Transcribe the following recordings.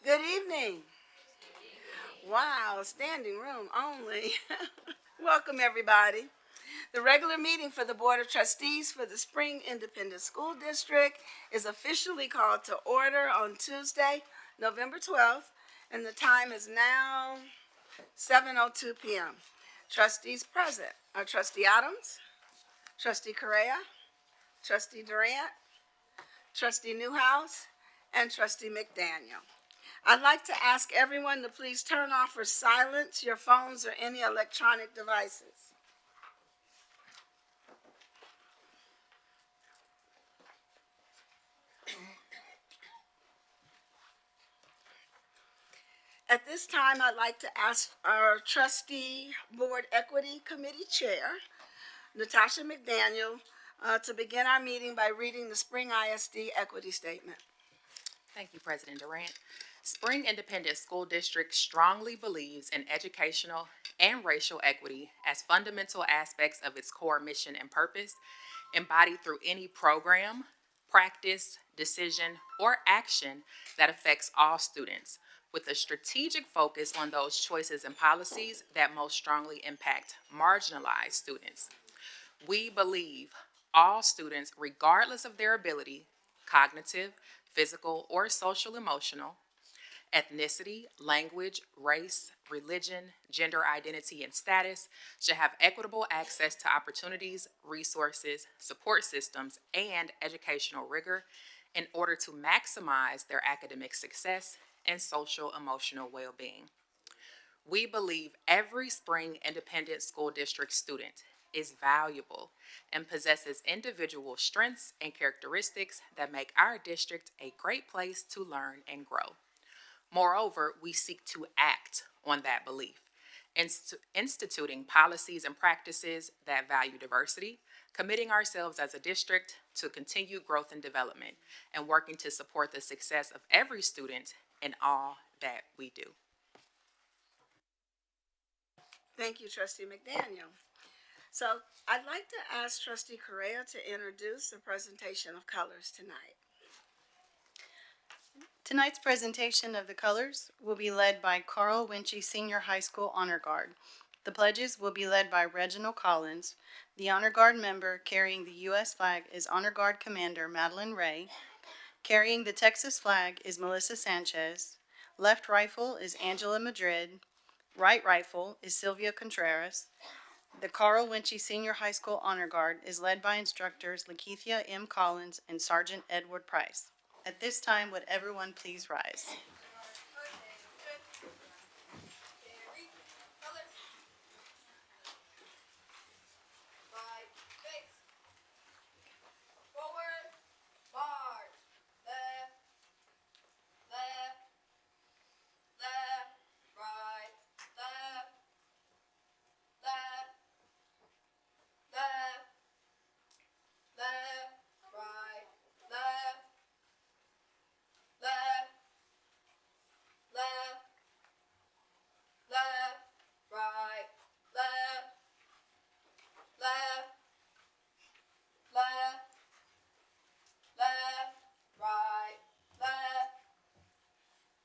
Good evening. Wow, standing room only. Welcome, everybody. The regular meeting for the Board of Trustees for the Spring Independent School District is officially called to order on Tuesday, November 12th, and the time is now 7:02 p.m. Trustees present are Trustee Adams, Trustee Correa, Trustee Durant, Trustee Newhouse, and Trustee McDaniel. I'd like to ask everyone to please turn off or silence your phones or any electronic devices. At this time, I'd like to ask our Trustee Board Equity Committee Chair, Natasha McDaniel, to begin our meeting by reading the Spring ISD Equity Statement. Thank you, President Durant. Spring Independent School District strongly believes in educational and racial equity as fundamental aspects of its core mission and purpose, embodied through any program, practice, decision, or action that affects all students, with a strategic focus on those choices and policies that most strongly impact marginalized students. We believe all students, regardless of their ability, cognitive, physical, or social emotional, ethnicity, language, race, religion, gender identity, and status, should have equitable access to opportunities, resources, support systems, and educational rigor in order to maximize their academic success and social emotional well-being. We believe every Spring Independent School District student is valuable and possesses individual strengths and characteristics that make our district a great place to learn and grow. Moreover, we seek to act on that belief, instituting policies and practices that value diversity, committing ourselves as a district to continued growth and development, and working to support the success of every student in all that we do. Thank you, Trustee McDaniel. So I'd like to ask Trustee Correa to introduce the presentation of colors tonight. Tonight's presentation of the colors will be led by Carl Winchie Senior High School Honor Guard. The pledges will be led by Reginald Collins. The Honor Guard member carrying the U.S. flag is Honor Guard Commander Madeline Ray. Carrying the Texas flag is Melissa Sanchez. Left rifle is Angela Madrid. Right rifle is Sylvia Contreras. The Carl Winchie Senior High School Honor Guard is led by instructors Lakeithia M. Collins and Sergeant Edward Price. At this time, would everyone please rise?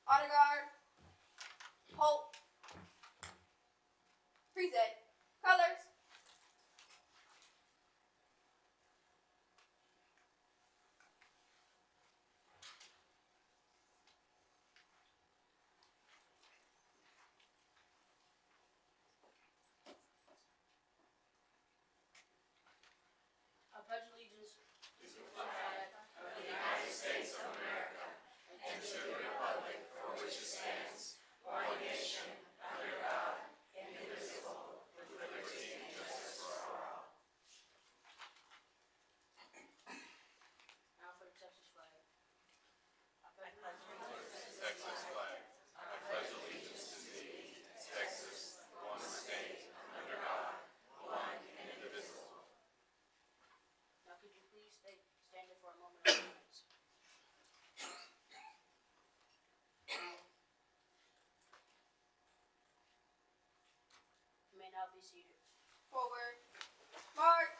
Honor guard, hold, present, colors. I pledge allegiance to the flag of the United States of America and to the republic for which it stands, one nation, under God, indivisible, with liberty and justice for all. Now for the Texas flag. I pledge allegiance. Now could you please stand there for a moment of silence? You may now be seated. Forward, march,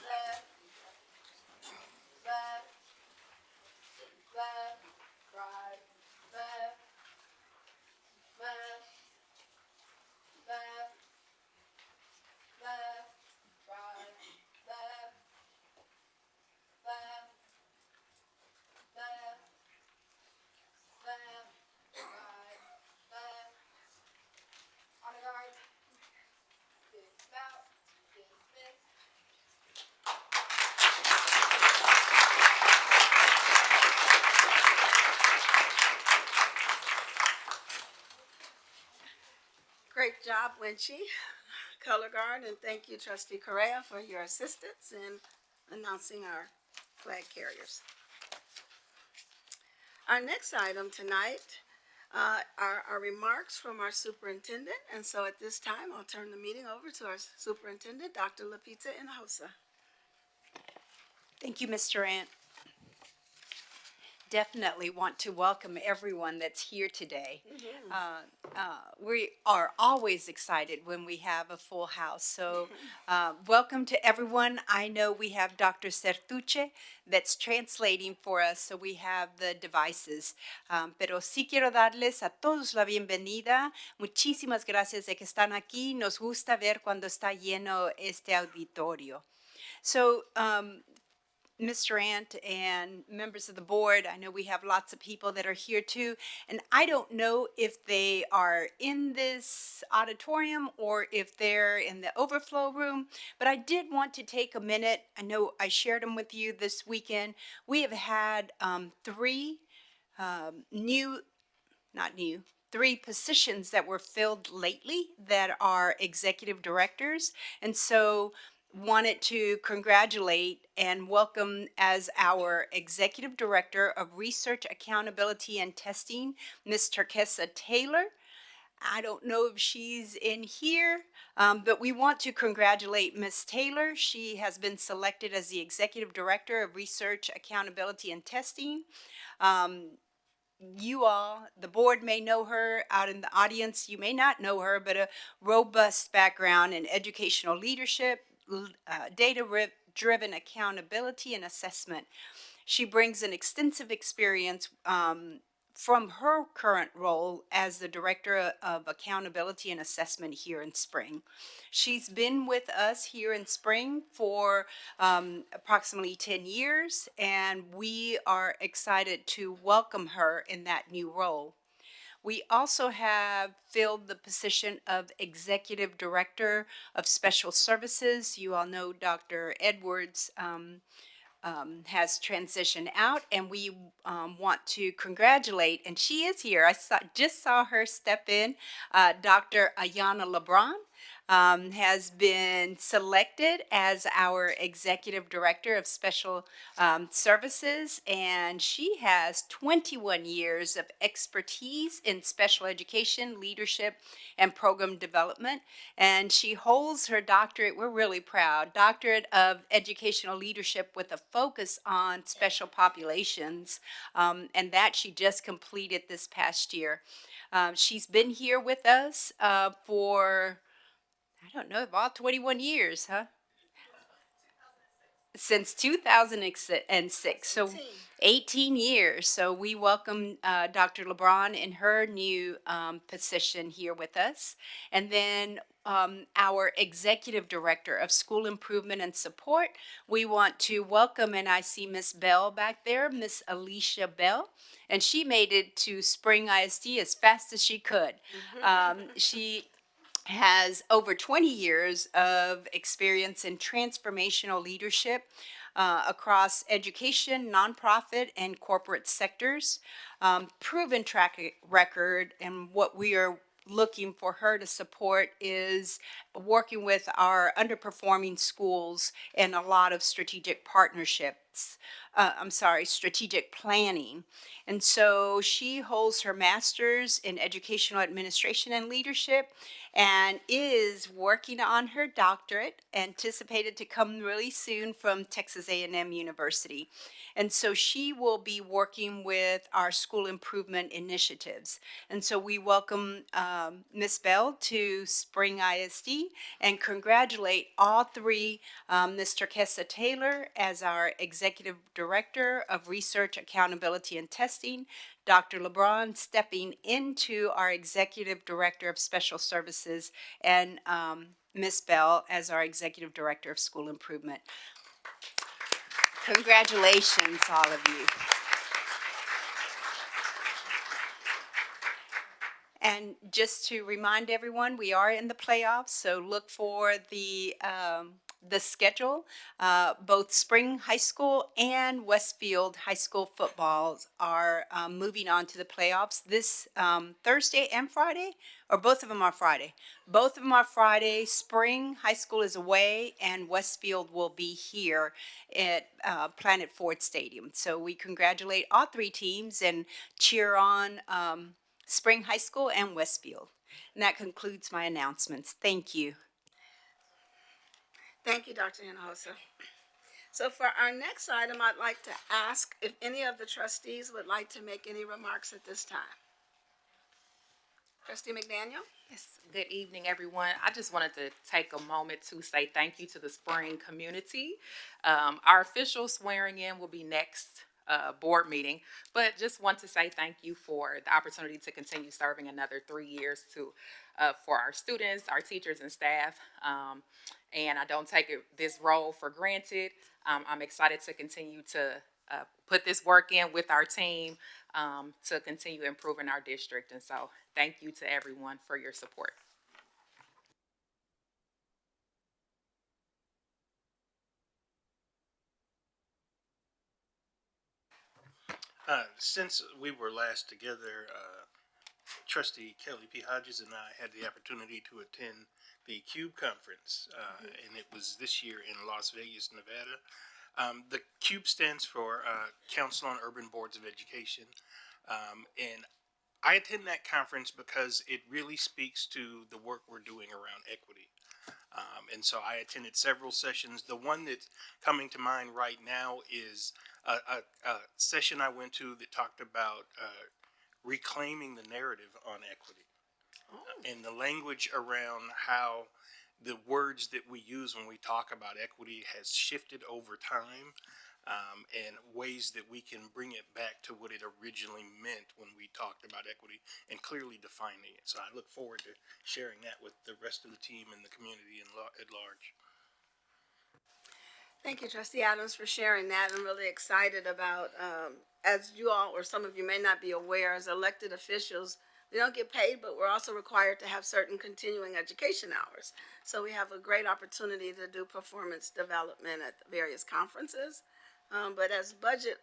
left, left, left, right, left, job, Winchie, color guard, and thank you, Trustee Correa, for your assistance in announcing our flag carriers. Our next item tonight are our remarks from our superintendent, and so at this time, I'll turn the meeting over to our superintendent, Dr. Lapita Hinojosa. Thank you, Ms. Durant. Definitely want to welcome everyone that's here today. We are always excited when we have a full house. So welcome to everyone. I know we have Dr. Sertuche that's translating for us, so we have the devices. Pero sí quiero darles a todos la bienvenida. Muchísimas gracias de que están aquí. Nos gusta ver cuando está lleno este auditorio. So, Ms. Durant and members of the board, I know we have lots of people that are here too, and I don't know if they are in this auditorium or if they're in the overflow room, but I did want to take a minute. I know I shared them with you this weekend. We have had three positions that were filled lately that are executive directors. And so wanted to congratulate and welcome as our Executive Director of Research, Accountability, and Testing, Ms. Terkesa Taylor. I don't know if she's in here, but we want to congratulate Ms. Taylor. She has been selected as the Executive Director of Research, Accountability, and Testing. You all, the board may know her. Out in the audience, you may not know her, but a robust background in educational leadership, data-driven accountability and assessment. She brings an extensive experience from her current role as the Director of Accountability and Assessment here in Spring. She's been with us here in Spring for approximately 10 years, and we are excited to welcome her in that new role. We also have filled the position of Executive Director of Special Services. You all know Dr. Edwards has transitioned out, and we want to congratulate, and she is here. I just saw her step in. Dr. Ayana LeBron has been selected as our Executive Director of Special Services, and she has 21 years of expertise in special education, leadership, and program development, and she holds her doctorate, we're really proud, Doctorate of Educational Leadership with a focus on special populations, and that she just completed this past year. She's been here with us for, I don't know, about 21 years, huh? Since 2006, so 18 years. So we welcome Dr. LeBron in her new position here with us. And then our Executive Director of School Improvement and Support, we want to welcome, and I see Miss Bell back there, Miss Alicia Bell, and she made it to Spring ISD as fast as she could. She has over 20 years of experience in transformational leadership across education, nonprofit, and corporate sectors. Proven track record, and what we are looking for her to support is working with our underperforming schools and a lot of strategic partnerships. Strategic planning. And so she holds her master's in educational administration and leadership and is working on her doctorate, anticipated to come really soon from Texas A&M University. And so she will be working with our school improvement initiatives. And so we welcome Ms. Bell to Spring ISD and congratulate all three, Ms. Terkesa Taylor as our Executive Director of Research, Accountability, and Testing, Dr. LeBron stepping into our Executive Director of Special Services, and Ms. Bell as our Executive Director of School Improvement. Congratulations, all of you. And just to remind everyone, we are in the playoffs, so look for the schedule. Both Spring High School and Westfield High School footballs are moving on to the playoffs this Thursday and Friday, or both of them are Friday. Both of them are Friday. Spring High School is away, and Westfield will be here at Planet Ford Stadium. So we congratulate all three teams and cheer on Spring High School and Westfield. And that concludes my announcements. Thank you. Thank you, Dr. Hinojosa. So for our next item, I'd like to ask if any of the trustees would like to make any remarks at this time. Trustee McDaniel? Yes, good evening, everyone. I just wanted to take a moment to say thank you to the Spring community. Our official swearing in will be next board meeting, but just want to say thank you for the opportunity to continue serving another 3 years for our students, our teachers, and staff. And I don't take this role for granted. I'm excited to continue to put this work in with our team to continue improving our district. And so thank you to everyone for your support. Since we were last together, Trustee Kelly P. Hodges and I had the opportunity to attend the CUBE conference, and it was this year in Las Vegas, Nevada. The CUBE stands for Council on Urban Boards of Education, and I attend that conference because it really speaks to the work we're doing around equity. And so I attended several sessions. The one that's coming to mind right now is a session I went to that talked about reclaiming the narrative on equity. And the language around how the words that we use when we talk about equity has shifted over time, and ways that we can bring it back to what it originally meant when we talked about equity and clearly defining it. So I look forward to sharing that with the rest of the team and the community at large. Thank you, Trustee Adams, for sharing that. I'm really excited about, as you all, or some of you may not be aware, as elected officials, we don't get paid, but we're also required to have certain continuing education hours. So we have a great opportunity to do performance development at various conferences. But as budget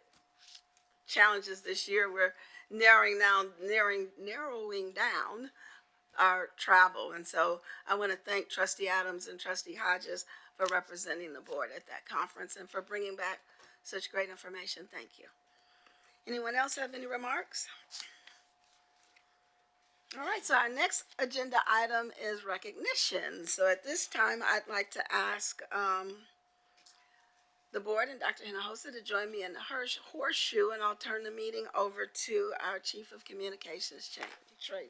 challenges this year, we're narrowing down our travel. And so I want to thank Trustee Adams and Trustee Hodges for representing the board at that conference and for bringing back such great information. Thank you. Anyone else have any remarks? All right, so our next agenda item is recognition. So at this time, I'd like to ask the board and Dr. Hinojosa to join me in the horseshoe, and I'll turn the meeting over to our Chief of Communications, Trey.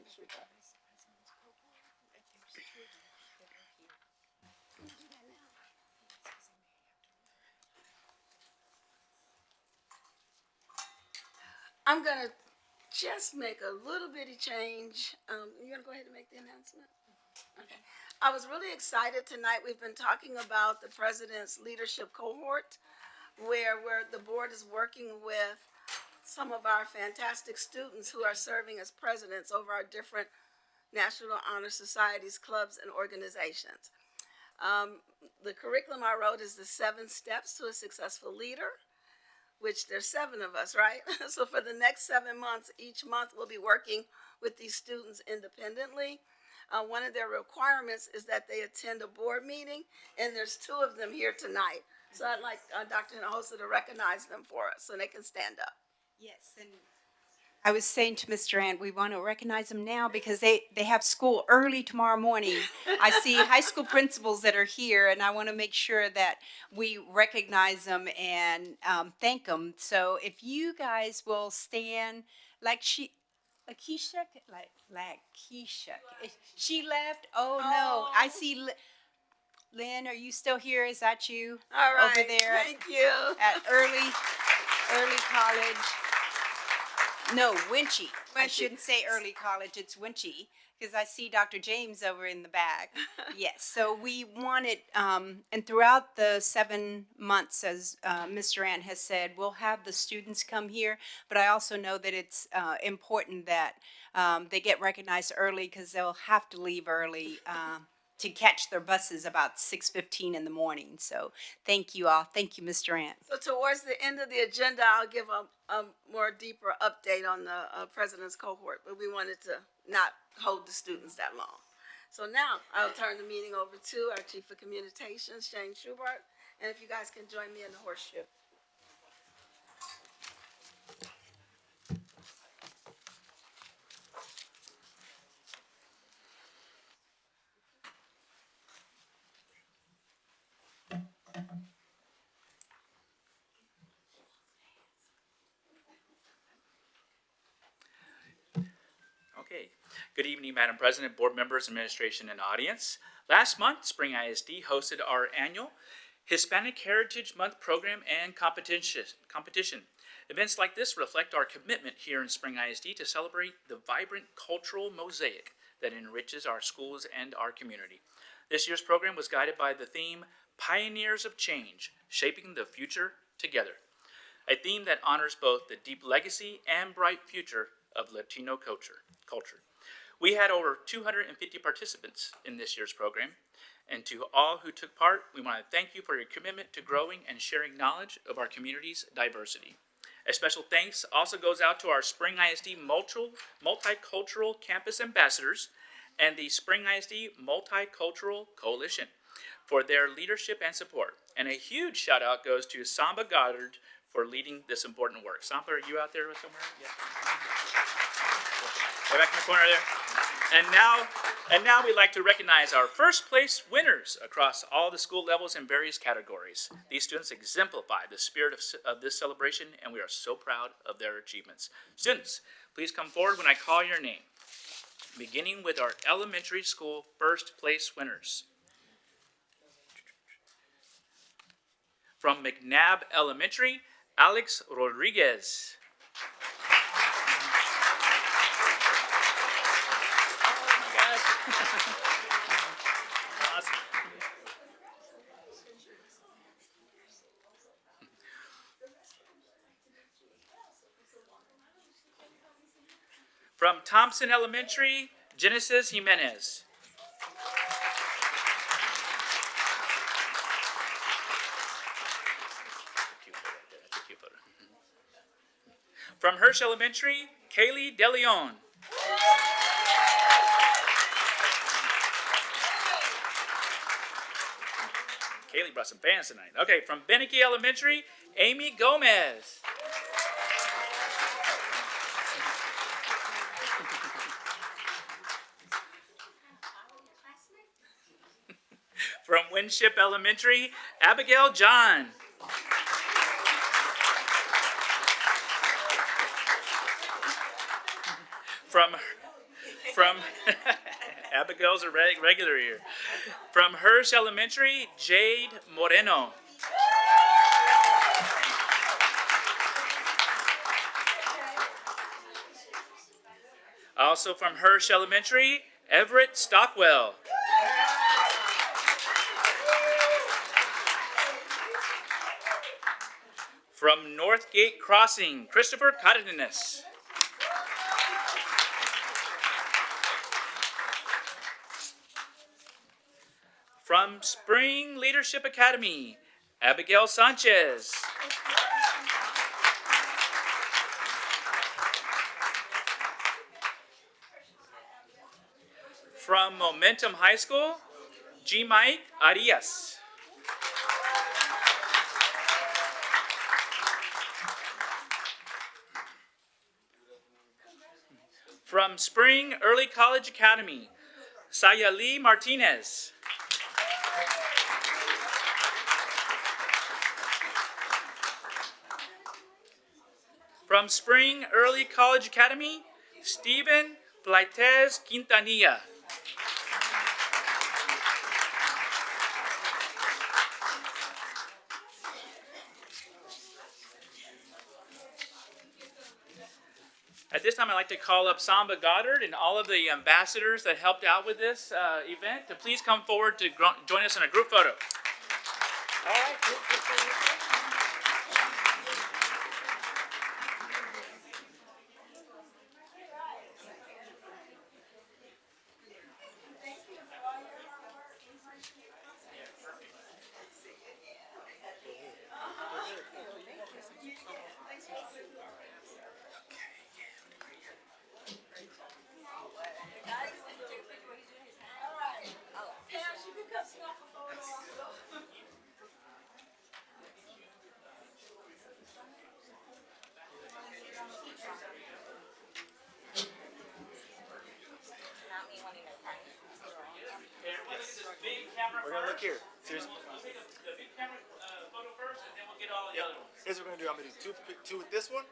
I'm gonna just make a little bitty change. You gonna go ahead and make the announcement? Okay. I was really excited tonight. We've been talking about the president's leadership cohort, where the board is working with some of our fantastic students who are serving as presidents over our different National Honor Societies, clubs, and organizations. The curriculum I wrote is the 7 steps to a successful leader, which there's 7 of us, right? So for the next 7 months, each month we'll be working with these students independently. One of their requirements is that they attend a board meeting, and there's 2 of them here tonight. So I'd like Dr. Hinojosa to recognize them for us so they can stand up. Yes, and I was saying to Mr. Ant, we want to recognize them now because they have school early tomorrow morning. I see high school principals that are here, and I want to make sure that we recognize them and thank them. So if you guys will stand like Lakeisha. She left? Oh, no. I see Lynn, are you still here? Is that you? All right. Over there Thank you. at early college. No, Winchie. I shouldn't say early college. It's Winchie because I see Dr. James over in the back. Yes, so we wanted, and throughout the 7 months, as Ms. Durant has said, we'll have the students come here, but I also know that it's important that they get recognized early because they'll have to leave early to catch their buses about 6:15 in the morning. So thank you all. Thank you, Ms. Durant. So towards the end of the agenda, I'll give a more deeper update on the president's cohort, but we wanted to not hold the students that long. So now I'll turn the meeting over to our Chief of Communications, Shane Schubert, and if you guys can join me in the horseshoe. Okay. Good evening, Madam President, board members, administration, and audience. Last month, Spring ISD hosted our annual Hispanic Heritage Month program and competition. Events like this reflect our commitment here in Spring ISD to celebrate the vibrant cultural mosaic that enriches our schools and our community. This year's program was guided by the theme, Pioneers of Change, Shaping the Future Together, a theme that honors both the deep legacy and bright future of Latino culture. We had over 250 participants in this year's program, and to all who took part, we want to thank you for your commitment to growing and sharing knowledge of our community's diversity. A special thanks also goes out to our Spring ISD Multicultural Campus Ambassadors and the Spring ISD Multicultural Coalition for their leadership and support. And a huge shout out goes to Samba Goddard for leading this important work. Samba, are you out there somewhere? Yeah. Way back in the corner there. And now we'd like to recognize our first place winners across all the school levels in various categories. These students exemplify the spirit of this celebration, and we are so proud of their achievements. Students, please come forward when I call your name, beginning with our elementary school first place winners. From McNabb Elementary, Alex Rodriguez. Awesome. From Thompson Elementary, Genesis Jimenez. From Hirsch Elementary, Kaylee DeLeon. Kaylee brought some fans tonight. Okay, from Beneke Elementary, Amy Gomez. From Winship Elementary, Abigail John. From Abigail's a regular here. From Hirsch Elementary, Jade Moreno. Also from Hirsch Elementary, Everett Stockwell. From Northgate Crossing, Christopher Cardenas. From Spring Leadership Academy, Abigail Sanchez. From Momentum High School, G. Mike Arias. From Spring Early College Academy, Sayali Martinez. From Spring Early College Academy, Stephen Blaites Quintanilla. At this time, I'd like to call up Samba Goddard and all of the ambassadors that helped out with this event to please come forward to join us in a group photo. All right. Parents, you can come snap a photo also. We're gonna look here. Seriously. We'll take the big camera photo first, and then we'll get all the other ones. Here's what we're gonna do. I'm gonna do two with this one,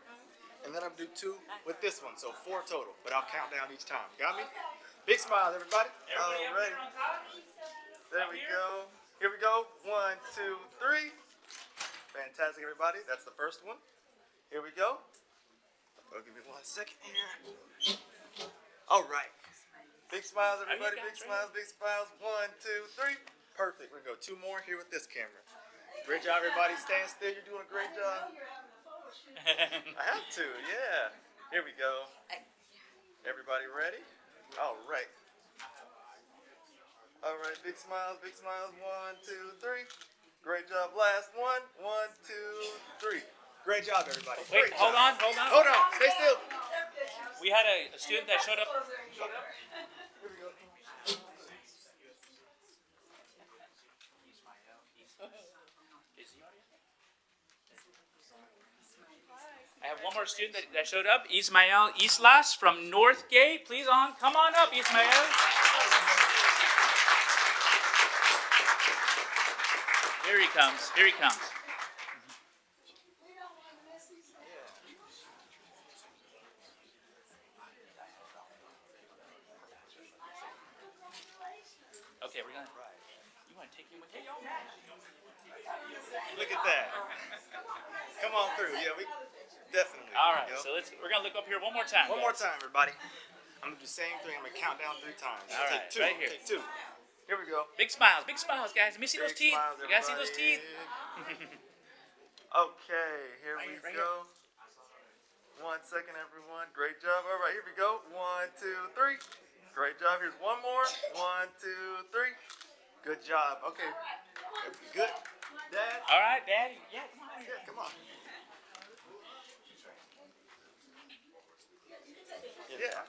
and then I'm gonna do two with this one. So 4 total, but I'll count down each time. Got me? Big smile, everybody. Everybody All up right. here on top? There Up we here? go. Here we go. 1, 2, 3. Fantastic, everybody. That's the first one. Here we go. Oh, give me 1 second here. All right. Big smiles, everybody. got Big it, smiles, big smiles. 1, 2, 3. Perfect. We're gonna go 2 more here with this camera. Great job, everybody. Stand still. You're doing a great job. I have to, yeah. Here we go. Everybody ready? All right. All right, big smiles, big smiles. 1, 2, 3. Great job. Last one. 1, 2, 3. Great job, everybody. Wait, Great hold job. on. Hold on. Stay still. We had a student that showed up. Here we go. I have one more student that showed up, Ismael Islas from Northgate. Please come on up, Ismael. Here he comes. Here he comes. Okay, we're gonna. You want to take your match? Look at that. Come on through. Yeah, we definitely. All right, Yep. so we're gonna look up here one more time. One more guys. time, everybody. I'm gonna do the same thing. I'm gonna count down 3 times. All right, Take 2. right here. Take 2. Here we go. Big smiles, guys. Let me see those Big teeth. smiles, You guys see those everybody. teeth? Okay, here Right we here, right go. 1 second, everyone. Great job. All right, here we go. 1, 2, 3. Great job. Here's one more. 1, 2, 3. Good job. Okay. Good. Dad. All right, Daddy. Yeah, come on. Yeah, come on. Yeah.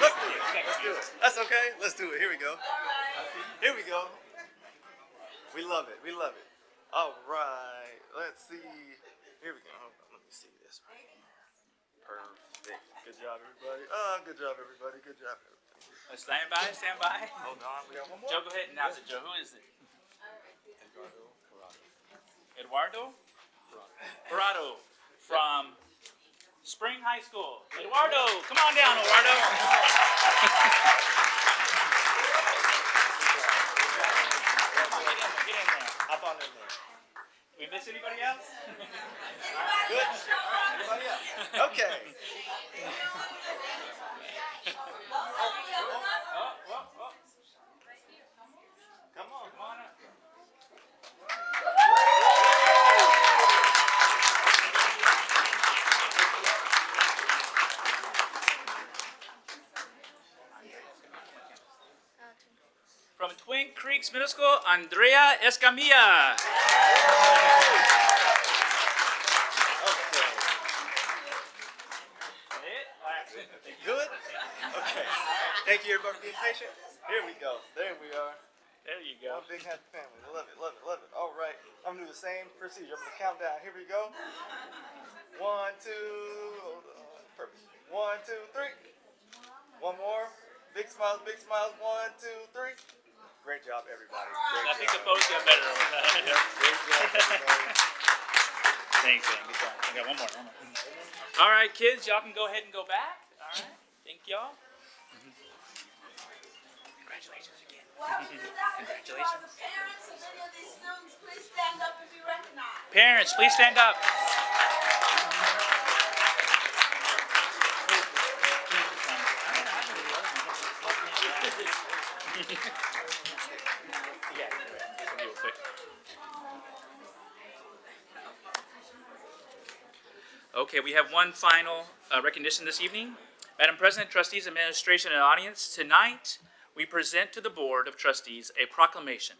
Let's do it. Let's do it. That's okay. Let's do it. Here we go. Here we go. We love it. We love it. All right. Let's see. Here we go. Hold on. Let me see this right here. Perfect. Good job, everybody. Good job, everybody. Good job, everybody. Stand by, stand by. Hold on. We got one more. Joe, go ahead and announce it, Joe. Who is it? Eduardo Parado from Spring High School. Eduardo, come on down, Eduardo. Get in there. Hop on in there. We miss anybody else? Good. Anybody else? Okay. Come on. Come on up. From Twin Creeks Middle School, Andrea Escamilla. Okay. Good? Okay. Thank you, everybody, for being patient. Here we go. There we are. There you go. One big happy family. Love it, love it, love it. All right. I'm going to do the same procedure. I'm going to count down. Here we go. 1, 2. Hold on. Perfect. 1, 2, 3. One more. Big smiles, big smiles. 1, 2, 3. Great job, everybody. Great I think the job. photos got better over there. Great job, everybody. Thanks, man. Good job. I got one more. All right, kids, y'all can go ahead and go back. All right. Thank y'all. Congratulations again. Congratulations. Parents of any of these students, please stand up and be recognized. Parents, please stand up. Yeah, just real quick. Okay, we have one final recognition this evening. Madam President, trustees, administration, and audience, tonight we present to the Board of Trustees a proclamation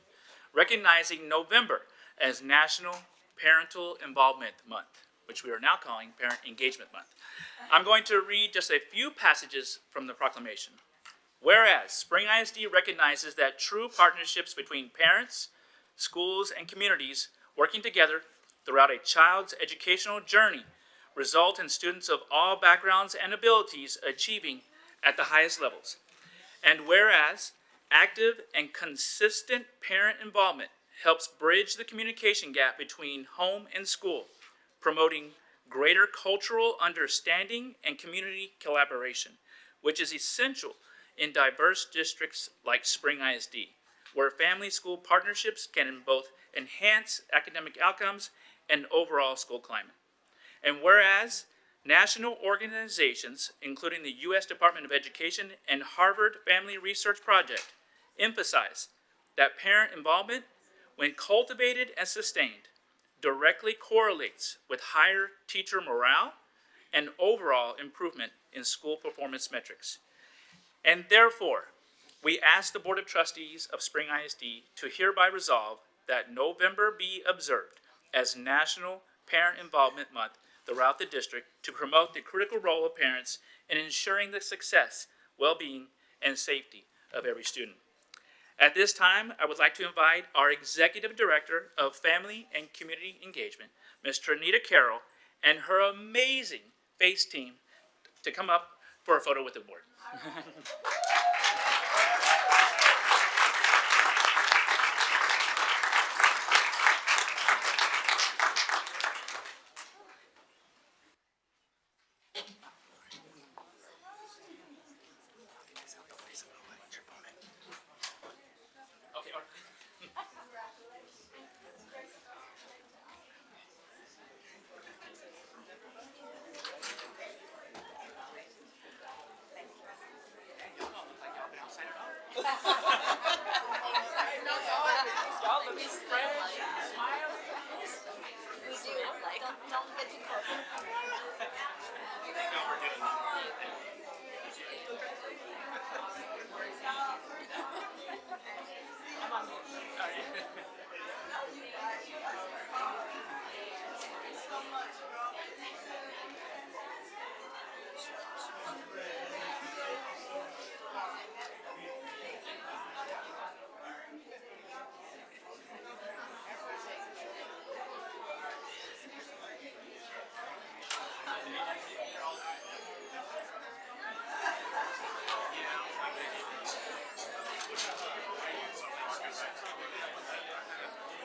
recognizing November as National Parental Involvement Month, which we are now calling Parent Engagement Month. I'm going to read just a few passages from the proclamation. Whereas Spring ISD recognizes that true partnerships between parents, schools, and communities working together throughout a child's educational journey result in students of all backgrounds and abilities achieving at the highest levels. And whereas active and consistent parent involvement helps bridge the communication gap between home and school, promoting greater cultural understanding and community collaboration, which is essential in diverse districts like Spring ISD, where family-school partnerships can both enhance academic outcomes and overall school climate. And whereas national organizations, including the U.S. Department of Education and Harvard Family Research Project, emphasize that parent involvement, when cultivated and sustained, directly correlates with higher teacher morale and overall improvement in school performance metrics. And therefore, we ask the Board of Trustees of Spring ISD to hereby resolve that November be observed as National Parent Involvement Month throughout the district to promote the critical role of parents in ensuring the success, well-being, and safety of every student. At this time, I would like to invite our Executive Director of Family and Community Engagement, Ms. Trinita Carroll, and her amazing FACE team to come up for a photo with the board. Okay, all right.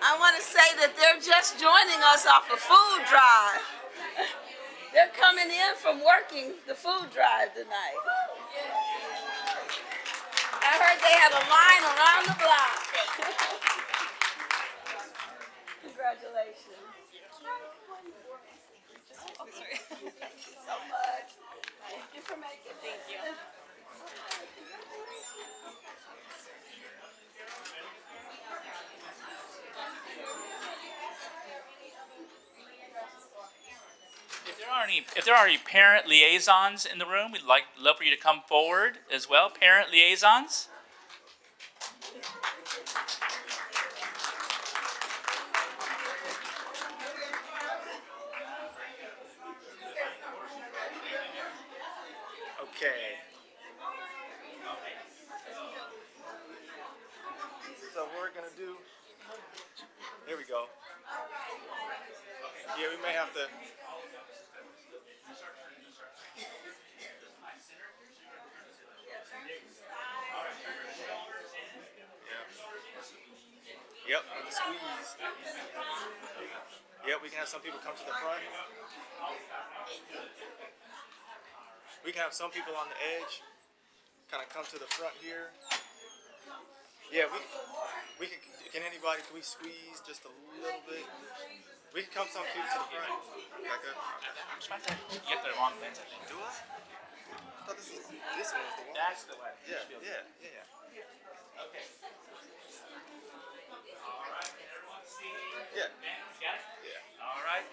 I want to say that they're just joining us off a food drive. They're coming in from working the food drive tonight. I heard they have a line around the block. Congratulations. Thank you so much. Thank you for making it. Thank you. If there are any parent liaisons in the room, we'd love for you to come forward as well. Parent liaisons. Okay. So what we're gonna do, here we go. Yeah, we may have to. Yep, with the squeeze. Yep, we can have some people come to the front. We can have some people on the edge, kind of come to the front here. Yeah, we can anybody, can we squeeze just a little bit? We can come some people to the front. Like You get the wrong lens, I think. do I? I thought this one was the one. That's the way. Yeah. Okay. All right, everyone see? Yeah. Man, you got it? Yeah. All right.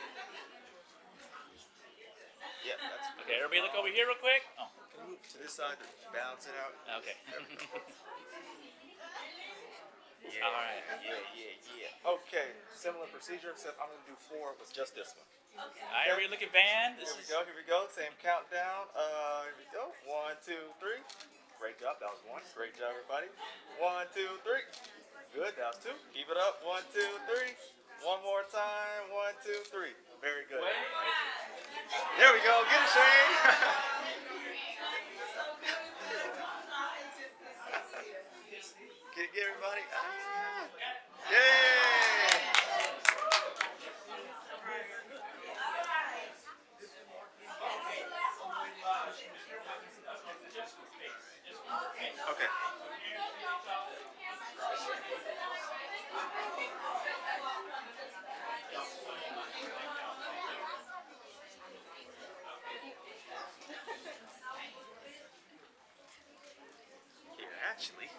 Yeah, that's good. Okay, everybody look over here real quick. Oh, Can you move to this side to balance it out? okay. Yeah. All right. Yeah. Okay, similar procedure, except I'm gonna do 4 with just this one. All right, everybody look at Van. This is Here we go. Same countdown. Here we go. 1, 2, 3. Great job. That was 1. Great job, everybody. 1, 2, 3. Good. That was 2. Keep it up. 1, 2, 3. One more time. 1, 2, 3. Very good. There we go. Get it, Shane. Get everybody. Ah. Yay. Okay. Here, actually.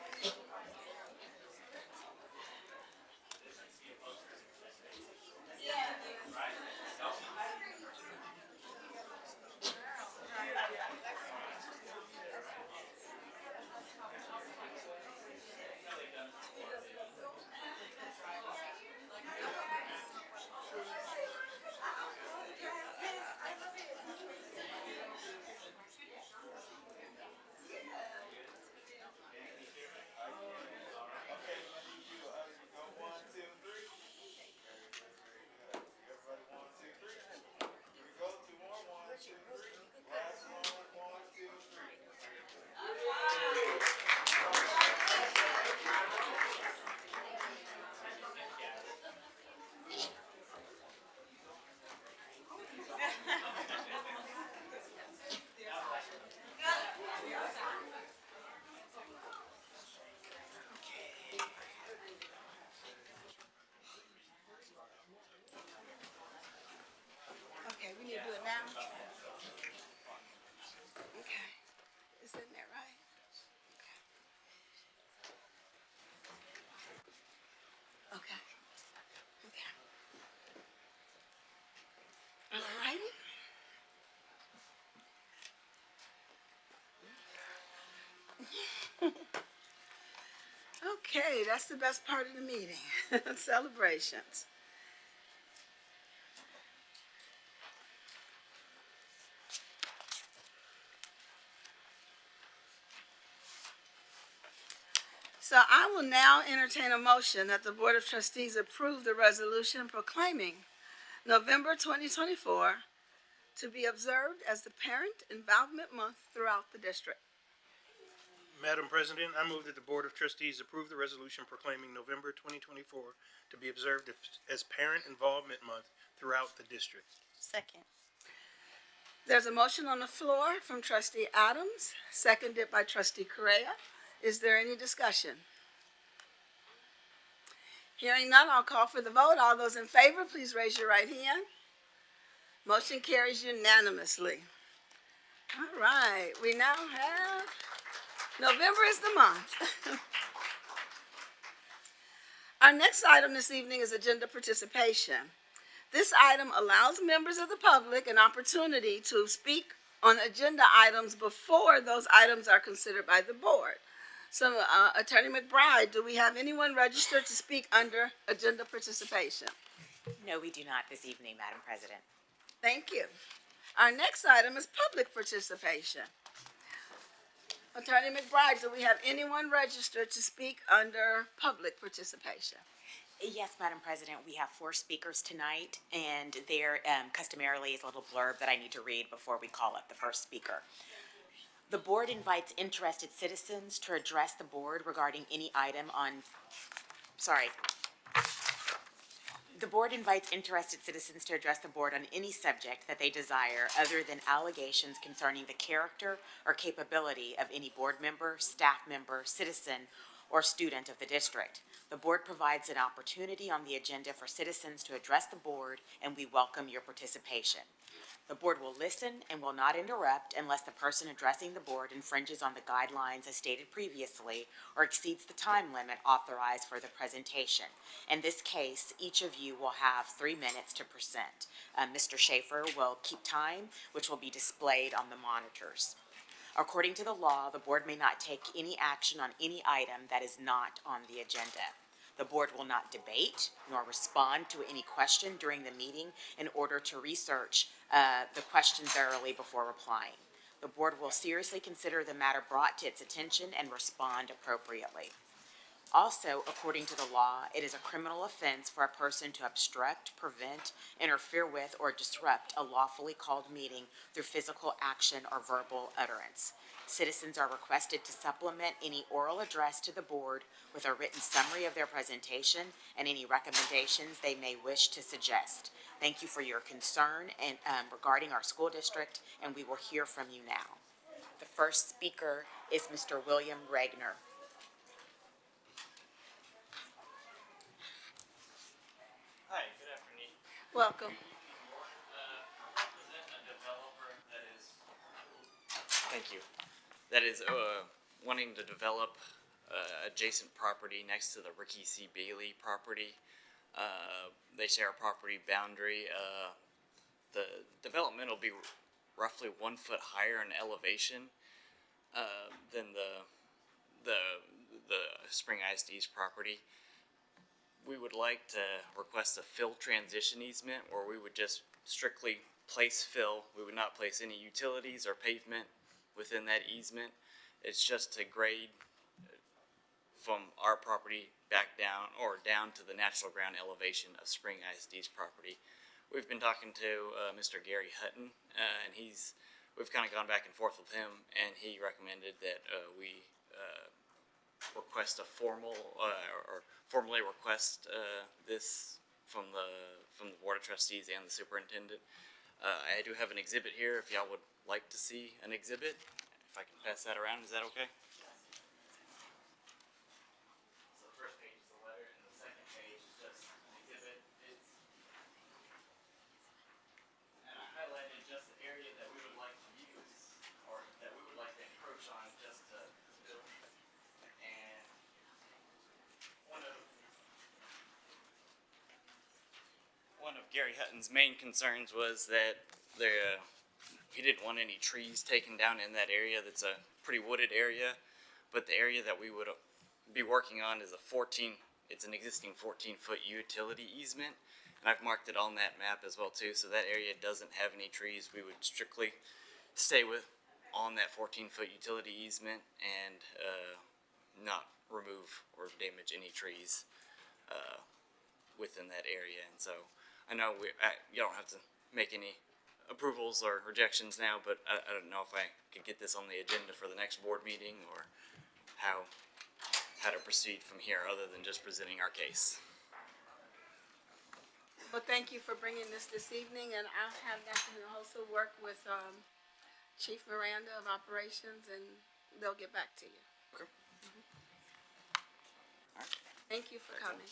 Okay, we need to do it now? Okay. Isn't that right? Okay. Okay. All righty. Okay, that's the best part of the meeting. Celebrations. So I will now entertain a motion that the Board of Trustees approve the resolution proclaiming November 2024 to be observed as the Parent Involvement Month throughout the district. Madam President, I move that the Board of Trustees approve the resolution proclaiming November 2024 to be observed as Parent Involvement Month throughout the district. Second. There's a motion on the floor from Trustee Adams, seconded by Trustee Correa. Is there any discussion? Hearing none, I'll call for the vote. All those in favor, please raise your right hand. Motion carries unanimously. All right, we now have, November is the month. Our next item this evening is agenda participation. This item allows members of the public an opportunity to speak on agenda items before those items are considered by the board. So, Attorney McBride, do we have anyone registered to speak under agenda participation? No, we do not this evening, Madam President. Thank you. Our next item is public participation. Attorney McBride, do we have anyone registered to speak under public participation? Yes, Madam President, we have 4 speakers tonight, and there customarily is a little blurb that I need to read before we call up the first speaker. The board invites interested citizens to address the board regarding any item on, The board invites interested citizens to address the board on any subject that they desire other than allegations concerning the character or capability of any board member, staff member, citizen, or student of the district. The board provides an opportunity on the agenda for citizens to address the board, and we welcome your participation. The board will listen and will not interrupt unless the person addressing the board infringes on the guidelines as stated previously or exceeds the time limit authorized for the presentation. In this case, each of you will have 3 minutes to present. Mr. Schaefer will keep time, which will be displayed on the monitors. According to the law, the board may not take any action on any item that is not on the agenda. The board will not debate nor respond to any question during the meeting in order to research the question thoroughly before replying. The board will seriously consider the matter brought to its attention and respond appropriately. Also, according to the law, it is a criminal offense for a person to obstruct, prevent, interfere with, or disrupt a lawfully called meeting through physical action or verbal utterance. Citizens are requested to supplement any oral address to the board with a written summary of their presentation and any recommendations they may wish to suggest. Thank you for your concern and regarding our school district, and we will hear from you now. The first speaker is Mr. William Regner. Hi, good afternoon. Welcome. Represent a developer that is. Thank you. That is wanting to develop adjacent property next to the Ricky C. Bailey property. They share a property boundary. The development will be roughly 1 foot higher in elevation than the Spring ISD's property. We would like to request a fill transition easement where we would just strictly place fill. We would not place any utilities or pavement within that easement. It's just to grade from our property back down or down to the natural ground elevation of Spring ISD's property. We've been talking to Mr. Gary Hutton, and we've kind of gone back and forth with him, and he recommended that we request a formally request this from the Board of Trustees and the Superintendent. I do have an exhibit here if y'all would like to see an exhibit. If I can pass that around, is that okay? So the first page is the letter, and the second page is just an exhibit. And I highlighted just the area that we would like to use, or that we would like to encroach on just to build. And one of Gary Hutton's main concerns was that he didn't want any trees taken down in that area. That's a pretty wooded area, but the area that we would be working on is it's an existing 14-foot utility easement, and I've marked it on that map as well too, so that area doesn't have any trees. We would strictly stay on that 14-foot utility easement and not remove or damage any trees within that area. And so I know you don't have to make any approvals or rejections now, but I don't know if I could get this on the agenda for the next board meeting or how to proceed from here other than just presenting our case. Well, thank you for bringing this evening, and I'll have Dr. Hinojosa work with Chief Miranda of Operations, and they'll get back to you. Okay. All right. Thank you for coming.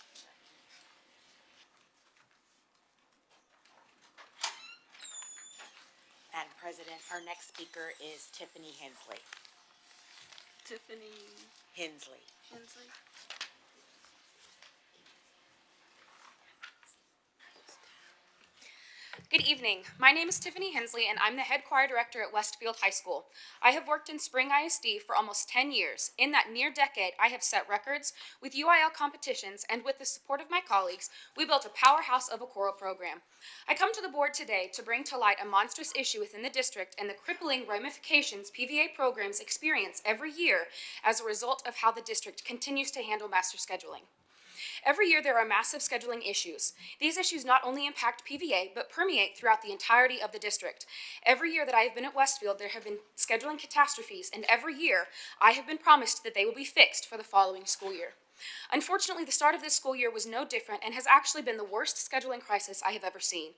Madam President, our next speaker is Tiffany Hensley. Tiffany Hensley. Hensley. Good evening. My name is Tiffany Hensley, and I'm the head choir director at Westfield High School. I have worked in Spring ISD for almost 10 years. In that near decade, I have set records with UIL competitions, and with the support of my colleagues, we built a powerhouse of a choral program. I come to the board today to bring to light a monstrous issue within the district and the crippling ramifications PVA programs experience every year as a result of how the district continues to handle master scheduling. Every year there are massive scheduling issues. These issues not only impact PVA, but permeate throughout the entirety of the district. Every year that I have been at Westfield, there have been scheduling catastrophes, and every year I have been promised that they will be fixed for the following school year. Unfortunately, the start of this school year was no different and has actually been the worst scheduling crisis I have ever seen.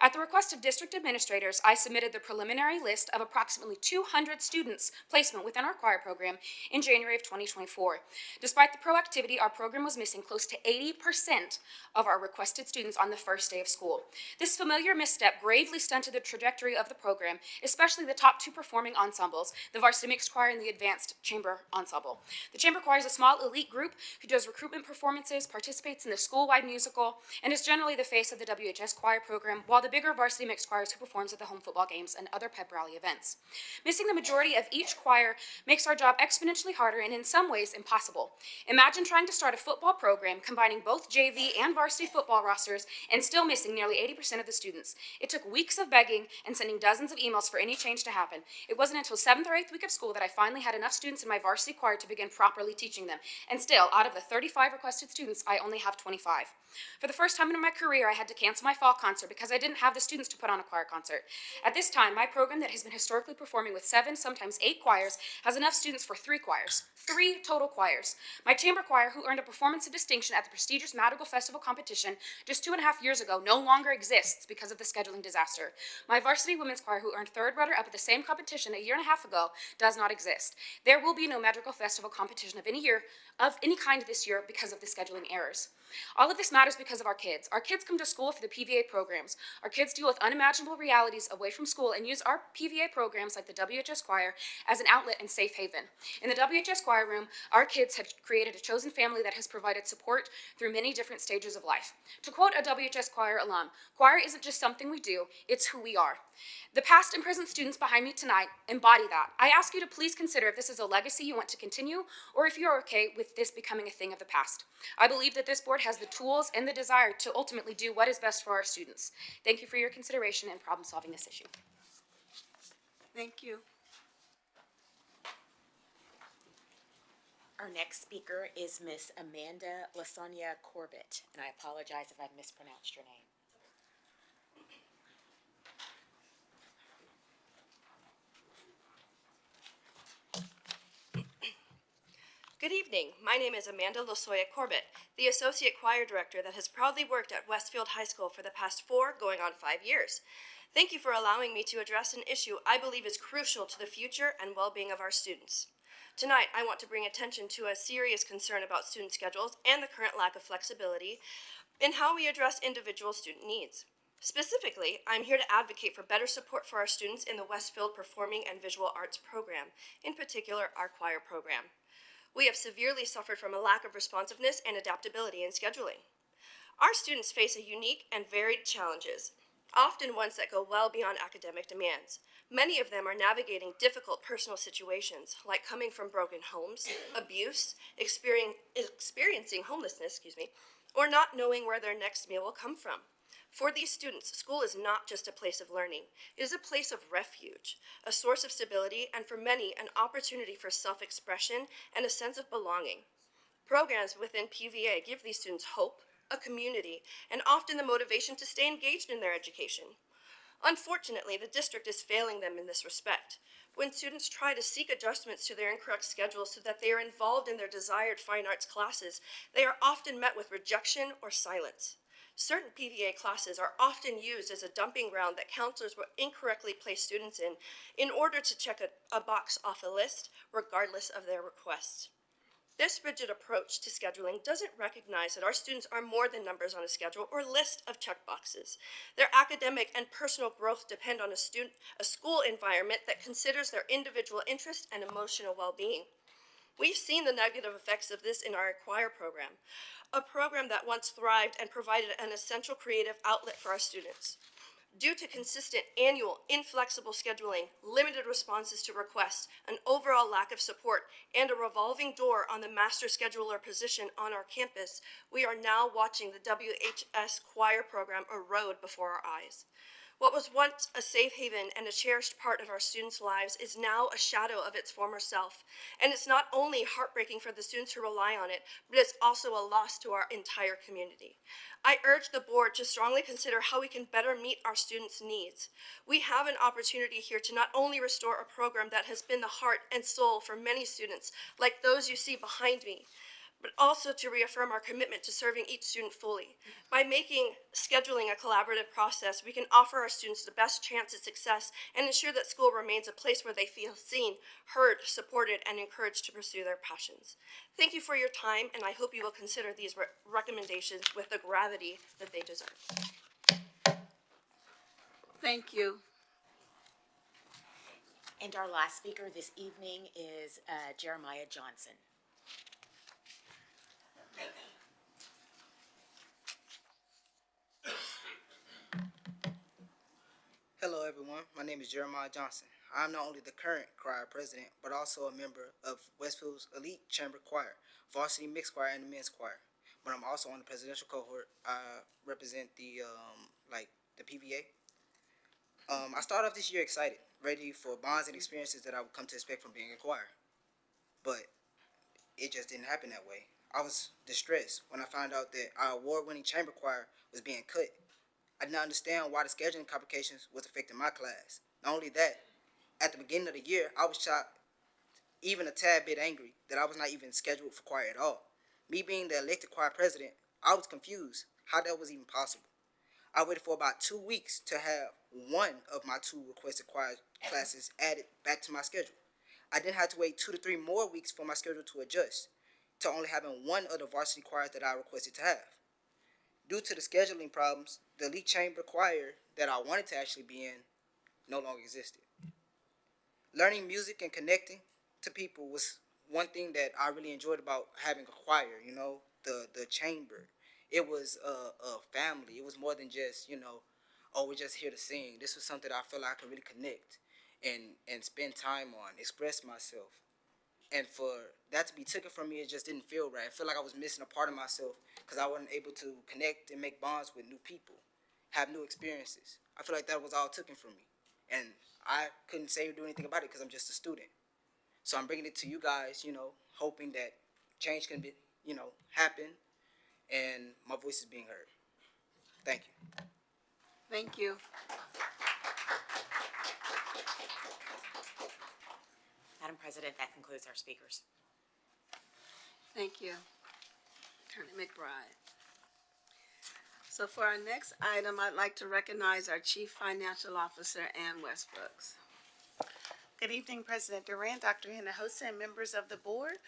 At the request of district administrators, I submitted the preliminary list of approximately 200 students' placement within our choir program in January of 2024. Despite the proactivity, our program was missing close to 80% of our requested students on the first day of school. This familiar misstep gravely stunted the trajectory of the program, especially the top two performing ensembles, the varsity mixed choir and the advanced chamber ensemble. The chamber choir is a small elite group who does recruitment performances, participates in the school-wide musical, and is generally the face of the WHS choir program, while the bigger varsity mixed choirs who performs at the home football games and other pep rally events. Missing the majority of each choir makes our job exponentially harder and in some ways impossible. Imagine trying to start a football program combining both JV and varsity football rosters and still missing nearly 80% of the students. It took weeks of begging and sending dozens of emails for any change to happen. It wasn't until 7th or 8th week of school that I finally had enough students in my varsity choir to begin properly teaching them. And still, out of the 35 requested students, I only have 25. For the first time in my career, I had to cancel my fall concert because I didn't have the students to put on a choir concert. At this time, my program that has been historically performing with 7, sometimes 8 choirs, has enough students for 3 choirs. 3 total choirs. My chamber choir, who earned a performance of distinction at the prestigious Madrigal Festival competition just 2.5 years ago, no longer exists because of the scheduling disaster. My varsity women's choir, who earned 3rd runner-up at the same competition a 1.5 years ago, does not exist. There will be no Madrigal Festival competition of any kind this year because of the scheduling errors. All of this matters because of our kids. Our kids come to school for the PVA programs. Our kids deal with unimaginable realities away from school and use our PVA programs like the WHS choir as an outlet and safe haven. In the WHS choir room, our kids have created a chosen family that has provided support through many different stages of life. To quote a WHS choir alum, choir isn't just something we do, it's who we are. The past and present students behind me tonight embody that. I ask you to please consider if this is a legacy you want to continue or if you're okay with this becoming a thing of the past. I believe that this board has the tools and the desire to ultimately do what is best for our students. Thank you for your consideration in problem solving this issue. Thank you. Our next speaker is Miss Amanda Lasonia Corbett, and I apologize if I've mispronounced your name. Good evening. My name is Amanda Losoya Corbett, the Associate Choir Director that has proudly worked at Westfield High School for the past 4, going on 5 years. Thank you for allowing me to address an issue I believe is crucial to the future and well-being of our students. Tonight, I want to bring attention to a serious concern about student schedules and the current lack of flexibility in how we address individual student needs. Specifically, I'm here to advocate for better support for our students in the Westfield Performing and Visual Arts program, in particular our choir program. We have severely suffered from a lack of responsiveness and adaptability in scheduling. Our students face a unique and varied challenges, often ones that go well beyond academic demands. Many of them are navigating difficult personal situations, like coming from broken homes, abuse, experiencing homelessness, or not knowing where their next meal will come from. For these students, school is not just a place of learning. It is a place of refuge, a source of stability, and for many, an opportunity for self-expression and a sense of belonging. Programs within PVA give these students hope, a community, and often the motivation to stay engaged in their education. Unfortunately, the district is failing them in this respect. When students try to seek adjustments to their incorrect schedules so that they are involved in their desired fine arts classes, they are often met with rejection or silence. Certain PVA classes are often used as a dumping ground that counselors will incorrectly place students in order to check a box off a list, regardless of their requests. This rigid approach to scheduling doesn't recognize that our students are more than numbers on a schedule or list of checkboxes. Their academic and personal growth depend on a school environment that considers their individual interest and emotional well-being. We've seen the negative effects of this in our choir program, a program that once thrived and provided an essential creative outlet for our students. Due to consistent annual inflexible scheduling, limited responses to requests, an overall lack of support, and a revolving door on the master scheduler position on our campus, we are now watching the WHS choir program erode before our eyes. What was once a safe haven and a cherished part of our students' lives is now a shadow of its former self. And it's not only heartbreaking for the students who rely on it, but it's also a loss to our entire community. I urge the board to strongly consider how we can better meet our students' needs. We have an opportunity here to not only restore a program that has been the heart and soul for many students, like those you see behind me, but also to reaffirm our commitment to serving each student fully. By making scheduling a collaborative process, we can offer our students the best chance at success and ensure that school remains a place where they feel seen, heard, supported, and encouraged to pursue their passions. Thank you for your time, and I hope you will consider these recommendations with the gravity that they deserve. Thank you. And our last speaker this evening is Jeremiah Johnson. Hello everyone, my name is Jeremiah Johnson. I'm not only the current choir president, but also a member of Westfield's elite chamber choir, varsity mixed choir, and the men's choir. But I'm also on the presidential cohort. I represent the PVA. I started off this year excited, ready for bonds and experiences that I would come to expect from being in choir. But it just didn't happen that way. I was distressed when I found out that our award-winning chamber choir was being cut. I did not understand why the scheduling complications was affecting my class. Not only that, at the beginning of the year, I was shocked, even a tad bit angry, that I was not even scheduled for choir at all. Me being the elected choir president, I was confused how that was even possible. I waited for about 2 weeks to have one of my 2 requested choir classes added back to my schedule. I then had to wait 2 to 3 more weeks for my schedule to adjust, to only having one of the varsity choirs that I requested to have. Due to the scheduling problems, the elite chamber choir that I wanted to actually be in no longer existed. Learning music and connecting to people was one thing that I really enjoyed about having a choir, the chamber. It was a family. It was more than just, we're just here to sing. This was something that I felt like I could really connect and spend time on, express myself. And for that to be taken from me, it just didn't feel right. I felt like I was missing a part of myself because I wasn't able to connect and make bonds with new people, have new experiences. I feel like that was all taken from me. And I couldn't say or do anything about it because I'm just a student. So I'm bringing it to you guys, hoping that change can be, happen and my voice is being heard. Thank you. Thank you. Madam President, that concludes our speakers. Thank you, Attorney McBride. So for our next item, I'd like to recognize our Chief Financial Officer, Ann Westbrooks. Good evening, President Durant, Dr. Hinojosa, and members of the board.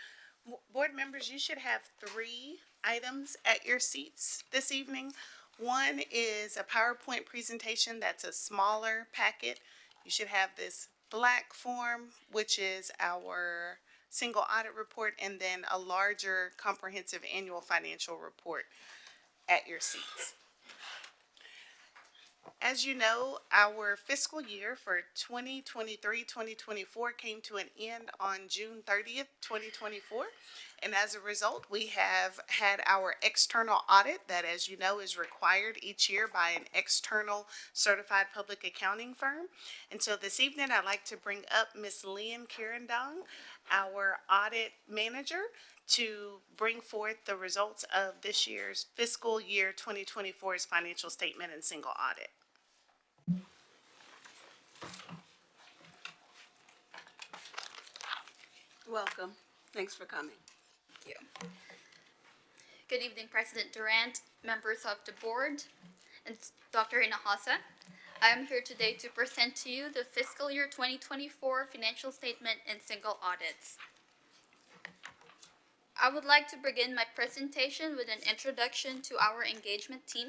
Board members, you should have 3 items at your seats this evening. One is a PowerPoint presentation that's a smaller packet. You should have this black form, which is our single audit report, and then a larger comprehensive annual financial report at your seats. As you know, our fiscal year for 2023-2024 came to an end on June 30th, 2024. And as a result, we have had our external audit that, as you know, is required each year by an external certified public accounting firm. And so this evening, I'd like to bring up Ms. Lynn Kirendong, our audit manager, to bring forth the results of this year's fiscal year 2024's financial statement and single audit. Welcome. Thanks for coming. Thank you. Good evening, President Durant, members of the board, and Dr. Hinojosa. I am here today to present to you the fiscal year 2024 financial statement and single audits. I would like to begin my presentation with an introduction to our engagement team.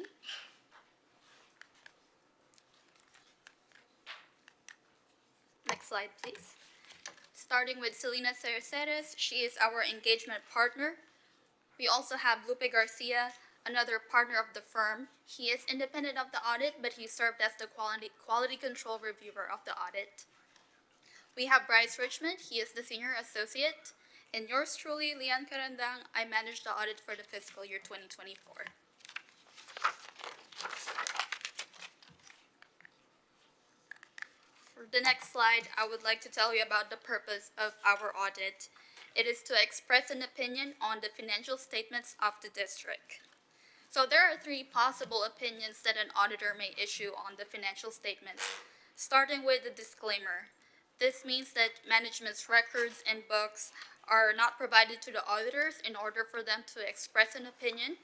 Next slide, please. Starting with Selena Cereceres, she is our engagement partner. We also have Lupe Garcia, another partner of the firm. He is independent of the audit, but he served as the quality control reviewer of the audit. We have Bryce Richmond, he is the senior associate. And yours truly, Lian Karandang, I manage the audit for the fiscal year 2024. For the next slide, I would like to tell you about the purpose of our audit. It is to express an opinion on the financial statements of the district. So there are 3 possible opinions that an auditor may issue on the financial statements, starting with the disclaimer. This means that management's records and books are not provided to the auditors in order for them to express an opinion,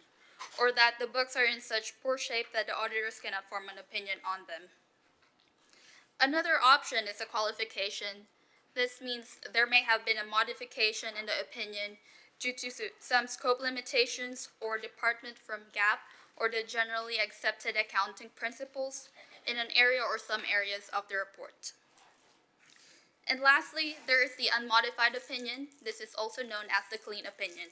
or that the books are in such poor shape that the auditors cannot form an opinion on them. Another option is a qualification. This means there may have been a modification in the opinion due to some scope limitations or department from GAAP or the generally accepted accounting principles in an area or some areas of the report. And lastly, there is the unmodified opinion. This is also known as the clean opinion.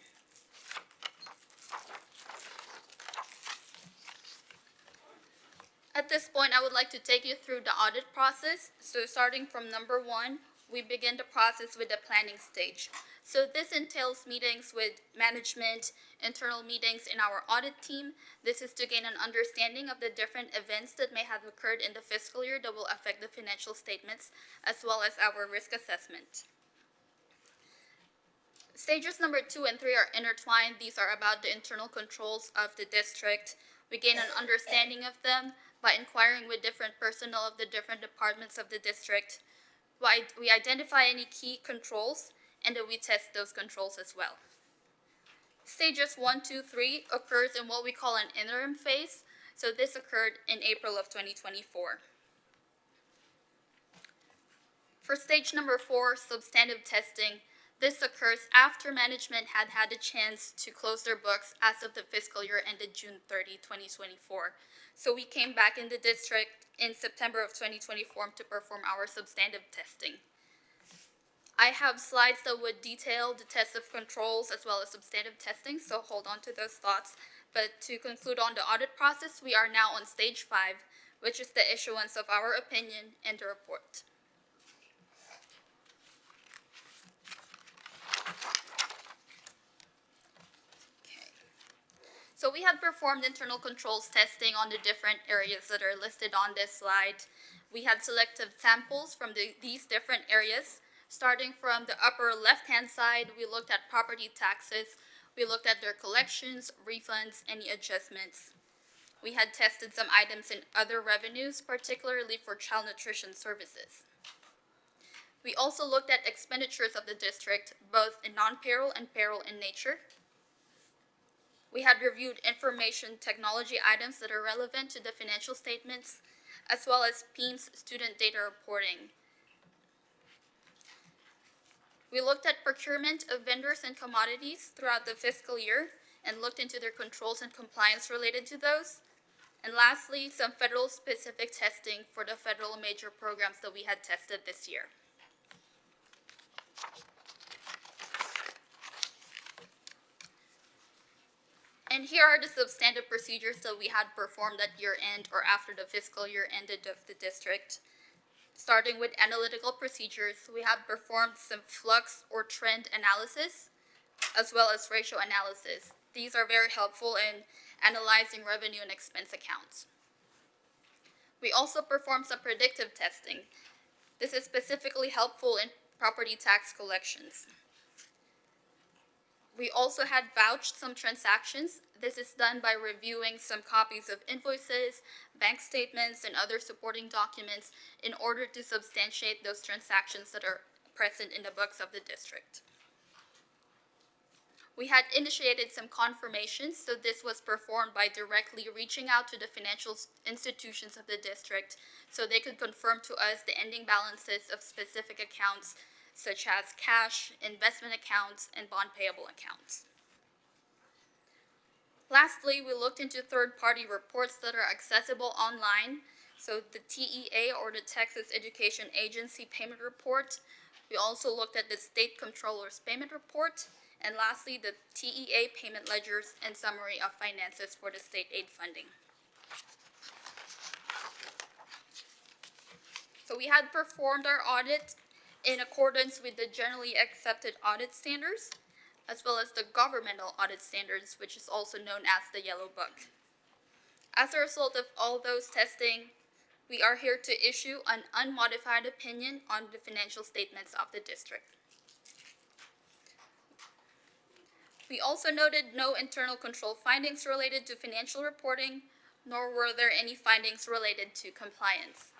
At this point, I would like to take you through the audit process. So starting from number 1, we begin the process with the planning stage. So this entails meetings with management, internal meetings in our audit team. This is to gain an understanding of the different events that may have occurred in the fiscal year that will affect the financial statements, as well as our risk assessment. Stages number 2 and 3 are intertwined. These are about the internal controls of the district. We gain an understanding of them by inquiring with different personnel of the different departments of the district. We identify any key controls, and then we test those controls as well. Stages 1, 2, 3 occurs in what we call an interim phase. So this occurred in April of 2024. For stage number 4, substantive testing, this occurs after management had had a chance to close their books as of the fiscal year ended June 30, 2024. So we came back in the district in September of 2024 to perform our substantive testing. I have slides that would detail the test of controls as well as substantive testing, so hold on to those thoughts. But to conclude on the audit process, we are now on stage 5, which is the issuance of our opinion and the report. So we have performed internal controls testing on the different areas that are listed on this slide. We had selected samples from these different areas. Starting from the upper left-hand side, we looked at property taxes. We looked at their collections, refunds, any adjustments. We had tested some items in other revenues, particularly for child nutrition services. We also looked at expenditures of the district, both in non-payroll and payroll in nature. We had reviewed information technology items that are relevant to the financial statements, as well as PEIMS student data reporting. We looked at procurement of vendors and commodities throughout the fiscal year and looked into their controls and compliance related to those. And lastly, some federal specific testing for the federal major programs that we had tested this year. And here are the substantive procedures that we had performed at year end or after the fiscal year ended of the district. Starting with analytical procedures, we have performed some flux or trend analysis, as well as ratio analysis. These are very helpful in analyzing revenue and expense accounts. We also performed some predictive testing. This is specifically helpful in property tax collections. We also had vouched some transactions. This is done by reviewing some copies of invoices, bank statements, and other supporting documents in order to substantiate those transactions that are present in the books of the district. We had initiated some confirmations, so this was performed by directly reaching out to the financial institutions of the district so they could confirm to us the ending balances of specific accounts such as cash, investment accounts, and bond payable accounts. Lastly, we looked into third-party reports that are accessible online. So the TEA, or the Texas Education Agency Payment Report. We also looked at the State Comptroller's Payment Report. And lastly, the TEA payment ledgers and summary of finances for the state aid funding. So we had performed our audit in accordance with the generally accepted audit standards, as well as the governmental audit standards, which is also known as the Yellow Book. As a result of all those testing, we are here to issue an unmodified opinion on the financial statements of the district. We also noted no internal control findings related to financial reporting, nor were there any findings related to compliance.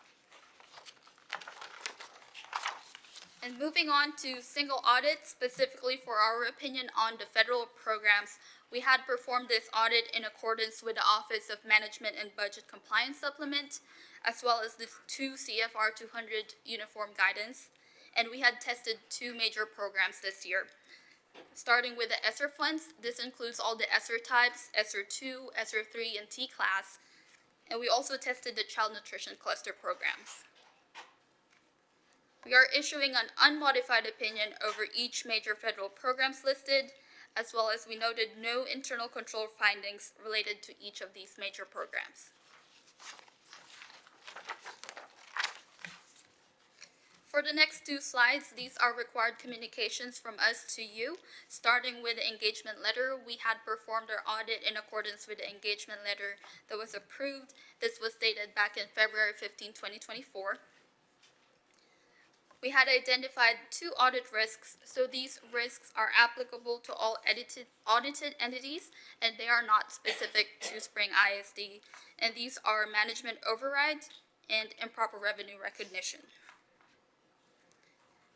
And moving on to single audit, specifically for our opinion on the federal programs, we had performed this audit in accordance with the Office of Management and Budget Compliance Supplement, as well as the 2 CFR 200 uniform guidance. And we had tested 2 major programs this year. Starting with the ESSER funds, this includes all the ESSER types, ESSER 2, ESSER 3, and T-class. And we also tested the child nutrition cluster programs. We are issuing an unmodified opinion over each major federal programs listed, as well as we noted no internal control findings related to each of these major programs. For the next 2 slides, these are required communications from us to you. Starting with the engagement letter, we had performed our audit in accordance with the engagement letter that was approved. This was dated back in February 15, 2024. We had identified 2 audit risks, so these risks are applicable to all audited entities, and they are not specific to Spring ISD, and these are management override and improper revenue recognition.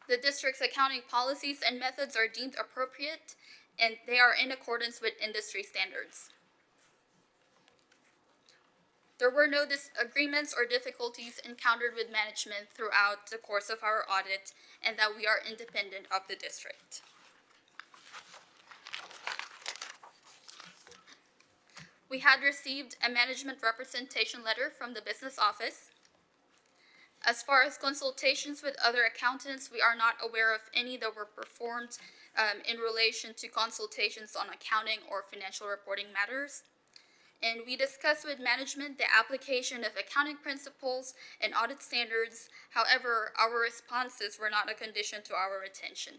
The district's accounting policies and methods are deemed appropriate, and they are in accordance with industry standards. There were no disagreements or difficulties encountered with management throughout the course of our audit, and that we are independent of the district. We had received a management representation letter from the business office. As far as consultations with other accountants, we are not aware of any that were performed in relation to consultations on accounting or financial reporting matters. And we discussed with management the application of accounting principles and audit standards. However, our responses were not a condition to our attention.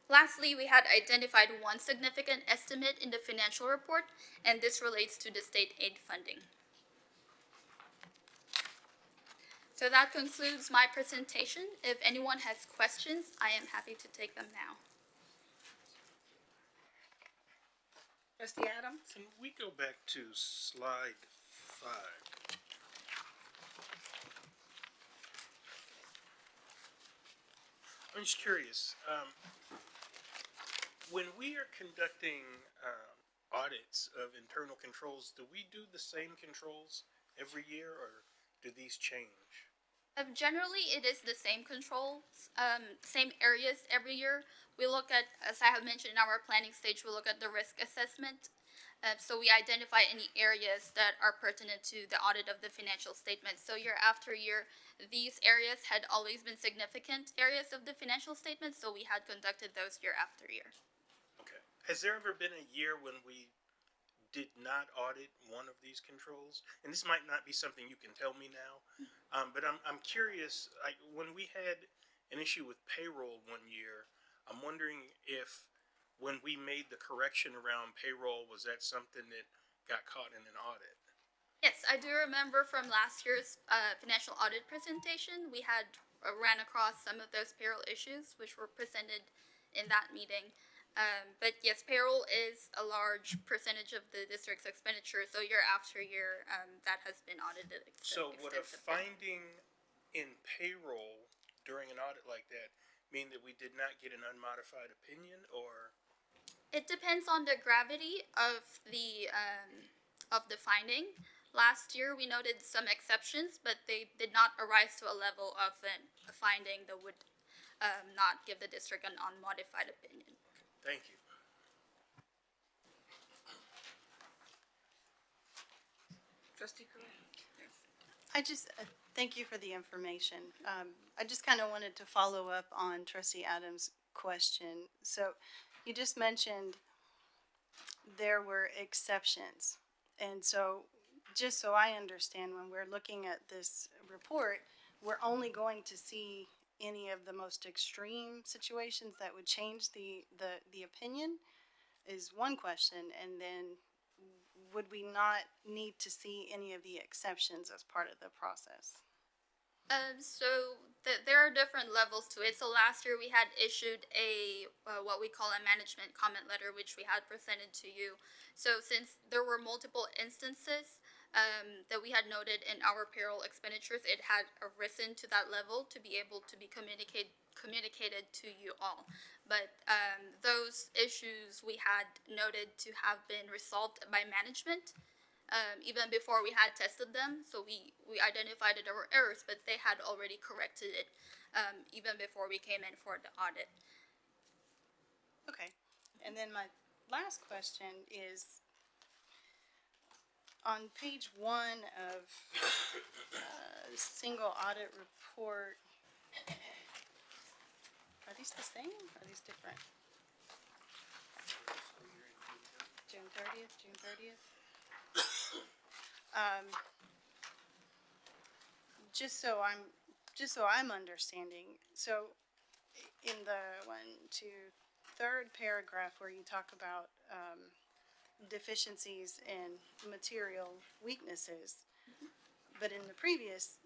Lastly, we had identified 1 significant estimate in the financial report, and this relates to the state aid funding. So that concludes my presentation. If anyone has questions, I am happy to take them now. Trustee Adams? Can we go back to slide 5? I'm just curious. When we are conducting audits of internal controls, do we do the same controls every year, or do these change? Generally, it is the same controls, same areas every year. We look at, as I have mentioned in our planning stage, we look at the risk assessment. So we identify any areas that are pertinent to the audit of the financial statements. So year after year, these areas had always been significant areas of the financial statements, so we had conducted those year after year. Okay. Has there ever been a year when we did not audit one of these controls? And this might not be something you can tell me now, but I'm curious, when we had an issue with payroll one year, I'm wondering if when we made the correction around payroll, was that something that got caught in an audit? Yes, I do remember from last year's financial audit presentation, we had ran across some of those payroll issues which were presented in that meeting. But yes, payroll is a large percentage of the district's expenditure, so year after year, that has been audited So would a extensively. finding in payroll during an audit like that mean that we did not get an unmodified opinion, or? It depends on the gravity of the finding. Last year, we noted some exceptions, but they did not arise to a level of a finding that would not give the district an unmodified opinion. Thank you. Trustee Correa? I just, thank you for the information. I just kind of wanted to follow up on Trustee Adams' question. So you just mentioned there were exceptions. And so, just so I understand, when we're looking at this report, we're only going to see any of the most extreme situations that would change the opinion is one question. And then would we not need to see any of the exceptions as part of the process? There are different levels to it. So last year we had issued a what we call a management comment letter, which we had presented to you. So since there were multiple instances, that we had noted in our payroll expenditures, it had arisen to that level to be able to be communicated to you all. But those issues we had noted to have been resolved by management even before we had tested them. So we identified it our errors, but they had already corrected it even before we came in for the audit. Okay, and then my last question is, on page 1 of single audit report, are these the same? Are these different? June 30th? Just so I'm understanding, so in the third paragraph where you talk about deficiencies and material weaknesses, but in the previous,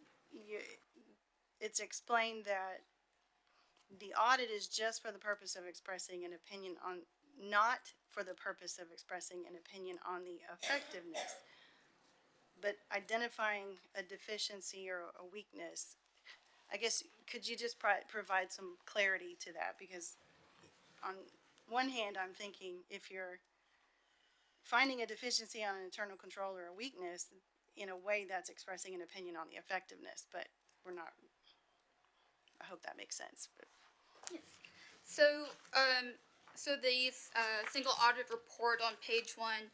it's explained that the audit is just for the purpose of expressing an opinion on, not for the purpose of expressing an opinion on the effectiveness, but identifying a deficiency or a weakness. I guess, could you just provide some clarity to that? Because on one hand, I'm thinking if you're finding a deficiency on an internal control or a weakness, in a way that's expressing an opinion on the effectiveness, but we're not, I hope that makes sense. But. Yes. So, so the single audit report on page 1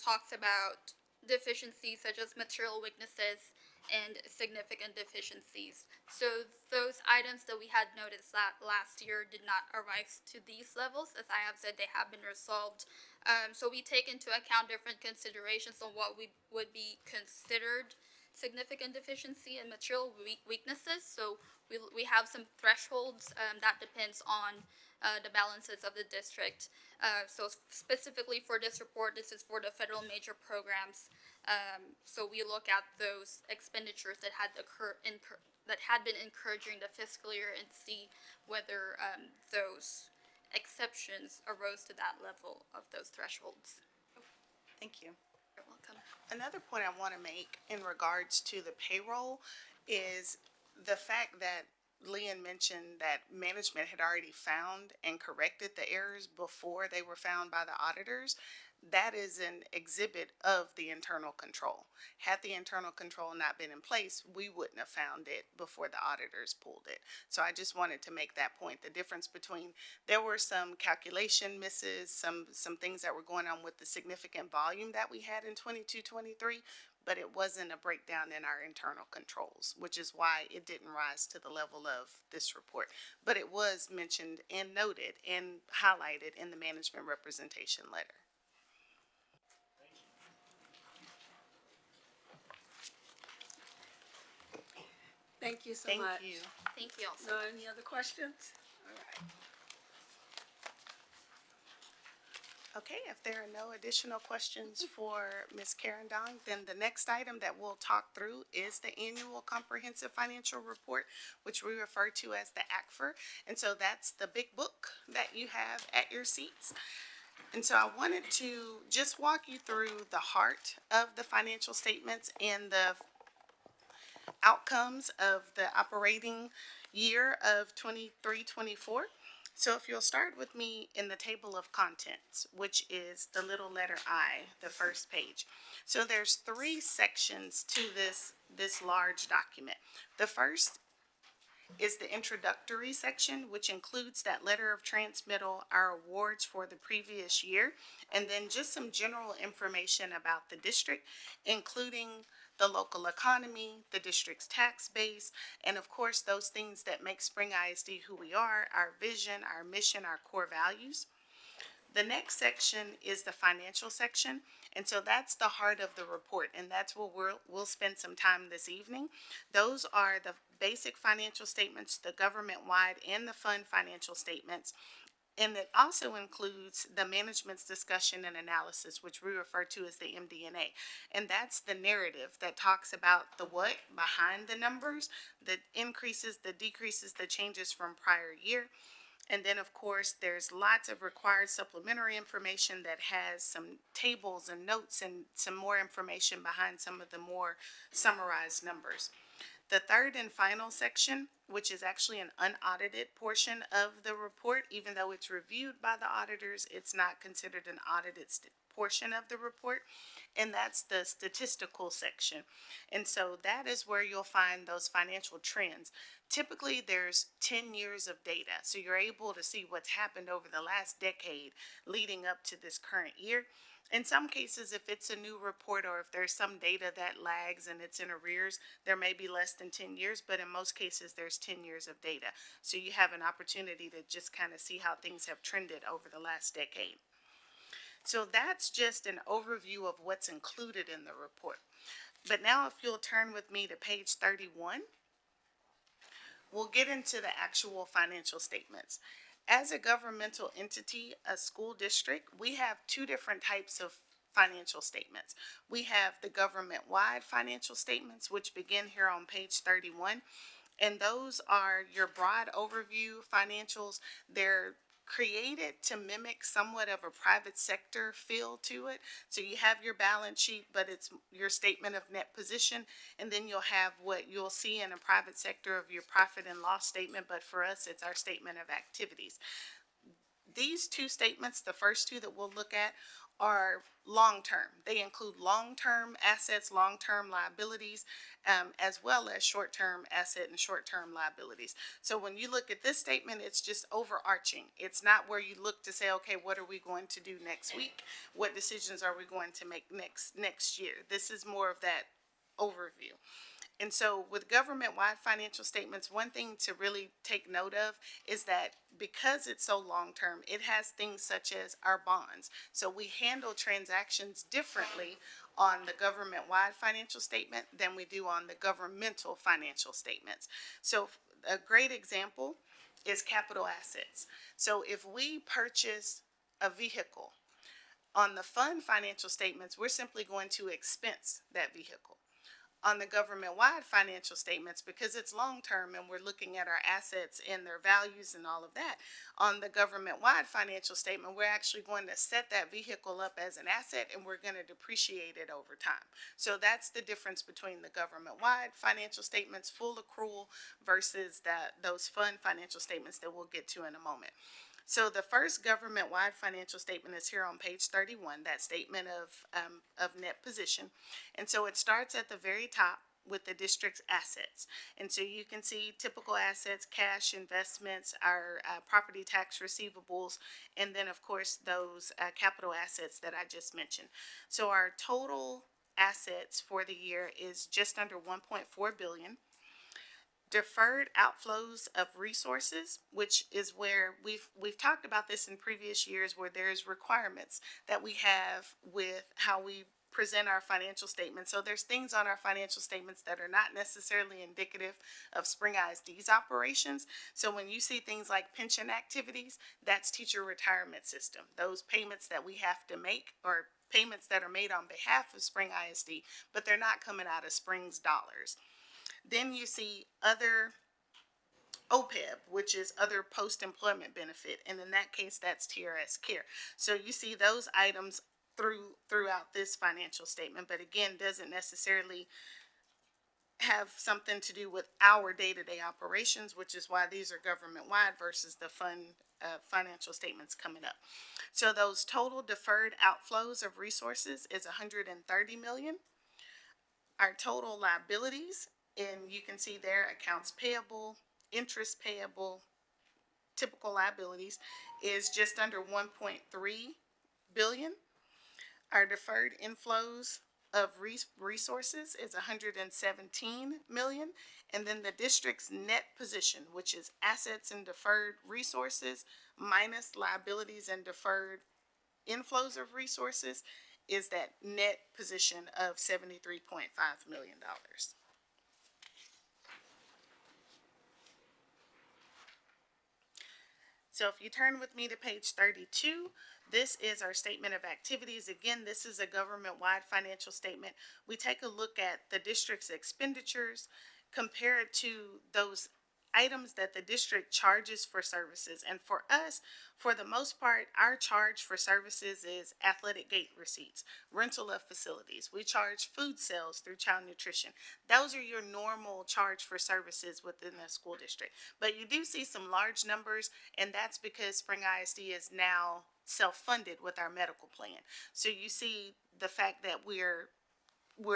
talks about deficiencies such as material weaknesses and significant deficiencies. So those items that we had noticed that last year did not arise to these levels. As I have said, they have been resolved. So we take into account different considerations on what would be considered significant deficiency and material weaknesses. So we have some thresholds that depends on the balances of the district. So specifically for this report, this is for the federal major programs. So we look at those expenditures that had been incurred during the fiscal year and see whether those exceptions arose to that level of those thresholds. Thank you. You're welcome. Another point I want to make in regards to the payroll is the fact that Leon mentioned that management had already found and corrected the errors before they were found by the auditors. That is an exhibit of the internal control. Had the internal control not been in place, we wouldn't have found it before the auditors pulled it. So I just wanted to make that point. The difference between, there were some calculation misses, some things that were going on with the significant volume that we had in 22-23, but it wasn't a breakdown in our internal controls, which is why it didn't rise to the level of this report. But it was mentioned and noted and highlighted in the management representation letter. Thank you so Thank much. you. Thank you also. So any other questions? All right. Okay, if there are no additional questions for Ms. Karen Dong, then the next item that we'll talk through is the annual comprehensive financial report, which we refer to as the ACFR. And so that's the big book that you have at your seats. And so I wanted to just walk you through the heart of the financial statements and the outcomes of the operating year of 23-24. So if you'll start with me in the table of contents, which is the little letter I, the first page. So there's 3 sections to this large document. The first is the introductory section, which includes that letter of transmittal, our awards for the previous year, and then just some general information about the district, including the local economy, the district's tax base, and of course, those things that make Spring ISD who we are, our vision, our mission, our core values. The next section is the financial section, and so that's the heart of the report, and that's where we'll spend some time this evening. Those are the basic financial statements, the government-wide and the fund financial statements. And it also includes the management's discussion and analysis, which we refer to as the MD&A. And that's the narrative that talks about the what behind the numbers, the increases, the decreases, the changes from prior year. And then, of course, there's lots of required supplementary information that has some tables and notes and some more information behind some of the more summarized numbers. The third and final section, which is actually an unaudited portion of the report, even though it's reviewed by the auditors, it's not considered an audited portion of the report, and that's the statistical section. And so that is where you'll find those financial trends. Typically, there's 10 years of data, so you're able to see what's happened over the last decade leading up to this current year. In some cases, if it's a new report or if there's some data that lags and it's in arrears, there may be less than 10 years, but in most cases, there's 10 years of data. So you have an opportunity to just kind of see how things have trended over the last decade. So that's just an overview of what's included in the report. But now if you'll turn with me to page 31, we'll get into the actual financial statements. As a governmental entity, a school district, we have two different types of financial statements. We have the government-wide financial statements, which begin here on page 31. And those are your broad overview financials. They're created to mimic somewhat of a private sector feel to it. So you have your balance sheet, but it's your statement of net position, and then you'll have what you'll see in a private sector of your profit and loss statement, but for us, it's our statement of activities. These two statements, the first two that we'll look at, are long-term. They include long-term assets, long-term liabilities, as well as short-term asset and short-term liabilities. So when you look at this statement, it's just overarching. It's not where you look to say, okay, what are we going to do next week? What decisions are we going to make next year? This is more of that overview. And so with government-wide financial statements, one thing to really take note of is that because it's so long-term, it has things such as our bonds. So we handle transactions differently on the government-wide financial statement than we do on the governmental financial statements. So a great example is capital assets. So if we purchase a vehicle, on the fund financial statements, we're simply going to expense that vehicle. On the government-wide financial statements, because it's long-term and we're looking at our assets and their values and all of that, on the government-wide financial statement, we're actually going to set that vehicle up as an asset and we're going to depreciate it over time. So that's the difference between the government-wide financial statements, full accrual, versus those fund financial statements that we'll get to in a moment. So the first government-wide financial statement is here on page 31, that statement of net position. And so it starts at the very top with the district's assets. And so you can see typical assets, cash, investments, our property tax receivables, and then of course those capital assets that I just mentioned. So our total assets for the year is just under 1.4 billion. Deferred outflows of resources, which is where we've talked about this in previous years, where there's requirements that we have with how we present our financial statements. So there's things on our financial statements that are not necessarily indicative of Spring ISD's operations. So when you see things like pension activities, that's teacher retirement system. Those payments that we have to make are payments that are made on behalf of Spring ISD, but they're not coming out of Spring's dollars. Then you see other OPEB, which is other post-employment benefit, and in that case, that's TRS Care. So you see those items throughout this financial statement, but again, doesn't necessarily have something to do with our day-to-day operations, which is why these are government-wide versus the fund financial statements coming up. So those total deferred outflows of resources is 130 million. Our total liabilities, and you can see there accounts payable, interest payable, typical liabilities, is just under 1.3 billion. Our deferred inflows of resources is 117 million. And then the district's net position, which is assets and deferred resources minus liabilities and deferred inflows of resources, is that net position of $73.5 million. So if you turn with me to page 32, this is our statement of activities. Again, this is a government-wide financial statement. We take a look at the district's expenditures, compare it to those items that the district charges for services. And for us, for the most part, our charge for services is athletic gate receipts, rental of facilities. We charge food sales through child nutrition. Those are your normal charge for services within the school district. But you do see some large numbers, and that's because Spring ISD is now self-funded with our medical plan. So you see the fact that we're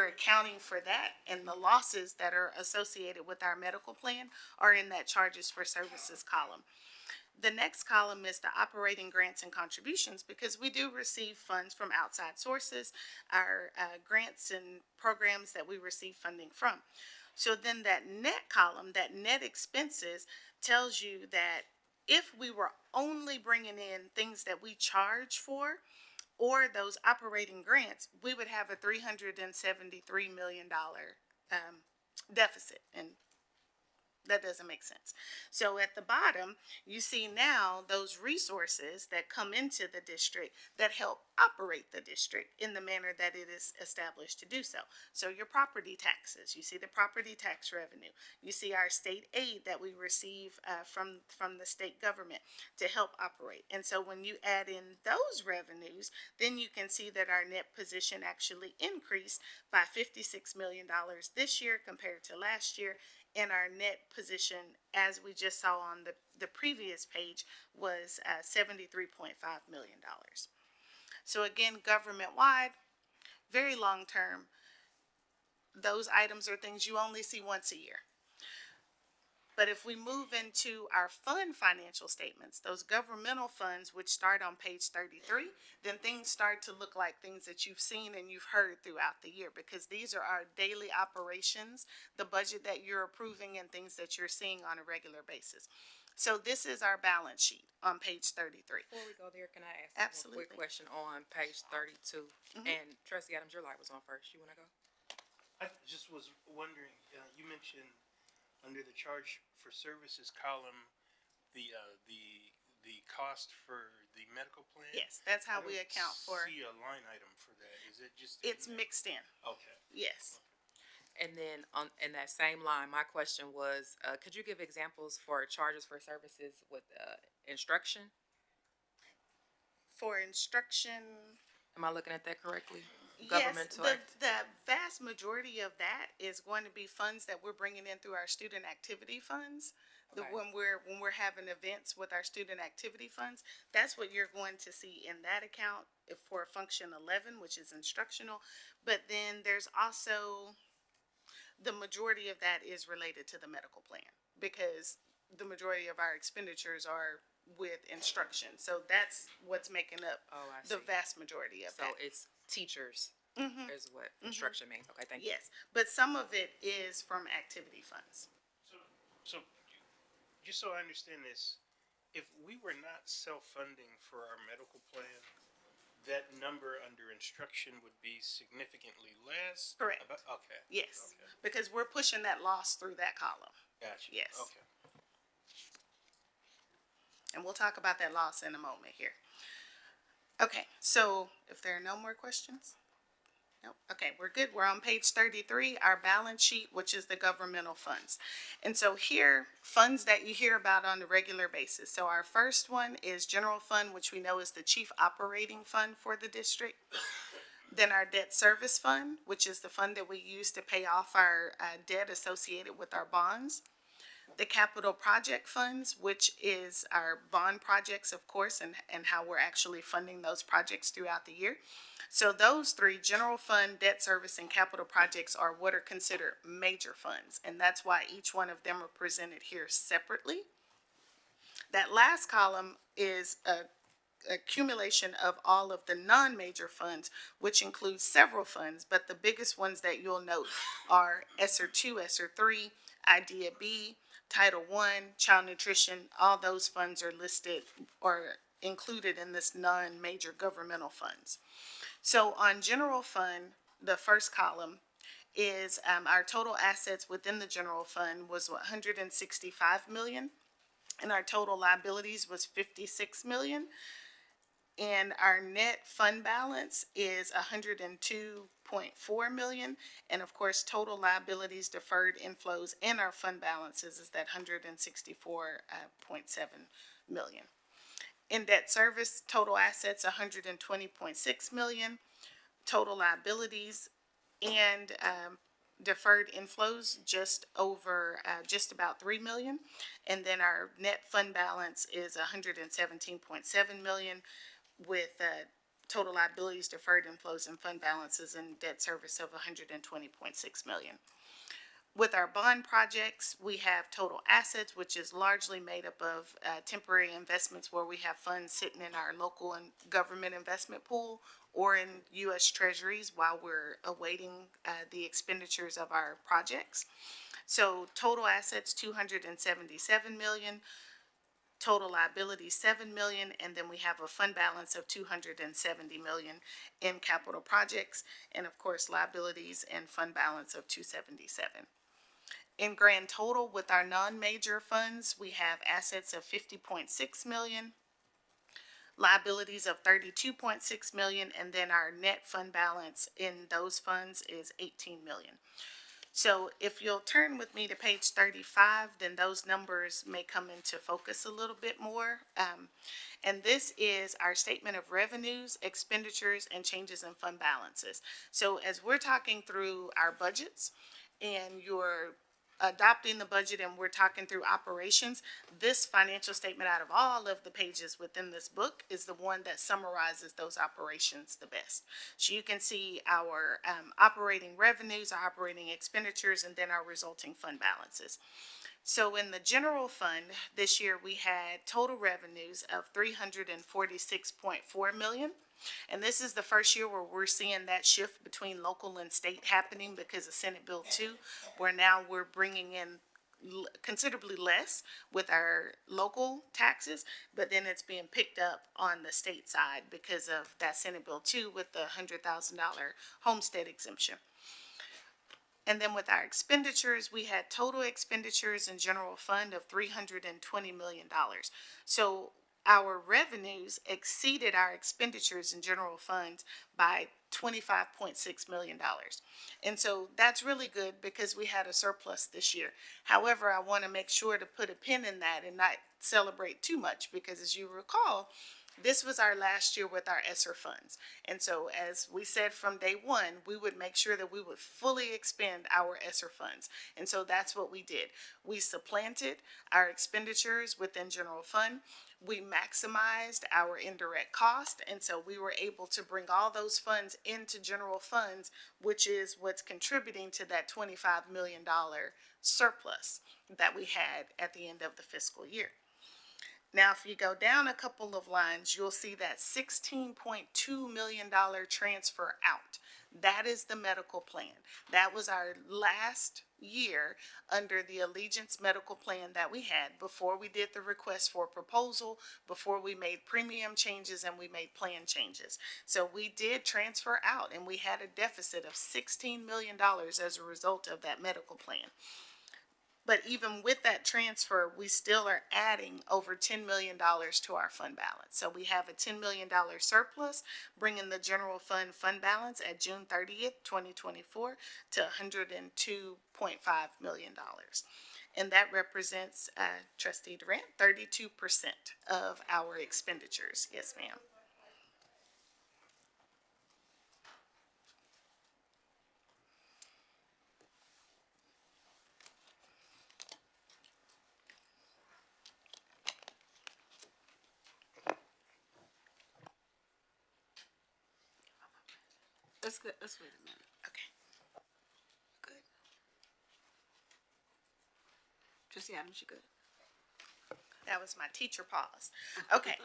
accounting for that, and the losses that are associated with our medical plan are in that charges for services column. The next column is the operating grants and contributions, because we do receive funds from outside sources, our grants and programs that we receive funding from. So then that net column, that net expenses, tells you that if we were only bringing in things that we charge for, or those operating grants, we would have a $373 million deficit, and that doesn't make sense. So at the bottom, you see now those resources that come into the district that help operate the district in the manner that it is established to do so. So your property taxes, you see the property tax revenue. You see our state aid that we receive from the state government to help operate. And so when you add in those revenues, then you can see that our net position actually increased by $56 million this year compared to last year. And our net position, as we just saw on the previous page, was $73.5 million. So again, government-wide, very long-term, those items are things you only see once a year. But if we move into our fund financial statements, those governmental funds, which start on page 33, then things start to look like things that you've seen and you've heard throughout the year, because these are our daily operations, the budget that you're approving and things that you're seeing on a regular basis. So this is our balance sheet on page 33. Before we go there, can I ask Absolutely. a quick question on page 32? And Trustee Adams, your light was on first. You want to go? I just was wondering, you mentioned under the charge for services column, the cost for the medical plan? Yes, that's how we account for. See a line item for that. Is it just? It's mixed in. Okay. Yes. And then in that same line, my question was, could you give examples for charges for services with instruction? For instruction. Am I looking at that correctly? Yes, the vast majority of that is going to be funds that we're bringing in through our student activity funds. Okay. When we're having events with our student activity funds, that's what you're going to see in that account for function 11, which is instructional. But then there's also, the majority of that is related to the medical plan, because the majority of our expenditures are with instruction. So that's what's making up the vast majority of that. So it's teachers is what instruction means. Okay, thank you. Yes, but some of it is from activity funds. So just so I understand this, if we were not self-funding for our medical plan, that number under instruction would be significantly less? Correct. Okay. Yes, Okay. because we're pushing that loss through that column. Gotcha. Yes. Okay. And we'll talk about that loss in a moment here. Okay, so if there are no more questions? Nope. Okay, we're good. We're on page 33, our balance sheet, which is the governmental funds. And so here, funds that you hear about on a regular basis. So our first one is general fund, which we know is the chief operating fund for the district. Then our debt service fund, which is the fund that we use to pay off our debt associated with our bonds. The capital project funds, which is our bond projects, of course, and how we're actually funding those projects throughout the year. So those three, general fund, debt service, and capital projects, are what are considered major funds. And that's why each one of them are presented here separately. That last column is a accumulation of all of the non-major funds, which includes several funds, but the biggest ones that you'll note are ESSER 2, ESSER 3, IDEA B, Title I, Child Nutrition. All those funds are listed or included in this non-major governmental funds. So on general fund, the first column is our total assets within the general fund was $165 million, and our total liabilities was $56 million. And our net fund balance is 102.4 million. And of course, total liabilities, deferred inflows, and our fund balances is that 164.7 million. In debt service, total assets 120.6 million. Total liabilities and deferred inflows just about 3 million. And then our net fund balance is 117.7 million with total liabilities, deferred inflows, and fund balances and debt service of 120.6 million. With our bond projects, we have total assets, which is largely made up of temporary investments where we have funds sitting in our local and government investment pool or in U.S. Treasuries while we're awaiting the expenditures of our projects. So total assets, 277 million. Total liabilities, 7 million, and then we have a fund balance of 270 million in capital projects, and of course, liabilities and fund balance of 277. In grand total, with our non-major funds, we have assets of 50.6 million, liabilities of 32.6 million, and then our net fund balance in those funds is 18 million. So if you'll turn with me to page 35, then those numbers may come into focus a little bit more. And this is our statement of revenues, expenditures, and changes in fund balances. So as we're talking through our budgets and you're adopting the budget and we're talking through operations, this financial statement out of all of the pages within this book is the one that summarizes those operations the best. So you can see our operating revenues, our operating expenditures, and then our resulting fund balances. So in the general fund this year, we had total revenues of 346.4 million. And this is the first year where we're seeing that shift between local and state happening because of Senate Bill 2, where now we're bringing in considerably less with our local taxes, but then it's being picked up on the state side because of that Senate Bill 2 with the $100,000 homestead exemption. And then with our expenditures, we had total expenditures in general fund of $320 million. So our revenues exceeded our expenditures in general funds by $25.6 million. And so that's really good because we had a surplus this year. However, I want to make sure to put a pin in that and not celebrate too much because as you recall, this was our last year with our ESSER funds. And so as we said from day one, we would make sure that we would fully expend our ESSER funds. And so that's what we did. We supplanted our expenditures within general fund. We maximized our indirect cost. And so we were able to bring all those funds into general funds, which is what's contributing to that $25 million surplus that we had at the end of the fiscal year. Now, if you go down a couple of lines, you'll see that $16.2 million transfer out. That is the medical plan. That was our last year under the Allegiance medical plan that we had before we did the request for proposal, before we made premium changes and we made plan changes. So we did transfer out and we had a deficit of $16 million as a result of that medical plan. But even with that transfer, we still are adding over $10 million to our fund balance. So we have a $10 million surplus, bringing the general fund balance at June 30th, 2024 to $102.5 million. And that represents, Trustee Durant, 32% of our expenditures. Yes, ma'am. Let's wait a minute. Okay. Good. Trustee Adams, you good? That was my teacher pause. Okay,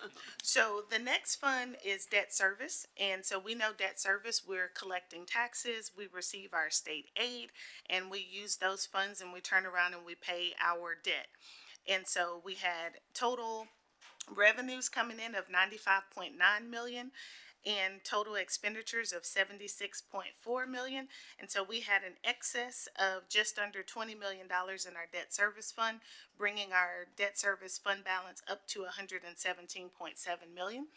so the next fund is debt service. And so we know debt service, we're collecting taxes, we receive our state aid, and we use those funds and we turn around and we pay our debt. And so we had total revenues coming in of 95.9 million and total expenditures of 76.4 million. And so we had an excess of just under $20 million in our debt service fund, bringing our debt service fund balance up to 117.7 million.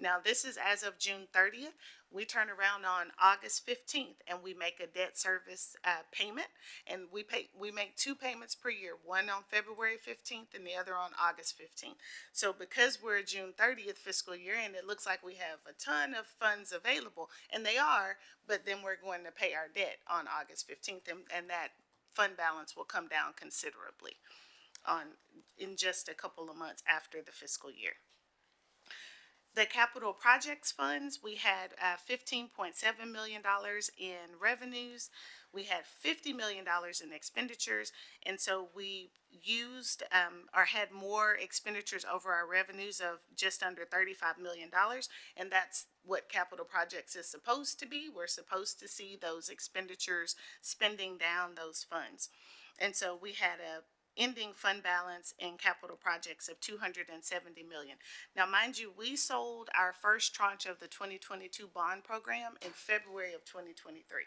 Now, this is as of June 30th. We turn around on August 15th and we make a debt service payment. And we make two payments per year, one on February 15th and the other on August 15th. So because we're a June 30th fiscal year and it looks like we have a ton of funds available, and they are, but then we're going to pay our debt on August 15th, and that fund balance will come down considerably in just a couple of months after the fiscal year. The capital projects funds, we had $15.7 million in revenues. We had $50 million in expenditures. And so we used or had more expenditures over our revenues of just under $35 million. And that's what capital projects is supposed to be. We're supposed to see those expenditures spending down those funds. And so we had a ending fund balance in capital projects of $270 million. Now, mind you, we sold our first tranche of the 2022 bond program in February of 2023.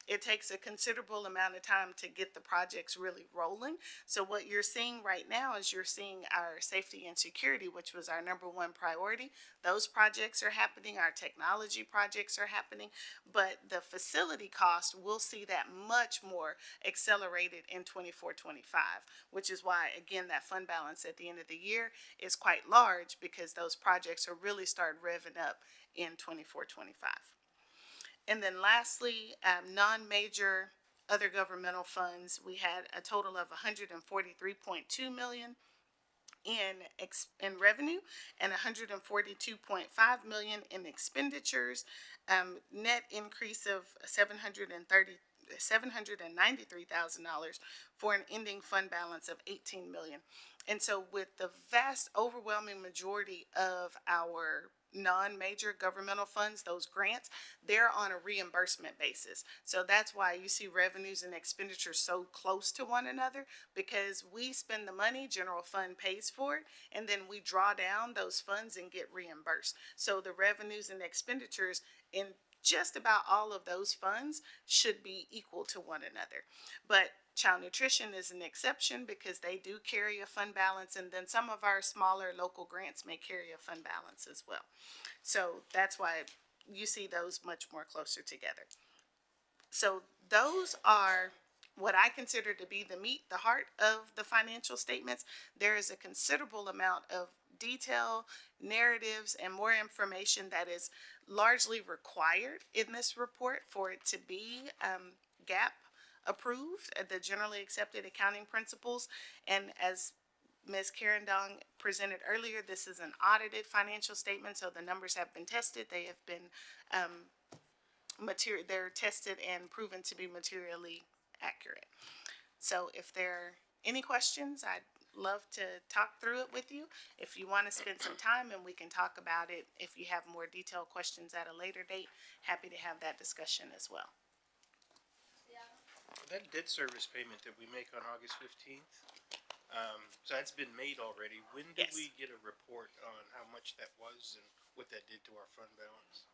It takes a considerable amount of time to get the projects really rolling. So what you're seeing right now is you're seeing our safety and security, which was our number one priority. Those projects are happening. Our technology projects are happening. But the facility cost, we'll see that much more accelerated in 24-25, which is why, again, that fund balance at the end of the year is quite large because those projects are really start revving up in 24-25. And then lastly, non-major other governmental funds, we had a total of $143.2 million in revenue and $142.5 million in expenditures, net increase of $793,000 for an ending fund balance of $18 million. And so with the vast overwhelming majority of our non-major governmental funds, those grants, they're on a reimbursement basis. So that's why you see revenues and expenditures so close to one another, because we spend the money, general fund pays for it, and then we draw down those funds and get reimbursed. So the revenues and expenditures in just about all of those funds should be equal to one another. But child nutrition is an exception because they do carry a fund balance, and then some of our smaller local grants may carry a fund balance as well. So that's why you see those much more closer together. So those are what I consider to be the meat, the heart of the financial statements. There is a considerable amount of detail, narratives, and more information that is largely required in this report for it to be GAAP approved, the generally accepted accounting principles. And as Ms. Karen Dong presented earlier, this is an audited financial statement, so the numbers have been tested. They have been they're tested and proven to be materially accurate. So if there are any questions, I'd love to talk through it with you. If you want to spend some time and we can talk about it, if you have more detailed questions at a later date, happy to have that discussion as well. That debt service payment that we make on August 15th, so that's been made already. When do Yes. we get a report on how much that was and what that did to our fund balance?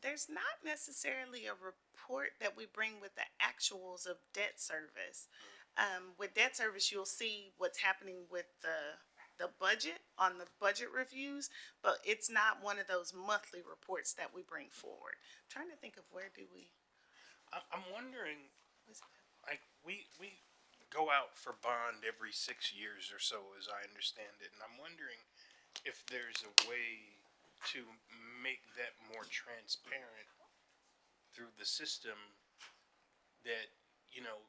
There's not necessarily a report that we bring with the actuals of debt service. With debt service, you'll see what's happening with the budget on the budget reviews, but it's not one of those monthly reports that we bring forward. I'm trying to think of where do we. I'm wondering, like, we go out for bond every 6 years or so, as I understand it, and I'm wondering if there's a way to make that more transparent through the system, that, you know,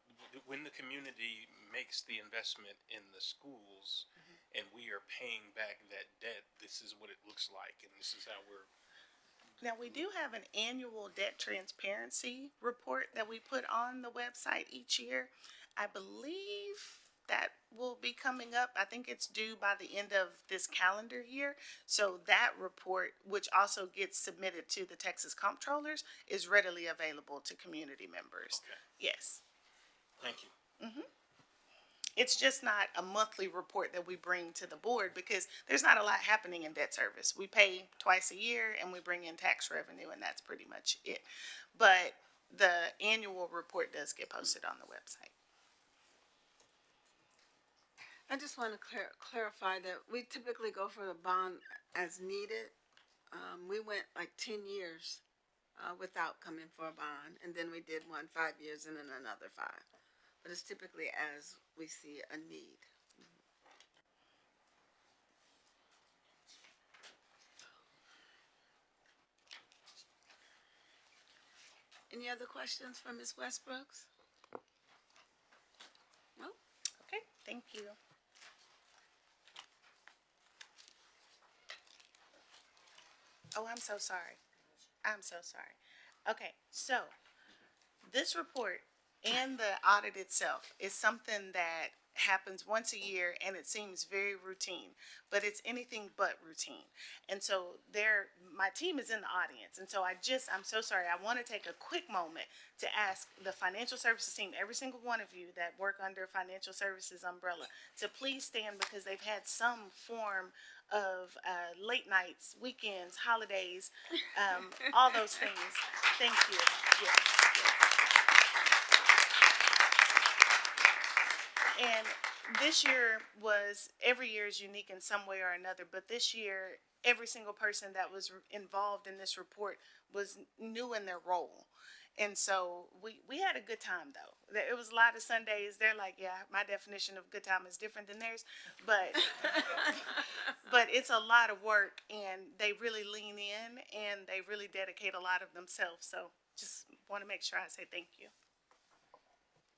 when the community makes the investment in the schools and we are paying back that debt, this is what it looks like, and this is how we're. Now, we do have an annual debt transparency report that we put on the website each year. I believe that will be coming up. I think it's due by the end of this calendar year. So that report, which also gets submitted to the Texas Comptrollers, is readily available to community members. Okay. Yes. Thank you. It's just not a monthly report that we bring to the board because there's not a lot happening in debt service. We pay twice a year and we bring in tax revenue, and that's pretty much it. But the annual report does get posted on the website. I just want to clarify that we typically go for the bond as needed. we went like 10 years without coming for a bond, and then we did one 5 years and then another 5. But it's typically as we see a need. Any other questions for Ms. Westbrooks? No? Okay, thank you. Oh, I'm so sorry. I'm so sorry. Okay, so this report and the audit itself is something that happens once a year and it seems very routine, but it's anything but routine. And so my team is in the audience. And so I'm so sorry. I want to take a quick moment to ask the financial services team, every single one of you that work under financial services umbrella, to please stand because they've had some form of late nights, weekends, holidays, all those things. Thank you. Yes. And this year every year is unique in some way or another, but this year, every single person that was involved in this report was new in their role. And so we had a good time, though. It was a lot of Sundays. They're like, yeah, my definition of good time is different than theirs, but but it's a lot of work, and they really lean in, and they really dedicate a lot of themselves. So just want to make sure I say thank you.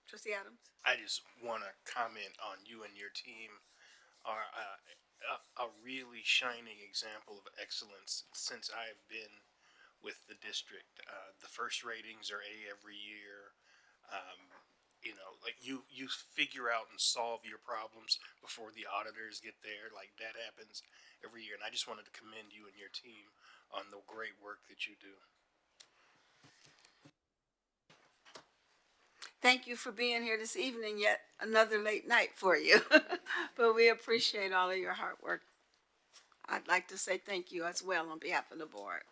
Trustee Adams? I just want to comment on you and your team are a really shining example of excellence since I've been with the district. The first ratings are A every year. You know, like you figure out and solve your problems before the auditors get there. Like that happens every year. And I just wanted to commend you and your team on the great work that you do. Thank you for being here this evening, yet another late night for you. But we appreciate all of your hard work. I'd like to say thank you as well on behalf of the board.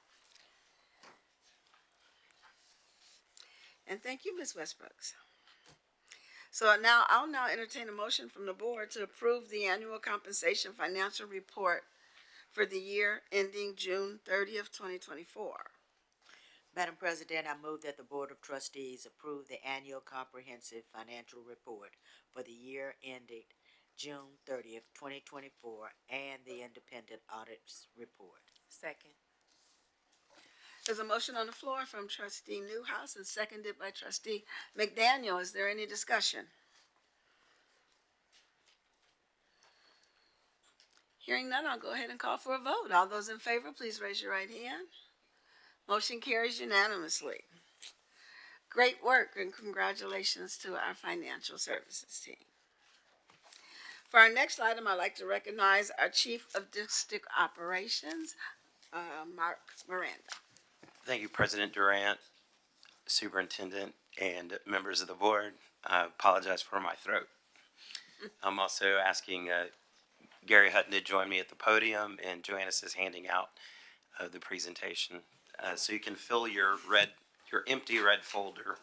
And thank you, Ms. Westbrooks. So I'll now entertain a motion from the board to approve the annual compensation financial report for the year ending June 30th, 2024. Madam President, I move that the Board of Trustees approve the annual comprehensive financial report for the year ended June 30th, 2024, and the independent audit's report. Second. There's a motion on the floor from Trustee Newhouse and seconded by Trustee McDaniel. Is there any discussion? Hearing none, I'll go ahead and call for a vote. All those in favor, please raise your right hand. Motion carries unanimously. Great work and congratulations to our financial services team. For our next item, I'd like to recognize our Chief of District Operations, Mark Miranda. Thank you, President Durant, Superintendent, and members of the board. I apologize for my throat. I'm also asking Gary Hutton to join me at the podium, and Joannis is handing out the presentation. So you can fill your empty red folder.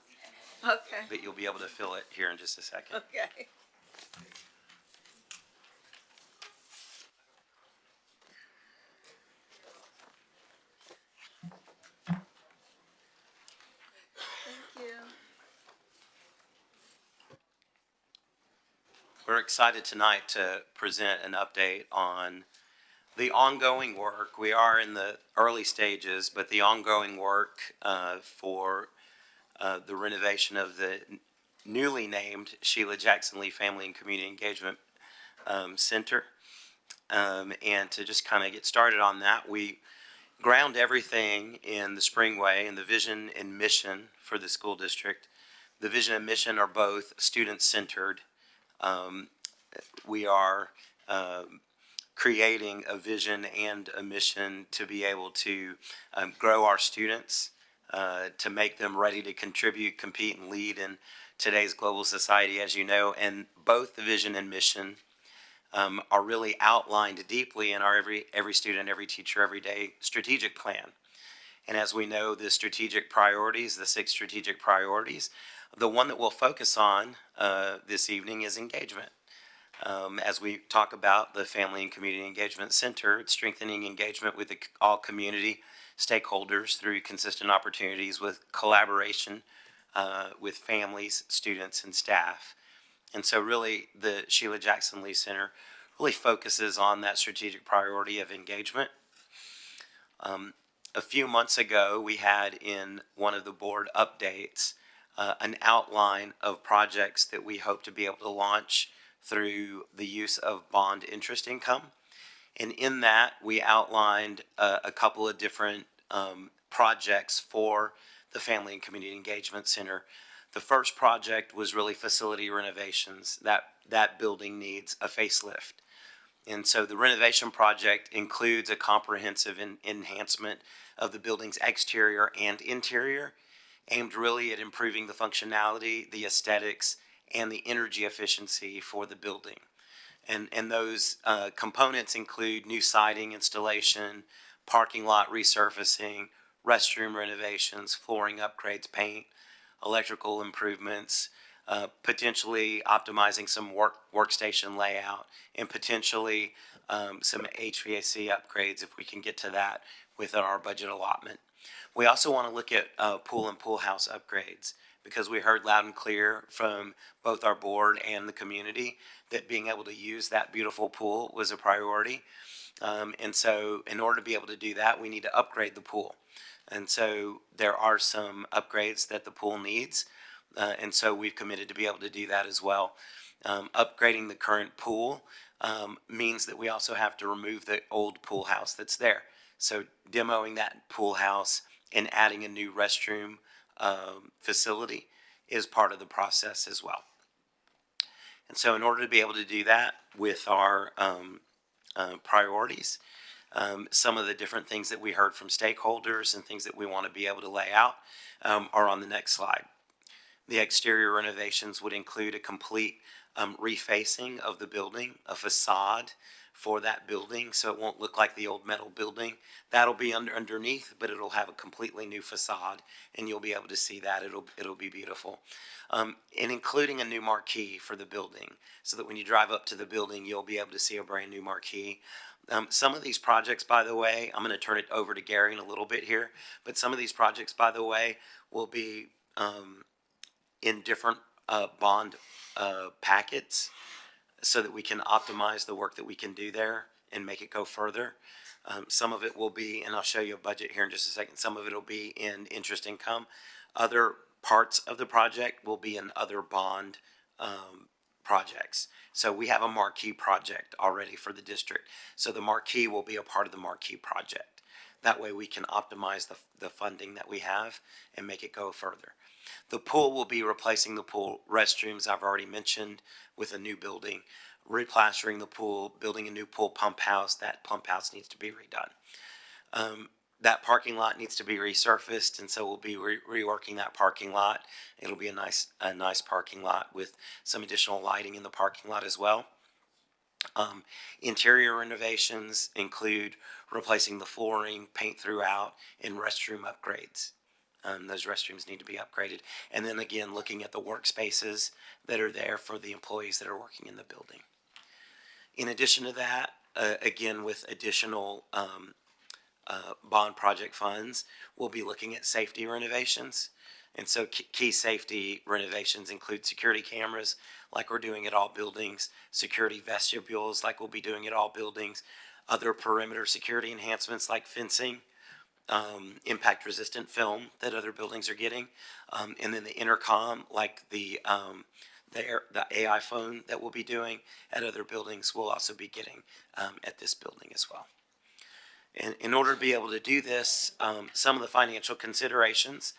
Okay. But you'll be able to fill it here in just a second. Okay. Thank you. We're excited tonight to present an update on the ongoing work. We are in the early stages, but the ongoing work for the renovation of the newly named Sheila Jackson Lee Family and Community Engagement Center. And to just kind of get started on that, we ground everything in the Springway and the vision and mission for the school district. The vision and mission are both student-centered. We are creating a vision and a mission to be able to grow our students, to make them ready to contribute, compete, and lead in today's global society, as you know. And both the vision and mission are really outlined deeply in our every student, every teacher, every day strategic plan. And as we know, the strategic priorities, the 6 strategic priorities, the one that we'll focus on this evening is engagement. As we talk about the Family and Community Engagement Center, it's strengthening engagement with all community stakeholders through consistent opportunities with collaboration with families, students, and staff. And so really the Sheila Jackson Lee Center really focuses on that strategic priority of engagement. A few months ago, we had in one of the board updates an outline of projects that we hope to be able to launch through the use of bond interest income. And in that, we outlined a couple of different projects for the Family and Community Engagement Center. The first project was really facility renovations. That building needs a facelift. And so the renovation project includes a comprehensive enhancement of the building's exterior and interior, aimed really at improving the functionality, the aesthetics, and the energy efficiency for the building. And those components include new siding installation, parking lot resurfacing, restroom renovations, flooring upgrades, paint, electrical improvements, potentially optimizing some workstation layout, and potentially some HVAC upgrades if we can get to that within our budget allotment. We also want to look at pool and pool house upgrades, because we heard loud and clear from both our board and the community that being able to use that beautiful pool was a priority. And so in order to be able to do that, we need to upgrade the pool. And so there are some upgrades that the pool needs. And so we've committed to be able to do that as well. Upgrading the current pool means that we also have to remove the old pool house that's there. So demoing that pool house and adding a new restroom facility is part of the process as well. And so in order to be able to do that with our priorities, some of the different things that we heard from stakeholders and things that we want to be able to lay out are on the next slide. The exterior renovations would include a complete refacing of the building, a facade for that building, so it won't look like the old metal building. That'll be underneath, but it'll have a completely new facade, and you'll be able to see that. It'll be beautiful. And including a new marquee for the building, so that when you drive up to the building, you'll be able to see a brand new marquee. Some of these projects, by the way, I'm going to turn it over to Gary in a little bit here, but some of these projects, by the way, will be in different bond packets, so that we can optimize the work that we can do there and make it go further. Some of it will be, and I'll show you a budget here in just a second, some of it will be in interest income. Other parts of the project will be in other bond projects. So we have a marquee project already for the district. So the marquee will be a part of the marquee project. That way we can optimize the funding that we have and make it go further. The pool will be replacing the pool restrooms I've already mentioned with a new building, replastering the pool, building a new pool pump house. That pump house needs to be redone. That parking lot needs to be resurfaced, and so we'll be reworking that parking lot. It'll be a nice parking lot with some additional lighting in the parking lot as well. Interior renovations include replacing the flooring, paint throughout, and restroom upgrades. Those restrooms need to be upgraded. And then again, looking at the workspaces that are there for the employees that are working in the building. In addition to that, again, with additional bond project funds, we'll be looking at safety renovations. And so key safety renovations include security cameras, like we're doing at all buildings, security vestibules, like we'll be doing at all buildings, other perimeter security enhancements like fencing, impact resistant film that other buildings are getting, and then the intercom, like the AI phone that we'll be doing at other buildings, we'll also be getting at this building as well. And in order to be able to do this, some of the financial considerations,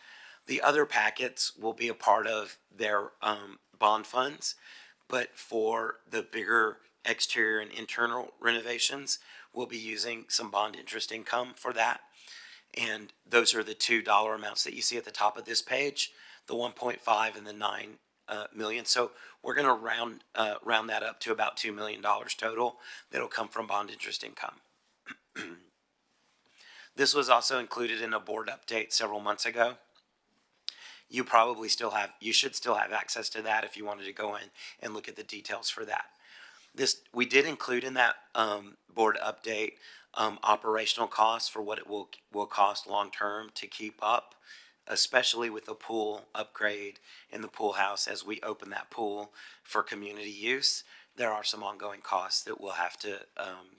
the other packets will be a part of their bond funds, but for the bigger exterior and internal renovations, we'll be using some bond interest income for that. And those are the $2 amounts that you see at the top of this page, the 1.5 and the 9 million. So we're going to round that up to about $2 million total that'll come from bond interest income. This was also included in a board update several months ago. You should still have access to that if you wanted to go in and look at the details for that. we did include in that board update operational costs for what it will cost long-term to keep up, especially with the pool upgrade in the pool house as we open that pool for community use. There are some ongoing costs that we'll have to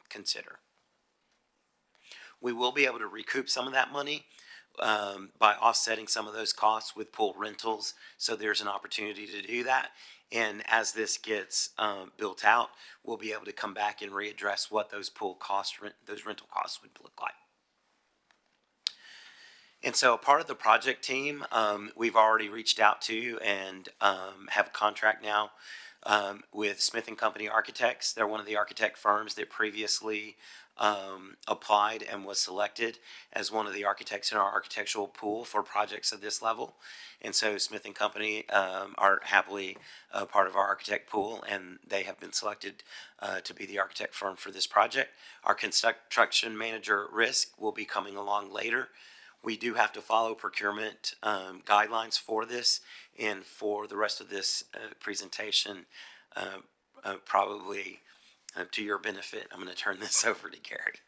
consider. We will be able to recoup some of that money by offsetting some of those costs with pool rentals. So there's an opportunity to do that. And as this gets built out, we'll be able to come back and readdress what those pool costs, those rental costs would look like. And so part of the project team, we've already reached out to and have a contract now with Smith & Company Architects. They're one of the architect firms that previously applied and was selected as one of the architects in our architectural pool for projects of this level. And so Smith & Company are happily part of our architect pool, and they have been selected to be the architect firm for this project. Our construction manager at risk will be coming along later. We do have to follow procurement guidelines for this, and for the rest of this presentation, probably to your benefit, I'm going to turn this over to Gary.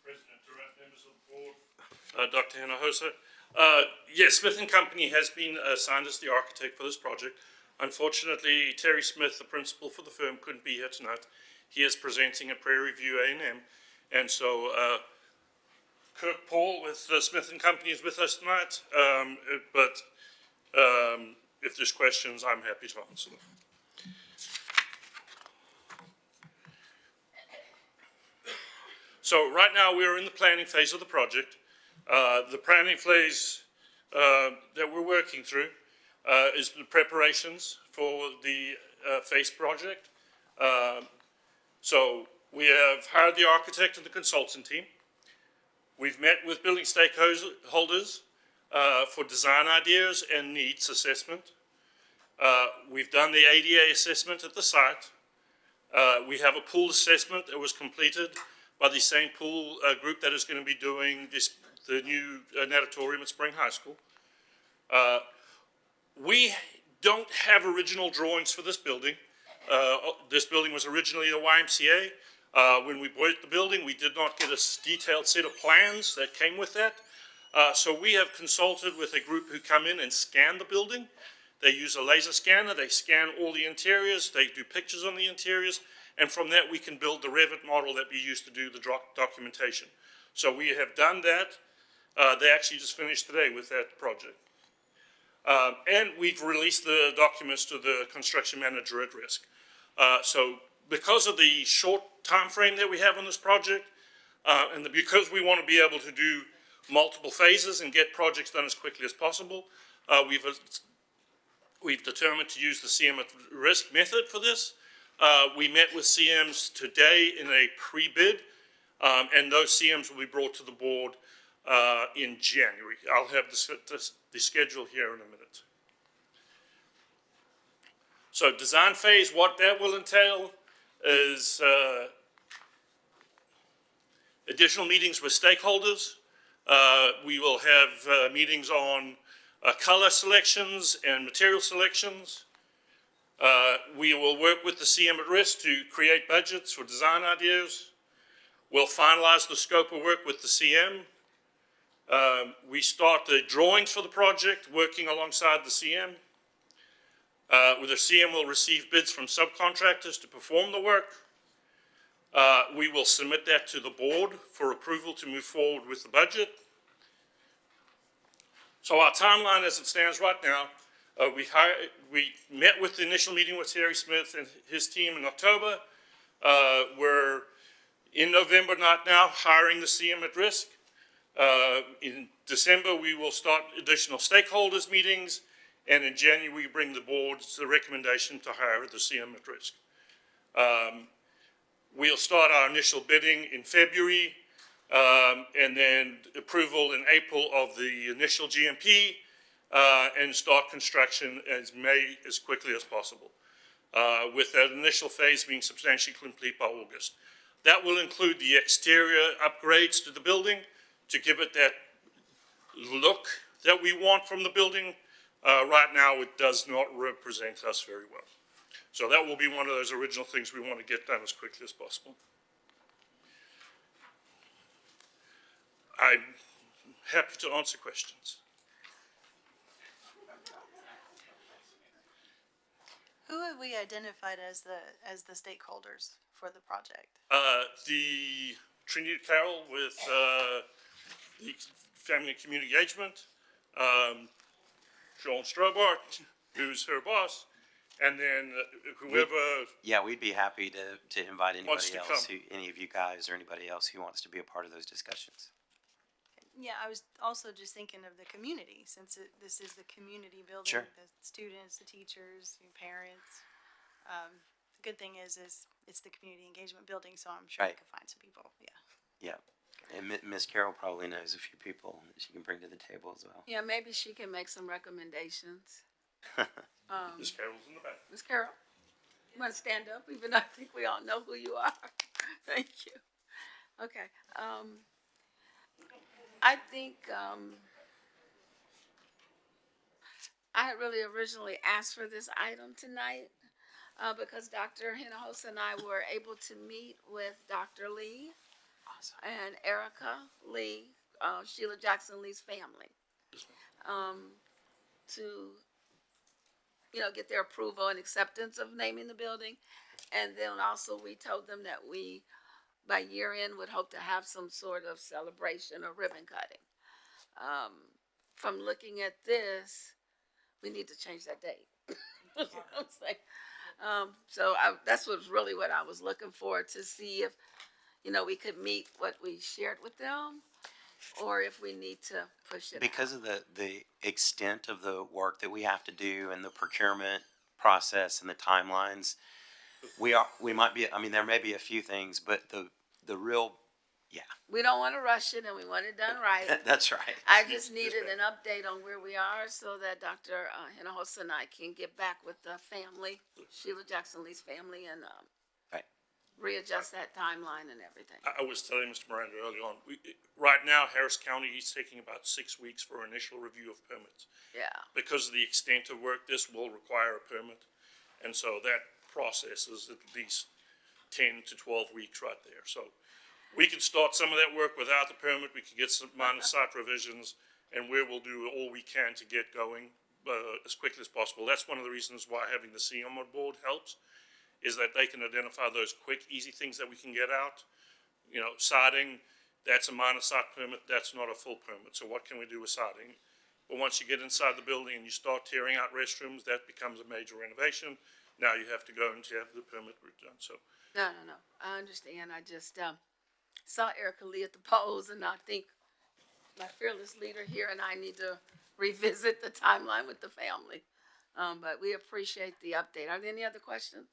President Durant, members of the board, Dr. Hinojosa. Yes, Smith & Company has been assigned as the architect for this project. Unfortunately, Terry Smith, the principal for the firm, couldn't be here tonight. He is presenting at Prairie View A&M, and so Kirk Paul with Smith & Company is with us tonight, but if there's questions, I'm happy to answer them. So right now we're in the planning phase of the project. The planning phase that we're working through is the preparations for the phase project. So we have hired the architect and the consultant team. We've met with building stakeholders for design ideas and needs assessment. We've done the ADA assessment at the site. We have a pool assessment that was completed by the same pool group that is going to be doing the new natatorium at Spring High School. We don't have original drawings for this building. This building was originally a YMCA. When we bought the building, we did not get a detailed set of plans that came with that. So we have consulted with a group who come in and scan the building. They use a laser scanner, they scan all the interiors, they do pictures on the interiors, and from that we can build the Revit model that we use to do the documentation. So we have done that. They actually just finished today with that project. And we've released the documents to the construction manager at risk. So because of the short time frame that we have on this project, and because we want to be able to do multiple phases and get projects done as quickly as possible, we've determined to use the CM at risk method for this. We met with CMs today in a pre-bid, and those CMs will be brought to the board in January. I'll have the schedule here in a minute. So design phase, what that will entail is additional meetings with stakeholders. We will have meetings on color selections and material selections. We will work with the CM at risk to create budgets for design ideas. We'll finalize the scope of work with the CM. We start the drawings for the project, working alongside the CM. The CM will receive bids from subcontractors to perform the work. We will submit that to the board for approval to move forward with the budget. So our timeline as it stands right now, we met with the initial meeting with Terry Smith and his team in October. We're in November not now hiring the CM at risk. In December, we will start additional stakeholders meetings, and in January, we bring the board the recommendation to hire the CM at risk. We'll start our initial bidding in February, and then approval in April of the initial GMP, and start construction as quickly as possible, with that initial phase being substantially complete by August. That will include the exterior upgrades to the building to give it that look that we want from the building. Right now, it does not represent us very well. So that will be one of those original things we want to get done as quickly as possible. I'm happy to answer questions. Who have we identified as the stakeholders for the project? The Trinity Carroll with the Family and Community Engagement, Joan Strobart, who's her boss, and then whoever. Yeah, we'd be happy to invite Wants anybody to else, come. any of you guys or anybody else who wants to be a part of those discussions. Yeah, I was also just thinking of the community, since this is the community building. Sure. The students, the teachers, the parents. The good thing is it's the community engagement building, so I'm sure we Right. could find some people, yeah. Yeah, and Miss Carroll probably knows a few people that she can bring to the table as well. Yeah, maybe she can make some recommendations. Ms. Carroll's in the back. Ms. Carroll, you want to stand up, even though I think we all know who you are? Thank you. Okay, I think, I had really originally asked for this item tonight, because Dr. Hinojosa and I were able to meet with Dr. Lee and Erica Lee, Sheila Jackson Lee's family, to, get their approval and acceptance of naming the building. And then also we told them that we, by year end, would hope to have some sort of celebration or ribbon cutting. From looking at this, we need to change that date. That's what I'm saying. That's really what I was looking for, to see if, we could meet what we shared with them, or if we need to push it. Because of the extent of the work that we have to do and the procurement process and the timelines, we might be, there may be a few things, but the real, We don't want to rush it, and we want it done right. that's right. I just needed an update on where we are, so that Dr. Hinojosa and I can get back with the family, Sheila Jackson Lee's family, and Right. readjust that timeline and everything. I was telling Mr. Miranda early on, right now, Harris County is taking about 6 weeks for initial review of permits. Yeah. Because of the extent of work, this will require a permit. And so that process is at least 10 to 12 weeks right there. So we can start some of that work without the permit. We can get some minor site revisions, and we will do all we can to get going as quickly as possible. That's one of the reasons why having the CM on board helps, is that they can identify those quick, easy things that we can get out. Siding, that's a minor site permit, that's not a full permit. So what can we do with siding? But once you get inside the building and you start tearing out restrooms, that becomes a major renovation. Now you have to go and you have the permit redone. So No, I understand. I just saw Erica Lee at the polls, and I think my fearless leader here and I need to revisit the timeline with the family. But we appreciate the update. Are there any other questions?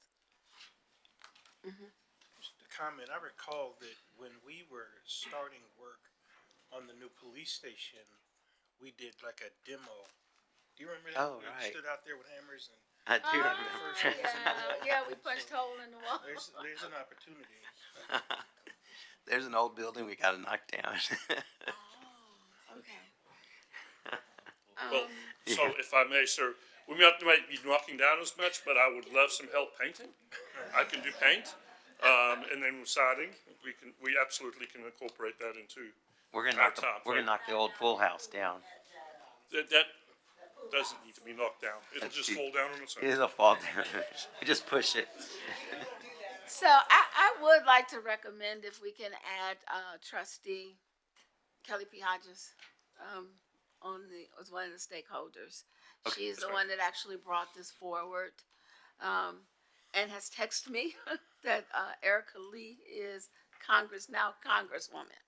Just a comment, I recall that when we were starting work on the new police station, we did like a demo. Do you remember that? Oh, We right. stood out there with hammers and. I do remember. Yeah, we punched hole in the wall. There's an opportunity. There's an old building we gotta knock down. Okay. Well, so if I may, sir, we might be knocking down as much, but I would love some help painting. I can do paint, and then with siding, we absolutely can incorporate that into. We're gonna our knock time we're gonna frame. knock the old pool house down. That doesn't need to be knocked down. It'll That's just cute. fall down on its own. It'll fall down. You just push it. So I would like to recommend if we can add trustee Kelly P. Hodges as one of the stakeholders. Okay, She's that's the right. one that actually brought this forward, and has texted me that Erica Lee is Congresswoman.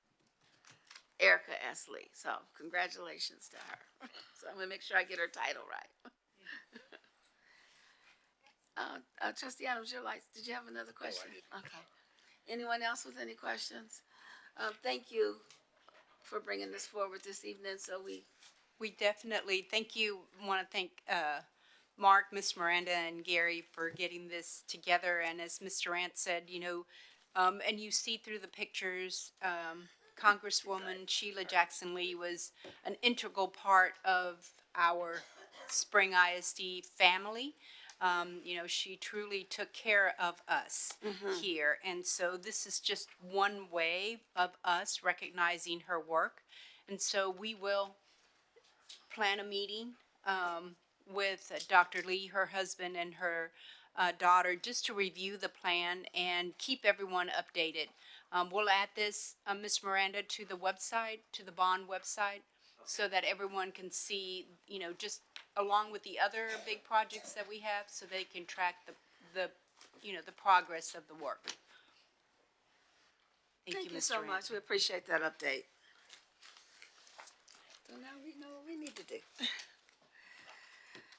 Erica S. Lee. So congratulations to her. So I'm gonna make sure I get her title right. Trustee Adams, did you have another question? Okay. Anyone else with any questions? Thank you for bringing this forward this evening, so We definitely, thank you, want to thank Mark, Ms. Miranda, and Gary for getting this together. And as Ms. Durant said, and you see through the pictures, Congresswoman Sheila Jackson Lee was an integral part of our Spring ISD family. She truly took care of us here. And so this is just one way of us recognizing her work. And so we will plan a meeting with Dr. Lee, her husband, and her daughter, just to review the plan and keep everyone updated. We'll add this, Ms. Miranda, to the website, to the bond website, so that everyone can see, just along with the other big projects that we have, so they can track the progress of the work. Thank you Ms. so Durant. much. We appreciate that update. So now we know what we need to do.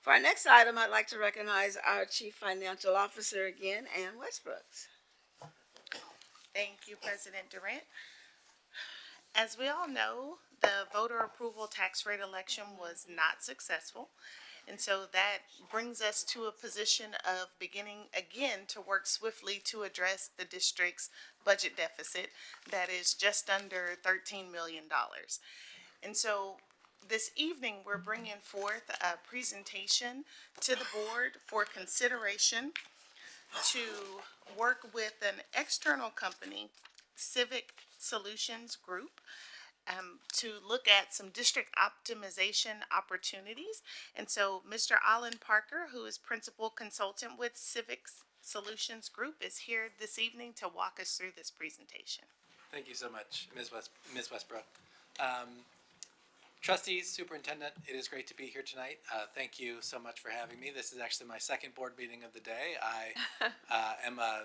For our next item, I'd like to recognize our Chief Financial Officer again, Ann Westbrooks. Thank you, President Durant. As we all know, the voter approval tax rate election was not successful. And so that brings us to a position of beginning again to work swiftly to address the district's budget deficit that is just under $13 million. And so this evening, we're bringing forth a presentation to the board for consideration to work with an external company, Civic Solutions Group, to look at some district optimization opportunities. And so Mr. Alan Parker, who is principal consultant with Civic Solutions Group, is here this evening to walk us through this presentation. Thank you so much, Ms. Westbrook. Trustees, Superintendent, it is great to be here tonight. Thank you so much for having me. This is actually my second board meeting of the day. I am a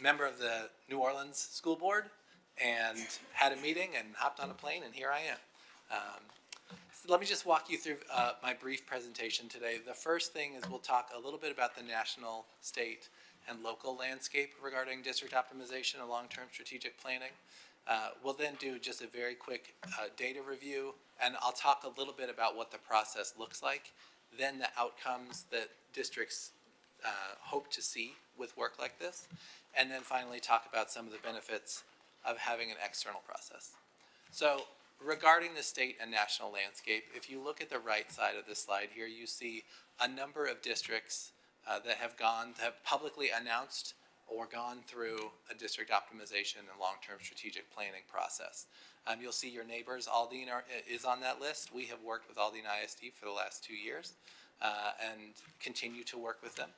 member of the New Orleans School Board and had a meeting and hopped on a plane, and here I am. So let me just walk you through my brief presentation today. The first thing is we'll talk a little bit about the national, state, and local landscape regarding district optimization and long-term strategic planning. We'll then do just a very quick data review, and I'll talk a little bit about what the process looks like, then the outcomes that districts hope to see with work like this, and then finally talk about some of the benefits of having an external process. So regarding the state and national landscape, if you look at the right side of this slide here, you see a number of districts that have publicly announced or gone through a district optimization and long-term strategic planning process. You'll see your neighbors, Aldine is on that list. We have worked with Aldine ISD for the last 2 years and continue to work with them.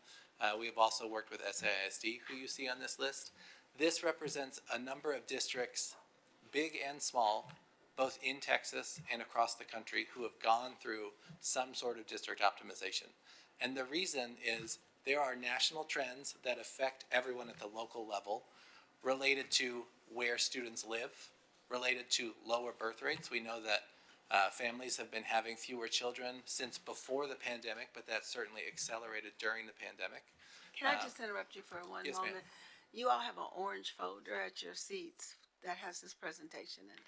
We have also worked with SAISD, who you see on this list. This represents a number of districts, big and small, both in Texas and across the country, who have gone through some sort of district optimization. And the reason is there are national trends that affect everyone at the local level related to where students live, related to lower birth rates. We know that families have been having fewer children since before the pandemic, but that certainly accelerated during the pandemic. Can I just interrupt you for one yes, moment? ma'am. You all have an orange folder at your seats that has this presentation in it.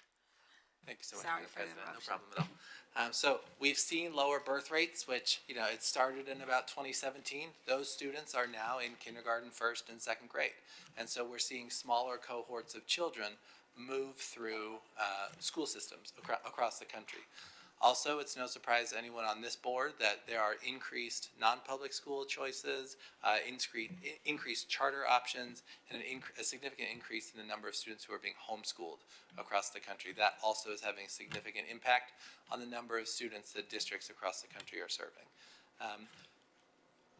Thank you so much, Sorry Madam for the President. No interruption. problem at all. So we've seen lower birth rates, which, it started in about 2017. Those students are now in kindergarten, first and second grade. And so we're seeing smaller cohorts of children move through school systems across the country. Also, it's no surprise to anyone on this board that there are increased non-public school choices, increased charter options, and a significant increase in the number of students who are being homeschooled across the country. That also is having a significant impact on the number of students that districts across the country are serving.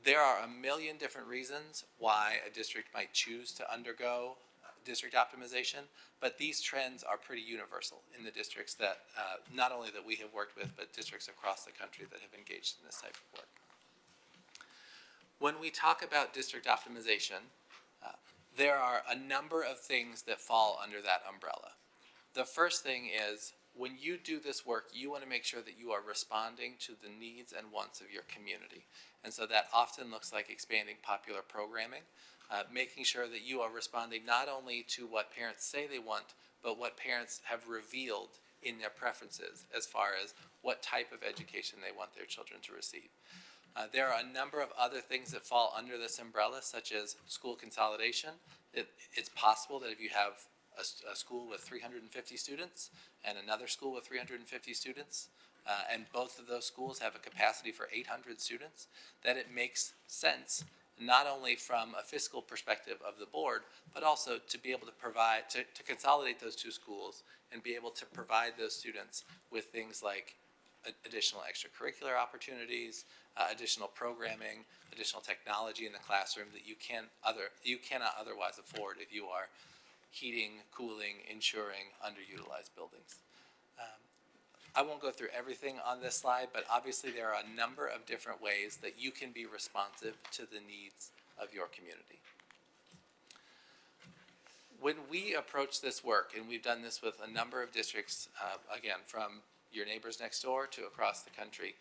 There are a million different reasons why a district might choose to undergo district optimization, but these trends are pretty universal in the districts that, not only that we have worked with, but districts across the country that have engaged in this type of work. When we talk about district optimization, there are a number of things that fall under that umbrella. The first thing is, when you do this work, you want to make sure that you are responding to the needs and wants of your community. And so that often looks like expanding popular programming, making sure that you are responding not only to what parents say they want, but what parents have revealed in their preferences as far as what type of education they want their children to receive. There are a number of other things that fall under this umbrella, such as school consolidation. It's possible that if you have a school with 350 students and another school with 350 students, and both of those schools have a capacity for 800 students, that it makes sense not only from a fiscal perspective of the board, but also to be able to provide, to consolidate those two schools and be able to provide those students with things like additional extracurricular opportunities, additional programming, additional technology in the classroom that you cannot otherwise afford if you are heating, cooling, insuring underutilized buildings. I won't go through everything on this slide, but obviously there are a number of different ways that you can be responsive to the needs of your community. When we approach this work, and we've done this with a number of districts, again, from your neighbors next door to across the country,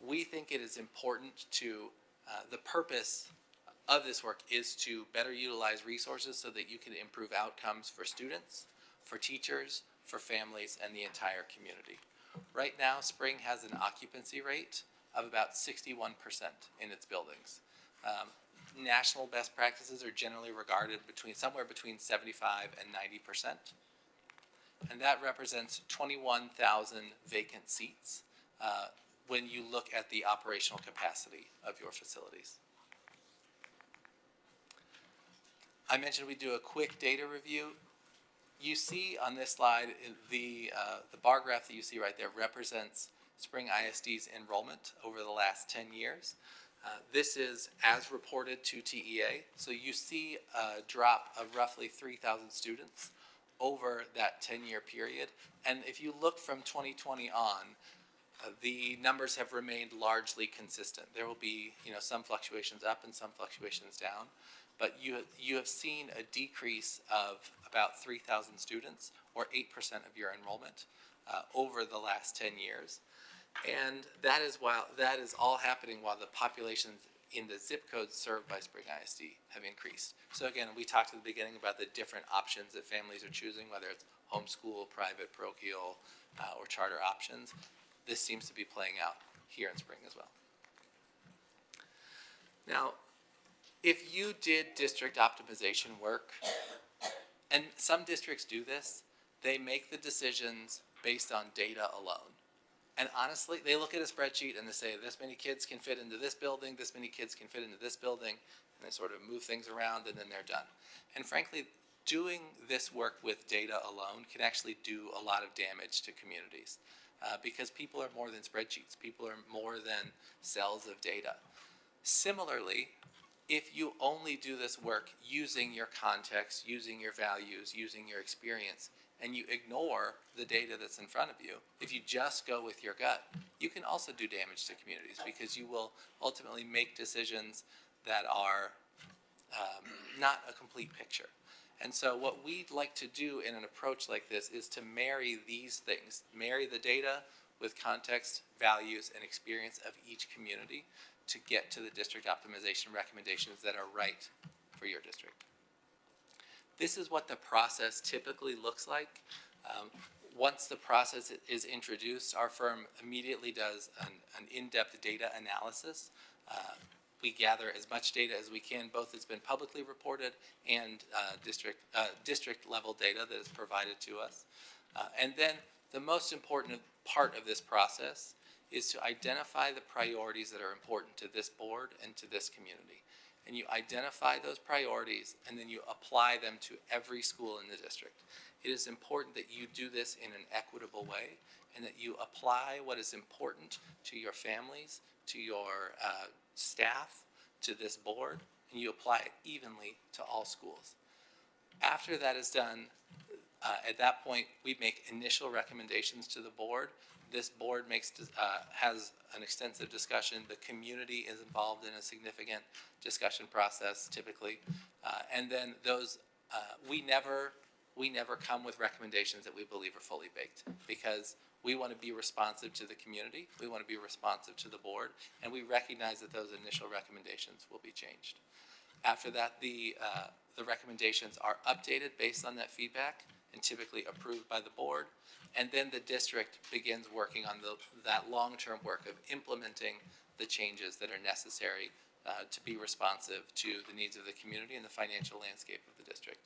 we think it is important to, the purpose of this work is to better utilize resources so that you can improve outcomes for students, for teachers, for families, and the entire community. Right now, Spring has an occupancy rate of about 61% in its buildings. National best practices are generally regarded somewhere between 75 and 90%. And that represents 21,000 vacant seats when you look at the operational capacity of your facilities. I mentioned we do a quick data review. You see on this slide, the bar graph that you see right there represents Spring ISD's enrollment over the last 10 years. This is as reported to TEA. So you see a drop of roughly 3,000 students over that 10-year period. And if you look from 2020 on, the numbers have remained largely consistent. There will be, some fluctuations up and some fluctuations down. But you have seen a decrease of about 3,000 students, or 8% of your enrollment, over the last 10 years. And that is all happening while the populations in the zip codes served by Spring ISD have increased. So again, we talked at the beginning about the different options that families are choosing, whether it's homeschool, private, parochial, or charter options. This seems to be playing out here in Spring as well. Now, if you did district optimization work, and some districts do this, they make the decisions based on data alone. And honestly, they look at a spreadsheet and they say, this many kids can fit into this building, this many kids can fit into this building, and they sort of move things around and then they're done. And frankly, doing this work with data alone can actually do a lot of damage to communities because people are more than spreadsheets. People are more than cells of data. Similarly, if you only do this work using your context, using your values, using your experience, and you ignore the data that's in front of you, if you just go with your gut, you can also do damage to communities because you will ultimately make decisions that are not a complete picture. And so what we'd like to do in an approach like this is to marry these things, marry the data with context, values, and experience of each community to get to the district optimization recommendations that are right for your district. This is what the process typically looks like. Once the process is introduced, our firm immediately does an in-depth data analysis. We gather as much data as we can, both that's been publicly reported and district level data that is provided to us. And then the most important part of this process is to identify the priorities that are important to this board and to this community. And you identify those priorities and then you apply them to every school in the district. It is important that you do this in an equitable way and that you apply what is important to your families, to your staff, to this board, and you apply it evenly to all schools. After that is done, at that point, we make initial recommendations to the board. This board has an extensive discussion. The community is involved in a significant discussion process typically. And then those, we never come with recommendations that we believe are fully baked because we want to be responsive to the community, we want to be responsive to the board, and we recognize that those initial recommendations will be changed. After that, the recommendations are updated based on that feedback and typically approved by the board. And then the district begins working on that long-term work of implementing the changes that are necessary to be responsive to the needs of the community and the financial landscape of the district.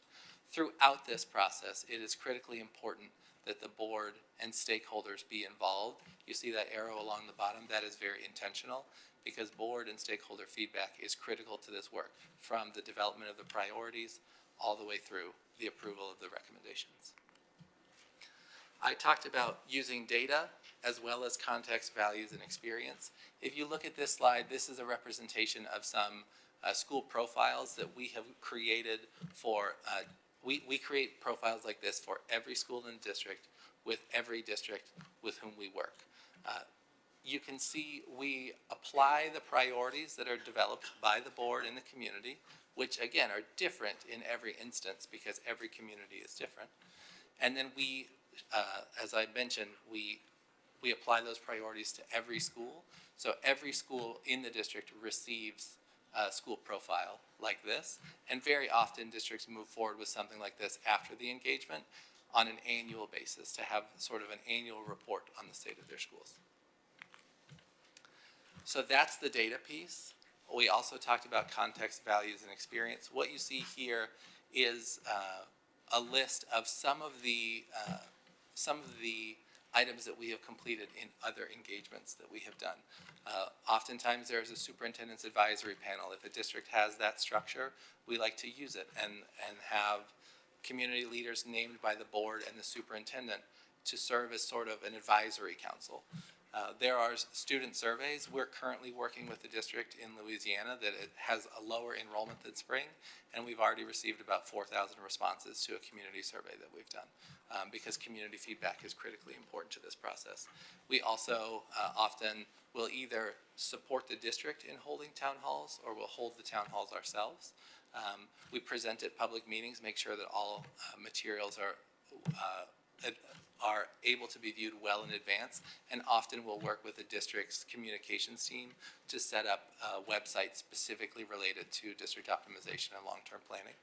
Throughout this process, it is critically important that the board and stakeholders be involved. You see that arrow along the bottom, that is very intentional because board and stakeholder feedback is critical to this work, from the development of the priorities all the way through the approval of the recommendations. I talked about using data as well as context, values, and experience. If you look at this slide, this is a representation of some school profiles that we have created for, we create profiles like this for every school in the district with every district with whom we work. You can see we apply the priorities that are developed by the board and the community, which again are different in every instance because every community is different. And then we, as I mentioned, we apply those priorities to every school. So every school in the district receives a school profile like this. And very often districts move forward with something like this after the engagement on an annual basis to have sort of an annual report on the state of their schools. So that's the data piece. We also talked about context, values, and experience. What you see here is a list of some of the items that we have completed in other engagements that we have done. Oftentimes there's a superintendent's advisory panel. If a district has that structure, we like to use it and have community leaders named by the board and the superintendent to serve as sort of an advisory council. There are student surveys. We're currently working with the district in Louisiana that it has a lower enrollment than spring, and we've already received about 4,000 responses to a community survey that we've done because community feedback is critically important to this process. We also often will either support the district in holding town halls or we'll hold the town halls ourselves. We present at public meetings, make sure that all materials are able to be viewed well in advance, and often we'll work with the district's communications team to set up a website specifically related to district optimization and long-term planning.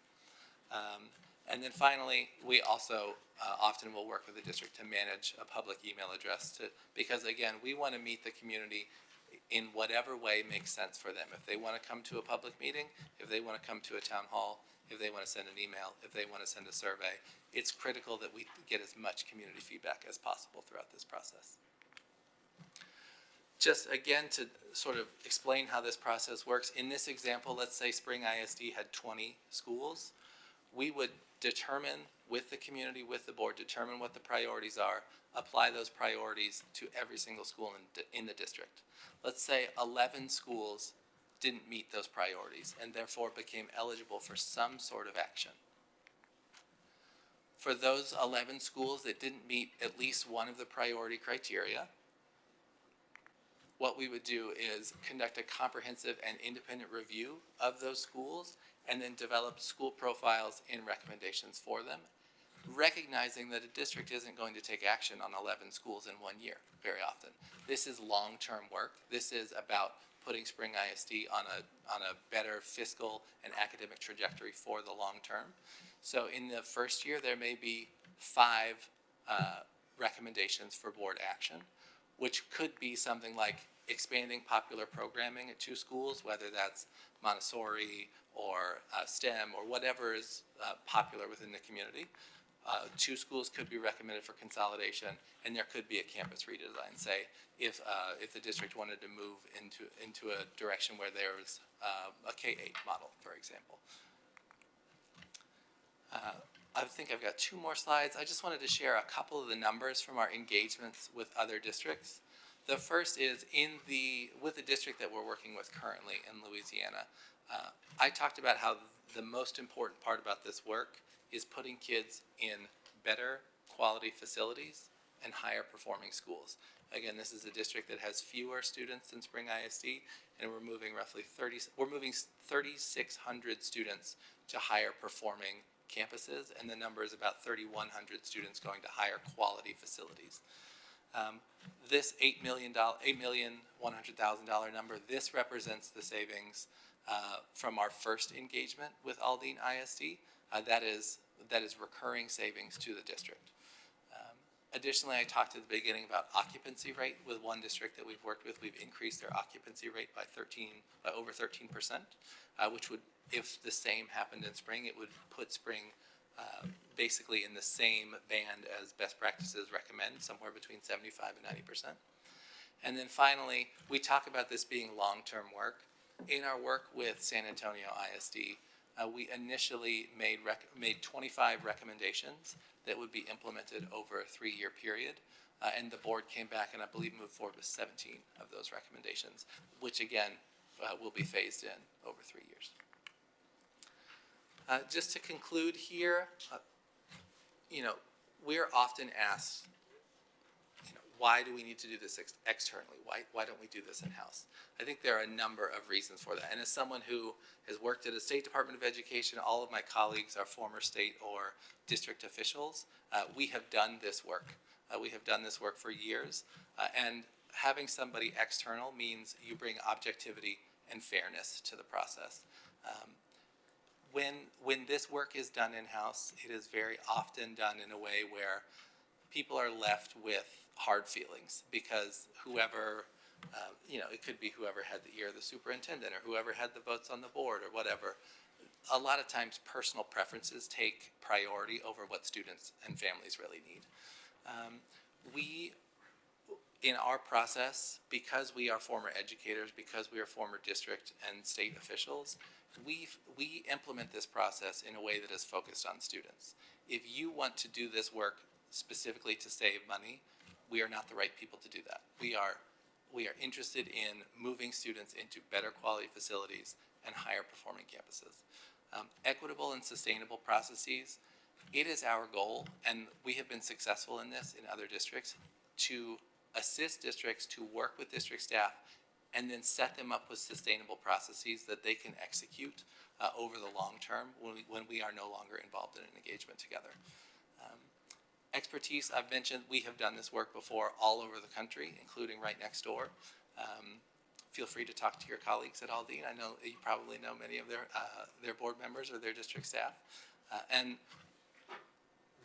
And then finally, we also often will work with the district to manage a public email address because again, we want to meet the community in whatever way makes sense for them. If they want to come to a public meeting, if they want to come to a town hall, if they want to send an email, if they want to send a survey, it's critical that we get as much community feedback as possible throughout this process. Just again to sort of explain how this process works, in this example, let's say Spring ISD had 20 schools. We would determine with the community, with the board, determine what the priorities are, apply those priorities to every single school in the district. Let's say 11 schools didn't meet those priorities and therefore became eligible for some sort of action. For those 11 schools that didn't meet at least one of the priority criteria, what we would do is conduct a comprehensive and independent review of those schools and then develop school profiles and recommendations for them, recognizing that a district isn't going to take action on 11 schools in 1 year very often. This is long-term work. This is about putting Spring ISD on a better fiscal and academic trajectory for the long term. So in the first year, there may be 5 recommendations for board action, which could be something like expanding popular programming at 2 schools, whether that's Montessori or STEM or whatever is popular within the community. 2 schools could be recommended for consolidation, and there could be a campus redesign. Say, if the district wanted to move into a direction where there was a K-8 model, for example. I think I've got 2 more slides. I just wanted to share a couple of the numbers from our engagements with other districts. The first is with the district that we're working with currently in Louisiana. I talked about how the most important part about this work is putting kids in better quality facilities and higher performing schools. Again, this is a district that has fewer students than Spring ISD, and we're moving 3,600 students to higher performing campuses, and the number is about 3,100 students going to higher quality facilities. This $8,100,000 number, this represents the savings from our first engagement with Aldine ISD. That is recurring savings to the district. Additionally, I talked at the beginning about occupancy rate with one district that we've worked with. We've increased their occupancy rate by over 13%, which would, if the same happened in Spring, it would put Spring basically in the same band as best practices recommend, somewhere between 75 and 90%. And then finally, we talk about this being long-term work. In our work with San Antonio ISD, we initially made 25 recommendations that would be implemented over a 3-year period. And the board came back and I believe moved forward with 17 of those recommendations, which again will be phased in over 3 years. Just to conclude here, we're often asked, why do we need to do this externally? Why don't we do this in-house? I think there are a number of reasons for that. And as someone who has worked at a State Department of Education, all of my colleagues are former state or district officials. We have done this work. We have done this work for years. And having somebody external means you bring objectivity and fairness to the process. When this work is done in-house, it is very often done in a way where people are left with hard feelings because whoever, it could be whoever had the ear of the superintendent or whoever had the votes on the board or whatever. A lot of times personal preferences take priority over what students and families really need. We, in our process, because we are former educators, because we are former district and state officials, we implement this process in a way that is focused on students. If you want to do this work specifically to save money, we are not the right people to do that. We are interested in moving students into better quality facilities and higher performing campuses. Equitable and sustainable processes, it is our goal, and we have been successful in this in other districts, to assist districts to work with district staff and then set them up with sustainable processes that they can execute over the long term when we are no longer involved in an engagement together. Expertise, I've mentioned, we have done this work before all over the country, including right next door. Feel free to talk to your colleagues at Aldine. I know you probably know many of their board members or their district staff. And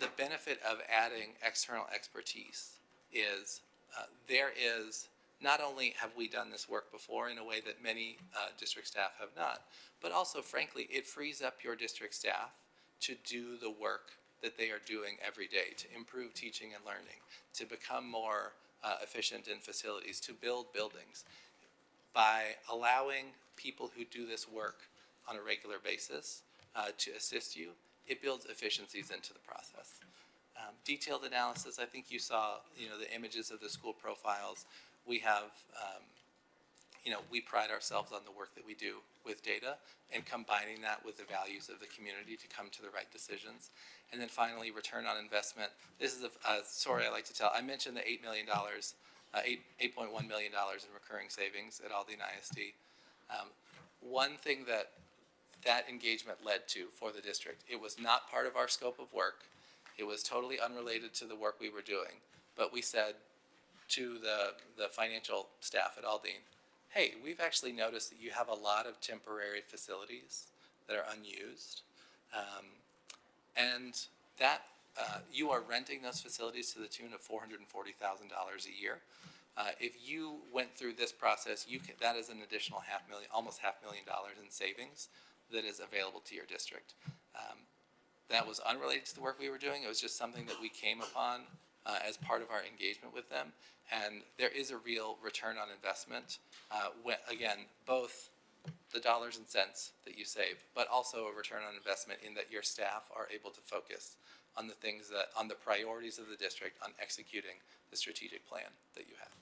the benefit of adding external expertise is there is, not only have we done this work before in a way that many district staff have not, but also, frankly, it frees up your district staff to do the work that they are doing every day, to improve teaching and learning, to become more efficient in facilities, to build buildings. By allowing people who do this work on a regular basis to assist you, it builds efficiencies into the process. Detailed analysis, I think you saw, the images of the school profiles. We have, we pride ourselves on the work that we do with data and combining that with the values of the community to come to the right decisions. And then finally, return on investment. This is a story I like to tell. I mentioned the $8 million, $8.1 million in recurring savings at Aldine ISD. One thing that engagement led to for the district, it was not part of our scope of work. It was totally unrelated to the work we were doing. But we said to the financial staff at Aldine, hey, we've actually noticed that you have a lot of temporary facilities that are unused. And that you are renting those facilities to the tune of $440,000 a year. If you went through this process, that is an additional almost $500,000 in savings that is available to your district. That was unrelated to the work we were doing. It was just something that we came upon as part of our engagement with them. And there is a real return on investment. Again, both the dollars and cents that you save, but also a return on investment in that your staff are able to focus on the things on the priorities of the district, on executing the strategic plan that you have.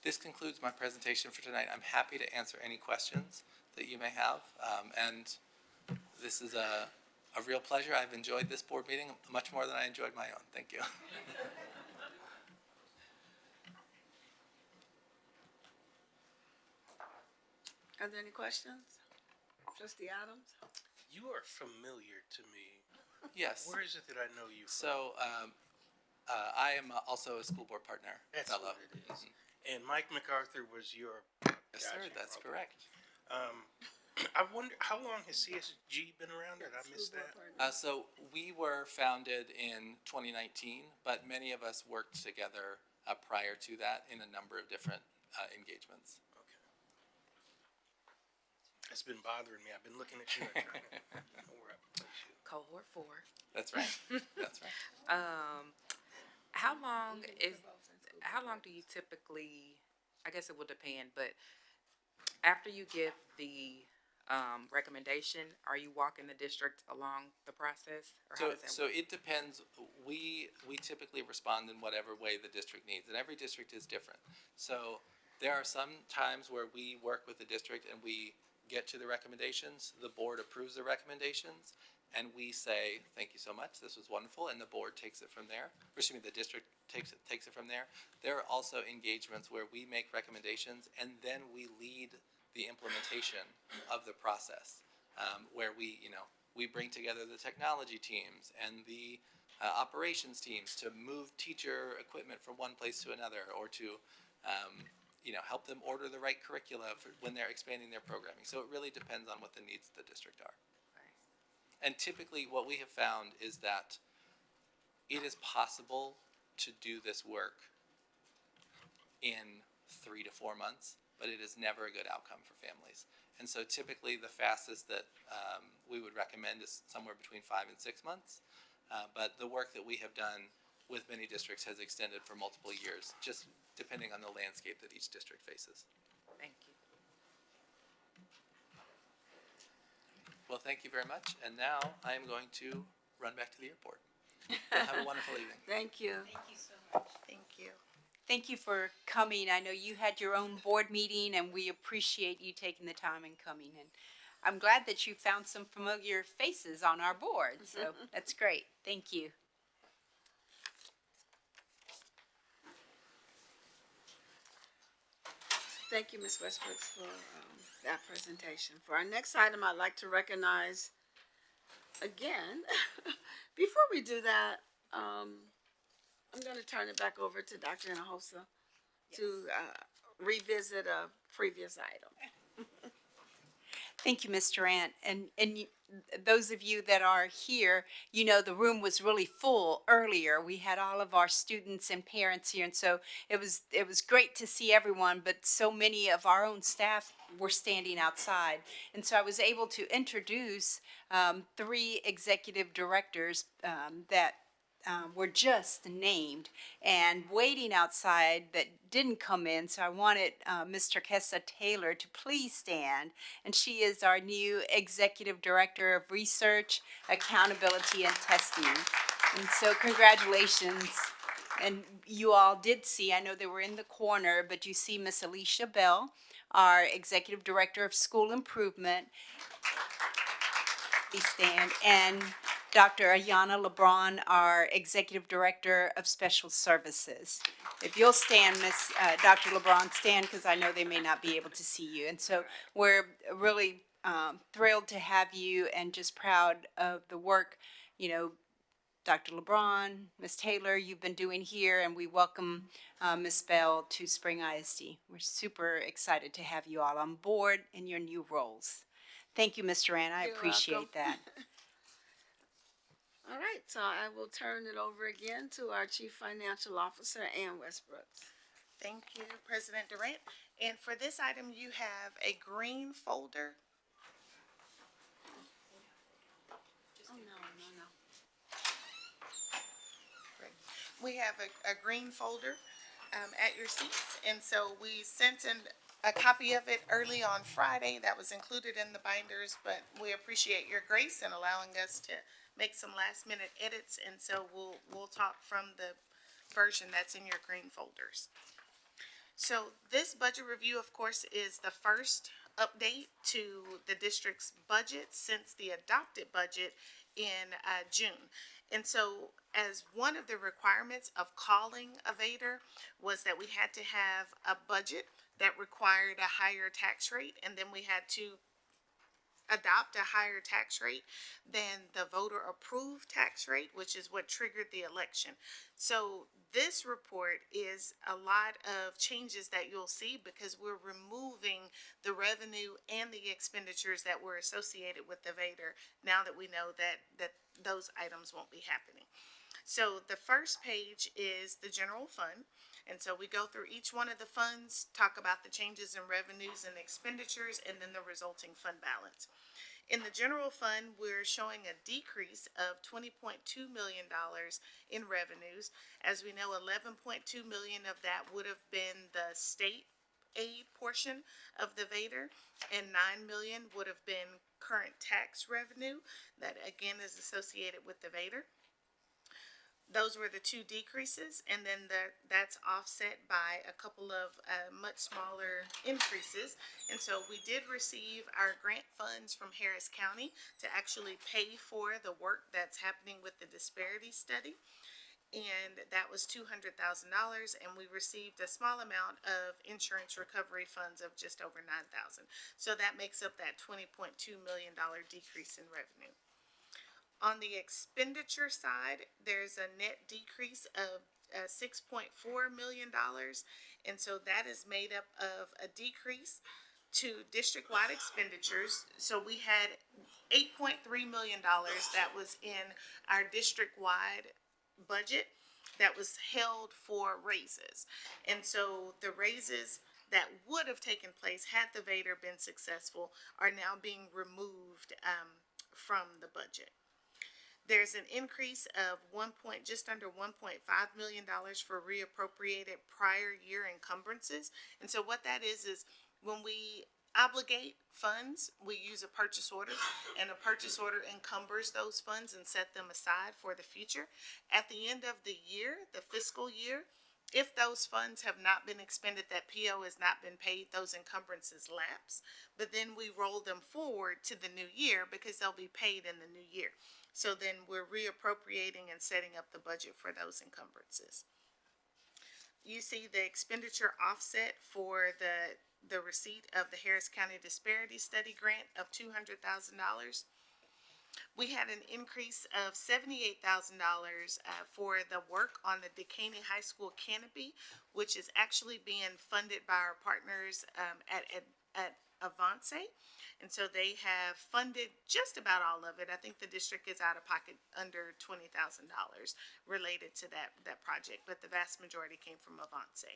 This concludes my presentation for tonight. I'm happy to answer any questions that you may have. And this is a real pleasure. I've enjoyed this board meeting much more than I enjoyed my own. Thank you. Are there any questions? Trustee Adams? You are familiar to me. Yes. Where is it that I know you from? So I am also a school board partner. That's fellow. what it is. And Mike MacArthur was your... Yes, sir, that's correct. I wonder, how long has CSG been around? Did I miss that? So we were founded in 2019, but many of us worked together prior to that in a number of different engagements. I That's been bothering me. I've been looking at you and trying to know where I place you. Cohort 4. That's right. That's right. How long do you typically, I guess it will depend, but after you give the recommendation, are you walking the district along the process? Or how does that So work? it depends. We typically respond in whatever way the district needs, and every district is different. So there are some times where we work with the district and we get to the recommendations, the board approves the recommendations, and we say, thank you so much, this was wonderful, and the board takes it from there. Or excuse me, the district takes it from there. There are also engagements where we make recommendations and then we lead the implementation of the process, where we bring together the technology teams and the operations teams to move teacher equipment from one place to another, or to help them order the right curricula for when they're expanding their programming. So it really depends on what the needs of the district are. And typically what we have found is that it is possible to do this work in 3 to 4 months, but it is never a good outcome for families. And so typically the fastest that we would recommend is somewhere between 5 and 6 months. But the work that we have done with many districts has extended for multiple years, just depending on the landscape that each district faces. Thank you. Well, thank you very much. And now I am going to run back to the airport. Have a wonderful evening. Thank you. Thank you so much. Thank you. Thank you for coming. I know you had your own board meeting, and we appreciate you taking the time and coming. And I'm glad that you found some familiar faces on our board, so that's great. Thank you. Thank you, Ms. Westbrook, for that presentation. For our next item, I'd like to recognize, again, before we do that, I'm going to turn it back over to Dr. Hinojosa to revisit a previous item. Thank you, Ms. Durant. And those of you that are here, the room was really full earlier. We had all of our students and parents here, and so it was great to see everyone, but so many of our own staff were standing outside. And so I was able to introduce 3 executive directors that were just named and waiting outside that didn't come in. So I wanted Ms. Terkesa Taylor to please stand. And she is our new Executive Director of Research, Accountability, and Testing. And so congratulations. And you all did see, I know they were in the corner, but you see Ms. Alicia Bell, our Executive Director of School Improvement. Please stand. And Dr. Ayana LeBron, our Executive Director of Special Services. If you'll stand, Dr. LeBron, stand, because I know they may not be able to see you. And so we're really thrilled to have you and just proud of the work, Dr. LeBron, Ms. Taylor, you've been doing here, and we welcome Ms. Bell to Spring ISD. We're super excited to have you all on board in your new roles. Thank you, Ms. Durant. I appreciate that. All right, so I will turn it over again to our Chief Financial Officer, Ann Westbrook. Thank you, President Durant. And for this item, you have a green folder. Oh, no. Great. We have a green folder at your seats, and so we sent in a copy of it early on Friday. That was included in the binders, but we appreciate your grace in allowing us to make some last-minute edits, and so we'll talk from the version that's in your green folders. So this budget review, of course, is the first update to the district's budget since the adopted budget in June. And so as one of the requirements of calling a VADER was that we had to have a budget that required a higher tax rate, and then we had to adopt a higher tax rate than the voter approved tax rate, which is what triggered the election. So this report is a lot of changes that you'll see because we're removing the revenue and the expenditures that were associated with the VADER now that we know that those items won't be happening. So the first page is the general fund. And so we go through each one of the funds, talk about the changes in revenues and expenditures, and then the resulting fund balance. In the general fund, we're showing a decrease of $20.2 million in revenues. As we know, $11.2 million of that would have been the state aid portion of the VADER, and $9 million would have been current tax revenue that again is associated with the VADER. Those were the two decreases, and then that's offset by a couple of much smaller increases. And so we did receive our grant funds from Harris County to actually pay for the work that's happening with the disparity study. And that was $200,000, and we received a small amount of insurance recovery funds of just over $9,000. So that makes up that $20.2 million decrease in revenue. On the expenditure side, there's a net decrease of $6.4 million, and so that is made up of a decrease to district-wide expenditures. So we had $8.3 million that was in our district-wide budget that was held for raises. And so the raises that would have taken place had the VADER been successful are now being removed from the budget. There's an increase of just under $1.5 million for reappropriated prior year encumbrances. And so what that is when we obligate funds, we use a purchase order, and a purchase order encumbers those funds and set them aside for the future. At the end of the year, the fiscal year, if those funds have not been expended, that PO has not been paid, those encumbrances lapse. But then we roll them forward to the new year because they'll be paid in the new year. So then we're reappropriating and setting up the budget for those encumbrances. You see the expenditure offset for the receipt of the Harris County Disparity Study Grant of $200,000. We had an increase of $78,000 for the work on the Decaney High School canopy, which is actually being funded by our partners at Avance. And so they have funded just about all of it. I think the district is out of pocket under $20,000 related to that project, but the vast majority came from Avance.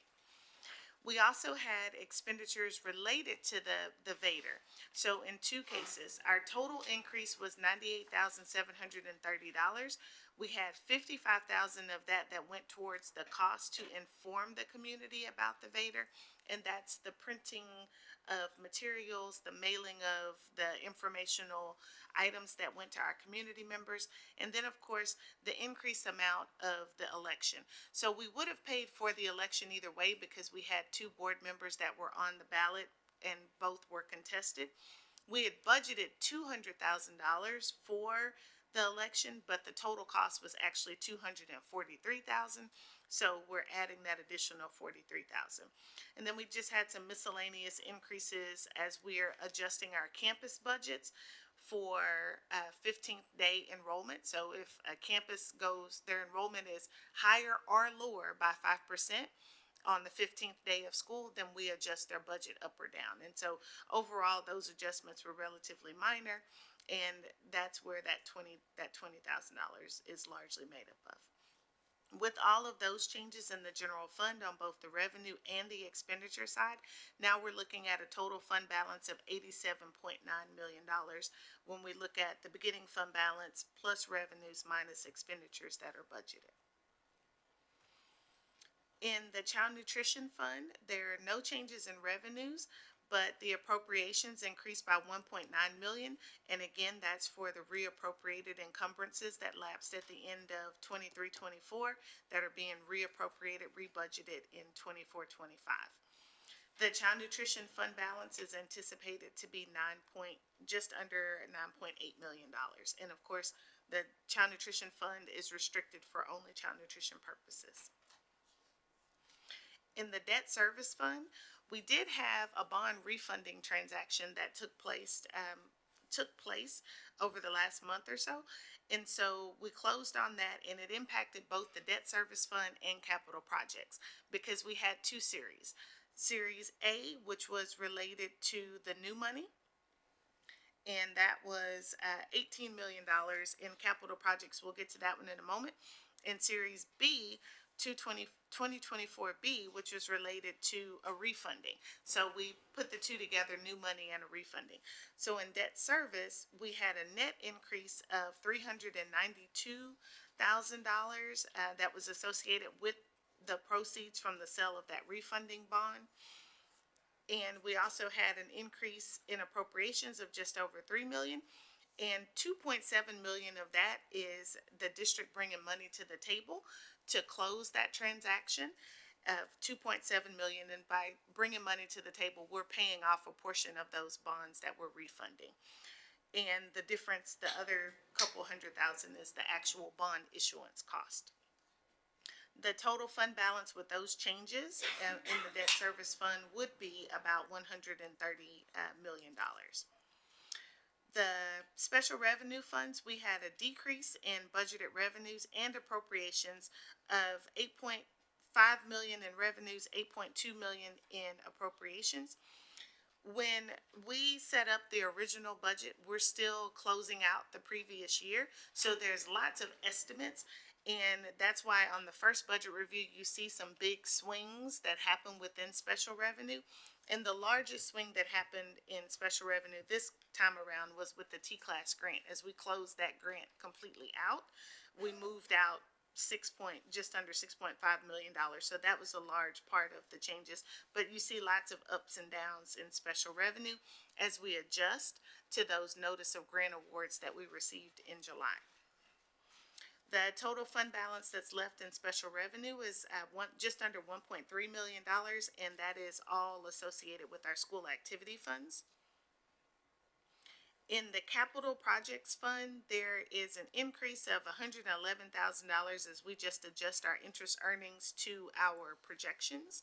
We also had expenditures related to the VADER. So in two cases, our total increase was $98,730. We had $55,000 of that went towards the cost to inform the community about the VADER, and that's the printing of materials, the mailing of the informational items that went to our community members, and then of course the increased amount of the election. So we would have paid for the election either way because we had two board members that were on the ballot and both were contested. We had budgeted $200,000 for the election, but the total cost was actually $243,000. So we're adding that additional $43,000. And then we just had some miscellaneous increases as we are adjusting our campus budgets for 15th day enrollment. So if a campus their enrollment is higher or lower by 5% on the 15th day of school, then we adjust their budget up or down. And so overall, those adjustments were relatively minor, and that's where that $20,000 is largely made up of. With all of those changes in the general fund on both the revenue and the expenditure side, now we're looking at a total fund balance of $87.9 million when we look at the beginning fund balance plus revenues minus expenditures that are budgeted. In the Child Nutrition Fund, there are no changes in revenues, but the appropriations increased by $1.9 million, and again, that's for the reappropriated encumbrances that lapsed at the end of 23-24 that are being reappropriated, rebudgeted in 24-25. The Child Nutrition Fund balance is anticipated to be just under $9.8 million, and of course, the Child Nutrition Fund is restricted for only child nutrition purposes. In the Debt Service Fund, we did have a bond refunding transaction that took place over the last month or so. And so we closed on that, and it impacted both the Debt Service Fund and capital projects because we had two series. Series A, which was related to the new money, and that was $18 million in capital projects. We'll get to that one in a moment. And Series B, 2024B, which was related to a refunding. So we put the two together, new money and a refunding. So in debt service, we had a net increase of $392,000 that was associated with the proceeds from the sale of that refunding bond. And we also had an increase in appropriations of just over $3 million. And $2.7 million of that is the district bringing money to the table to close that transaction of $2.7 million. And by bringing money to the table, we're paying off a portion of those bonds that we're refunding. And the difference, the other couple $100,000, is the actual bond issuance cost. The total fund balance with those changes in the debt service fund would be about $130 million. The special revenue funds, we had a decrease in budgeted revenues and appropriations of $8.5 million in revenues, $8.2 million in appropriations. When we set up the original budget, we're still closing out the previous year, so there's lots of estimates. And that's why on the first budget review, you see some big swings that happen within special revenue. And the largest swing that happened in special revenue this time around was with the T-Class grant. As we closed that grant completely out, we moved out just under $6.5 million. So that was a large part of the changes. But you see lots of ups and downs in special revenue as we adjust to those notice of grant awards that we received in July. The total fund balance that's left in special revenue is just under $1.3 million, and that is all associated with our school activity funds. In the capital projects fund, there is an increase of $111,000 as we just adjust our interest earnings to our projections.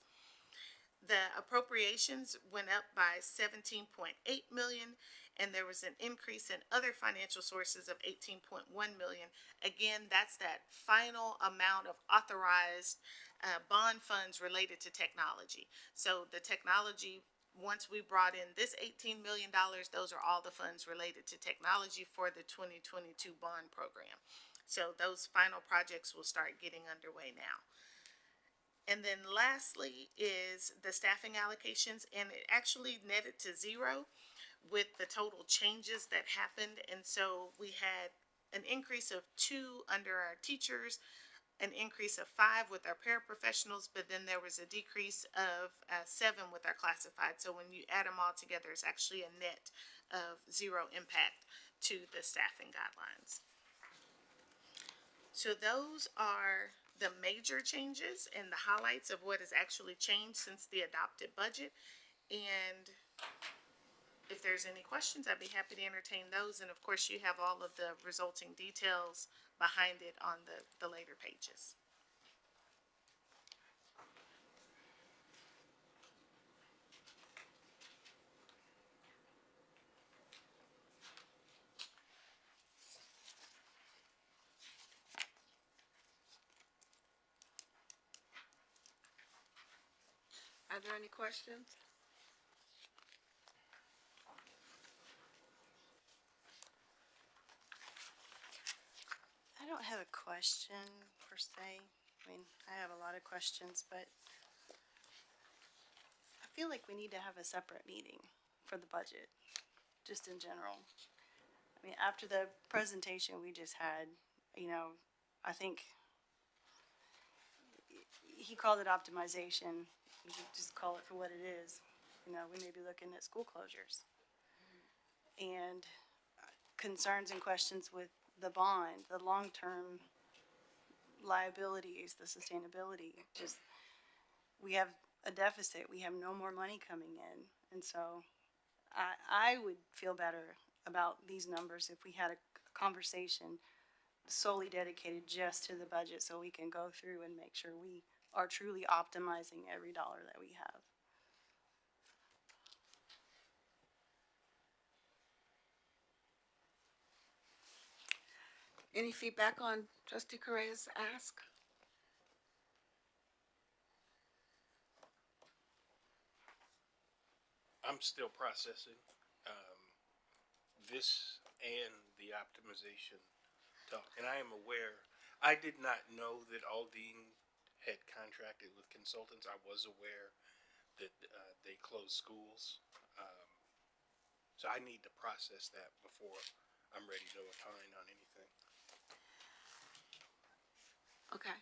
The appropriations went up by $17.8 million, and there was an increase in other financial sources of $18.1 million. Again, that's that final amount of authorized bond funds related to technology. So the technology, once we brought in this $18 million, those are all the funds related to technology for the 2022 bond program. So those final projects will start getting underway now. And then lastly is the staffing allocations, and it actually netted to zero with the total changes that happened. And so we had an increase of 2 under our teachers, an increase of 5 with our paraprofessionals, but then there was a decrease of 7 with our classified. So when you add them all together, it's actually a net of 0 impact to the staffing guidelines. So those are the major changes and the highlights of what has actually changed since the adopted budget. And if there's any questions, I'd be happy to entertain those. And of course, you have all of the resulting details behind it on the later pages. Are there any questions? I don't have a question per se. I mean, I have a lot of questions, but I feel like we need to have a separate meeting for the budget, just in general. I mean, after the presentation we just had, I think he called it optimization. We should just call it for what it is. We may be looking at school closures and concerns and questions with the bond, the long-term liabilities, the sustainability. Just, we have a deficit. We have no more money coming in. And so I would feel better about these numbers if we had a conversation solely dedicated just to the budget, so we can go through and make sure we are truly optimizing every dollar that we have. Any feedback on Trustee Correa's ask? I'm still processing this and the optimization talk, and I am aware. I did not know that Aldine had contracted with consultants. I was aware that they closed schools. So I need to process that before I'm ready to opine on anything. Okay.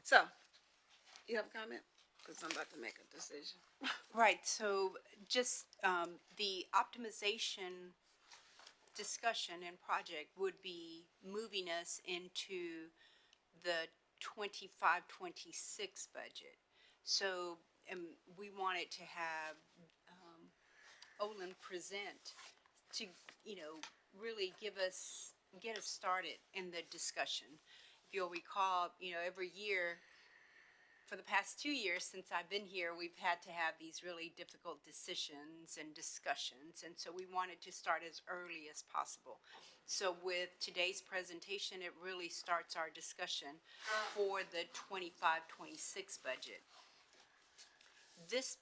So, you have a comment? Because I'm about to make a decision. Right, so just the optimization discussion and project would be moving us into the 25-26 budget. So we wanted to have Olin present to, really get us started in the discussion. If you'll recall, every year, for the past 2 years since I've been here, we've had to have these really difficult decisions and discussions, and so we wanted to start as early as possible. So with today's presentation, it really starts our discussion for the 25-26 budget. This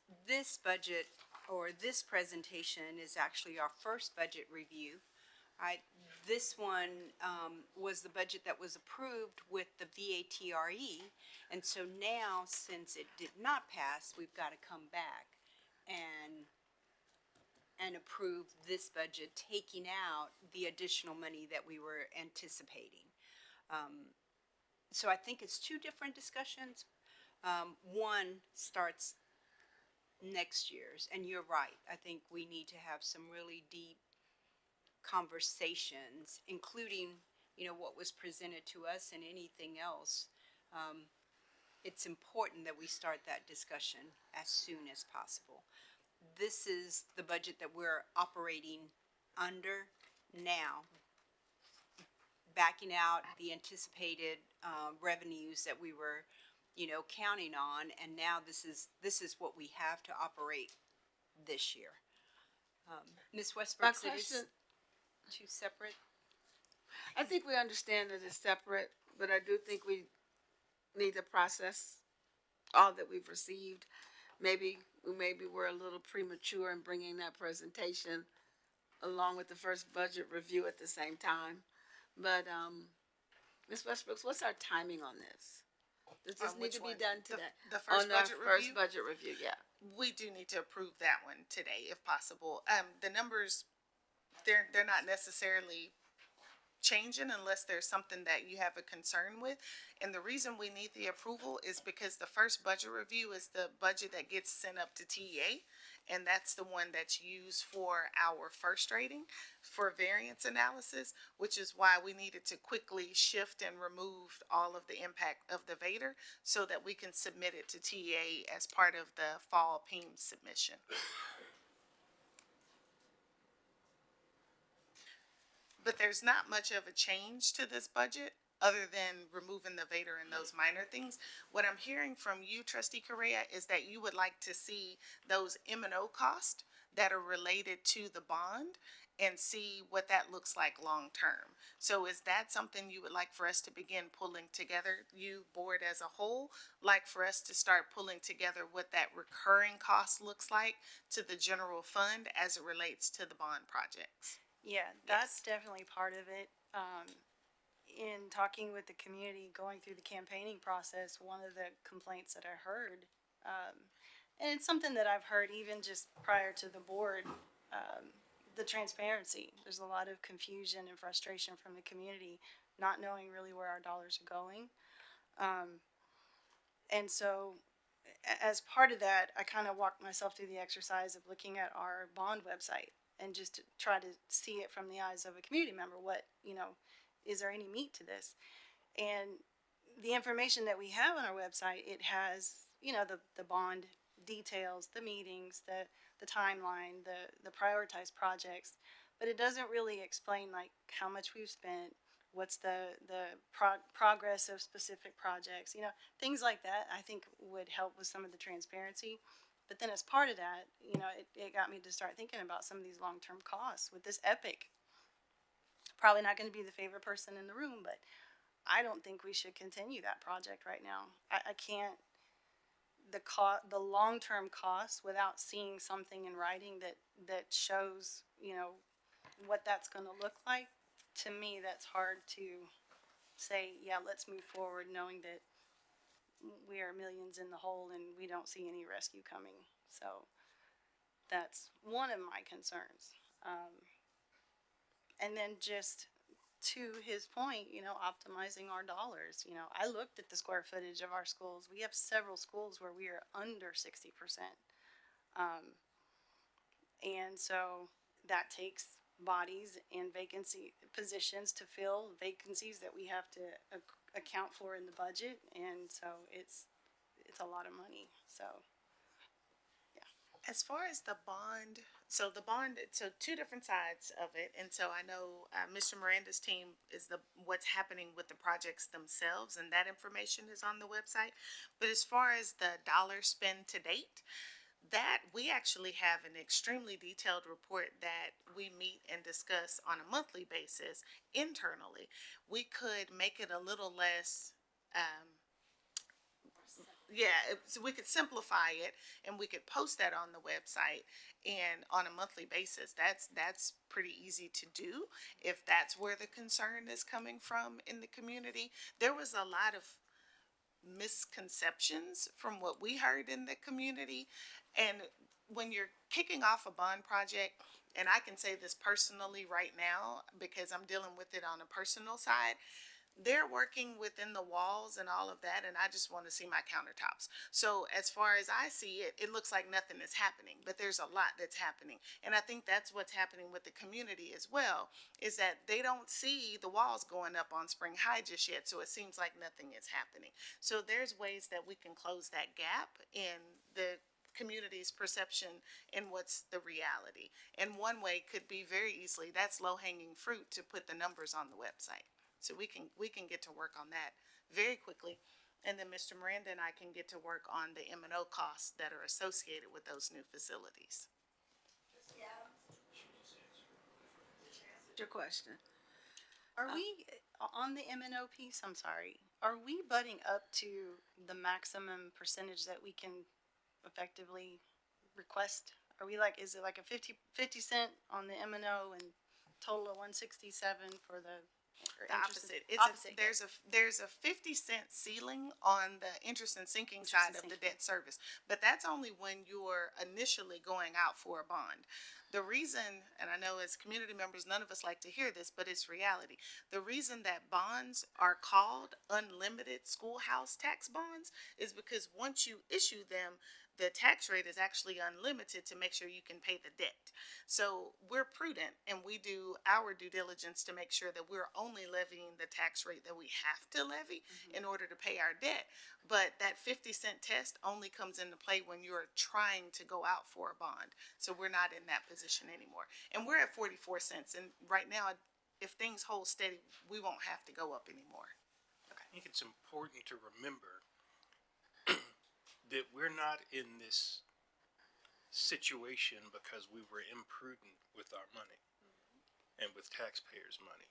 budget, or this presentation, is actually our first budget review. This one was the budget that was approved with the VATRE, and so now, since it did not pass, we've got to come back and approve this budget, taking out the additional money that we were anticipating. So I think it's two different discussions. One starts next year's, and you're right. I think we need to have some really deep conversations, including, what was presented to us and anything else. It's important that we start that discussion as soon as possible. This is the budget that we're operating under now, backing out the anticipated revenues that we were, counting on, and now this is what we have to operate this year. Ms. Westbrook, it is two separate. I think we understand that it's separate, but I do think we need to process all that we've received. Maybe we're a little premature in bringing that presentation along with the first budget review at the same time. But, Ms. Westbrooks, what's our timing on this? Does this need which to be one? done today? The first On our budget first review? budget review, yeah. We do need to approve that one today, if possible. The numbers, they're not necessarily changing unless there's something that you have a concern with. And the reason we need the approval is because the first budget review is the budget that gets sent up to TEA. And that's the one that's used for our first rating for variance analysis, which is why we needed to quickly shift and remove all of the impact of the VADR so that we can submit it to TEA as part of the fall PEAM submission. But there's not much of a change to this budget other than removing the VADR and those minor things. What I'm hearing from you, Trustee Correa, is that you would like to see those M&O costs that are related to the bond and see what that looks like long-term. So is that something you would like for us to begin pulling together, you board as a whole, like for us to start pulling together what that recurring cost looks like to the general fund as it relates to the bond projects? Yeah, that's definitely part of it. In talking with the community, going through the campaigning process, one of the complaints that I heard, and it's something that I've heard even just prior to the board, the transparency. There's a lot of confusion and frustration from the community, not knowing really where our dollars are going. And so as part of that, I kind of walked myself through the exercise of looking at our bond website and just to try to see it from the eyes of a community member. What, is there any meat to this? And the information that we have on our website, it has, the bond details, the meetings, the timeline, the prioritized projects, but it doesn't really explain like how much we've spent, what's the progress of specific projects, things like that. I think would help with some of the transparency. But then as part of that, it got me to start thinking about some of these long-term costs with this EPIC. Probably not going to be the favorite person in the room, but I don't think we should continue that project right now. I can't, the long-term costs without seeing something in writing that shows, what that's going to look like. to me, that's hard to say, yeah, let's move forward, knowing that we are millions in the hole and we don't see any rescue coming. So that's one of my concerns. And then just to his point, optimizing our dollars. I looked at the square footage of our schools. We have several schools where we are under 60%. And so that takes bodies and vacancy positions to fill vacancies that we have to account for in the budget. And so it's a lot of money. So As far as the bond, so two different sides of it, and so I know Mr. Miranda's team is what's happening with the projects themselves, and that information is on the website. But as far as the dollar spend to date, that we actually have an extremely detailed report that we meet and discuss on a monthly basis internally. We could make it a little less. So we could simplify it and we could post that on the website and on a monthly basis. That's pretty easy to do if that's where the concern is coming from in the community. There was a lot of misconceptions from what we heard in the community. And when you're kicking off a bond project, and I can say this personally right now because I'm dealing with it on a personal side, they're working within the walls and all of that, and I just want to see my countertops. So as far as I see it, it looks like nothing is happening, but there's a lot that's happening. And I think that's what's happening with the community as well, is that they don't see the walls going up on Spring High just yet, so it seems like nothing is happening. So there's ways that we can close that gap in the community's perception and what's the reality. And one way could be very easily, that's low-hanging fruit, to put the numbers on the website. So we can get to work on that very quickly. And then Mr. Miranda and I can get to work on the M&O costs that are associated with those new facilities. Your question. are we, on the M&O piece, I'm sorry, are we butting up to the maximum percentage that we can effectively request? Are we like, is it like a 50 cent on the M&O and total of 167 for the The opposite. Opposite, There's a 50-cent ceiling on the interest and sinking side of the debt service, but that's only when you're initially going out for a bond. The reason, and I know as community members, none of us like to hear this, but it's reality. The reason that bonds are called unlimited schoolhouse tax bonds is because once you issue them, the tax rate is actually unlimited to make sure you can pay the debt. So we're prudent and we do our due diligence to make sure that we're only levying the tax rate that we have to levy in order to pay our debt. But that 50-cent test only comes into play when you're trying to go out for a bond. So we're not in that position anymore. And we're at 44 cents. And right now, if things hold steady, we won't have to go up anymore. I think it's important to remember that we're not in this situation because we were imprudent with our money and with taxpayers' money.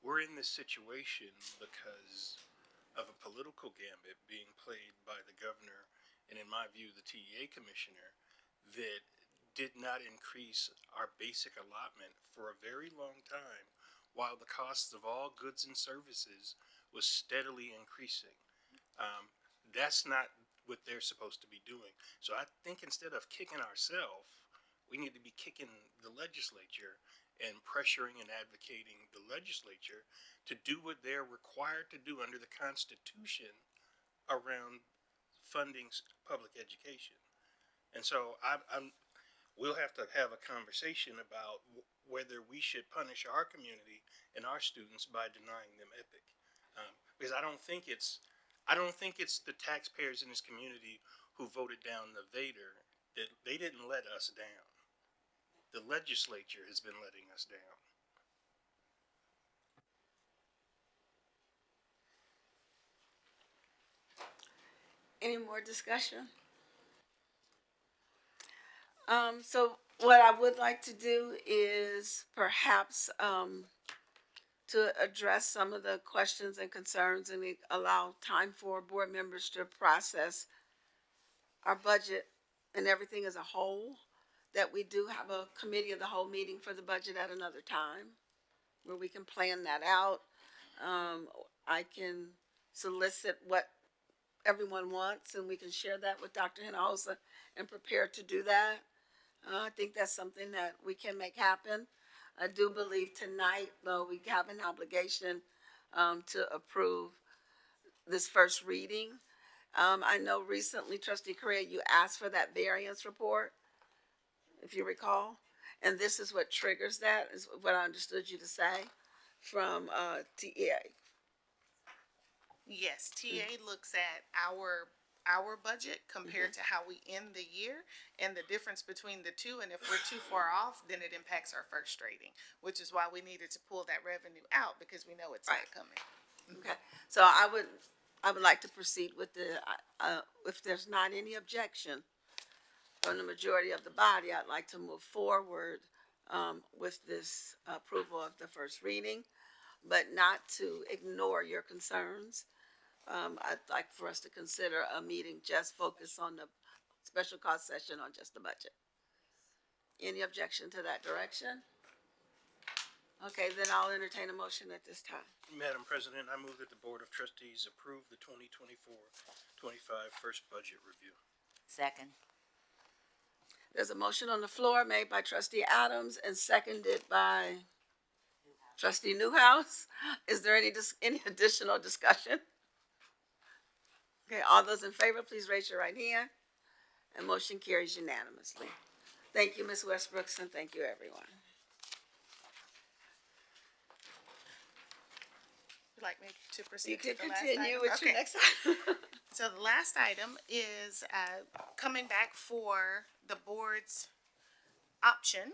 We're in this situation because of a political gambit being played by the governor and, in my view, the TEA commissioner, that did not increase our basic allotment for a very long time while the costs of all goods and services was steadily increasing. That's not what they're supposed to be doing. So I think instead of kicking ourselves, we need to be kicking the legislature and pressuring and advocating the legislature to do what they're required to do under the Constitution around funding public education. And so we'll have to have a conversation about whether we should punish our community and our students by denying them EPIC. Because I don't think it's the taxpayers in this community who voted down the Vader. They didn't let us down. The legislature has been letting us down. Any more discussion? So what I would like to do is perhaps to address some of the questions and concerns and allow time for board members to process our budget and everything as a whole, that we do have a committee of the whole meeting for the budget at another time. where we can plan that out. I can solicit what everyone wants, and we can share that with Dr. Hinojosa and prepare to do that. I think that's something that we can make happen. I do believe tonight, though, we have an obligation to approve this first reading. I know recently, Trustee Correa, you asked for that variance report, if you recall. And this is what triggers that, is what I understood you to say from TEA. Yes, TA looks at our budget compared to how we end the year and the difference between the two. And if we're too far off, then it impacts our first rating, which is why we needed to pull that revenue out because we know it's not coming. Okay, so I would like to proceed with the, if there's not any objection from the majority of the body, I'd like to move forward with this approval of the first reading, but not to ignore your concerns. I'd like for us to consider a meeting just focused on the special cost session on just the budget. Any objection to that direction? Okay, then I'll entertain a motion at this time. Madam President, I move that the Board of Trustees approve the 2024-25 first budget review. Second. There's a motion on the floor made by Trustee Adams and seconded by Trustee Newhouse. Is there any additional discussion? Okay, all those in favor, please raise your right hand. And motion carries unanimously. Thank you, Ms. Westbrooks, and thank you, everyone. Would like me to proceed You to can the last continue item? with your Okay. next item. So the last item is coming back for the board's option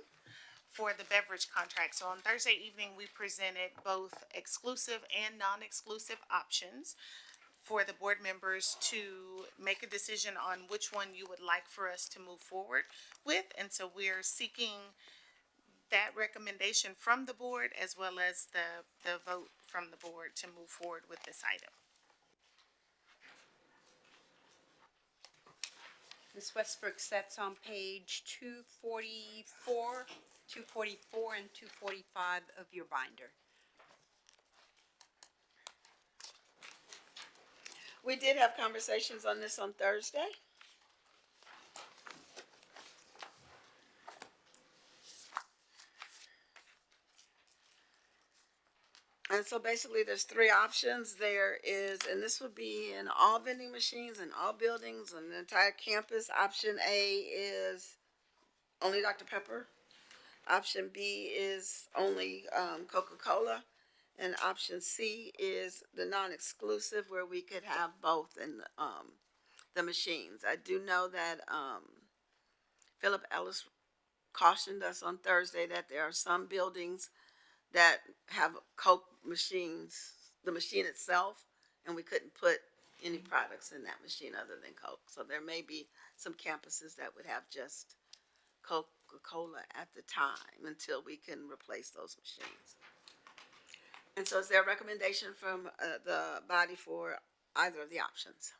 for the beverage contract. So on Thursday evening, we presented both exclusive and non-exclusive options for the board members to make a decision on which one you would like for us to move forward with. And so we're seeking that recommendation from the board as well as the vote from the board to move forward with this item. Ms. Westbrook, that's on page 244, 244 and 245 of your binder. We did have conversations on this on Thursday. And so basically there's three options. There is, and this would be in all vending machines in all buildings on the entire campus. Option A is only Dr. Pepper. Option B is only Coca-Cola. And option C is the non-exclusive where we could have both in the machines. I do know that Philip Ellis cautioned us on Thursday that there are some buildings that have Coke machines, the machine itself, and we couldn't put any products in that machine other than Coke. So there may be some campuses that would have just Coca-Cola at the time until we can replace those machines. And so is there a recommendation from the body for either of the options?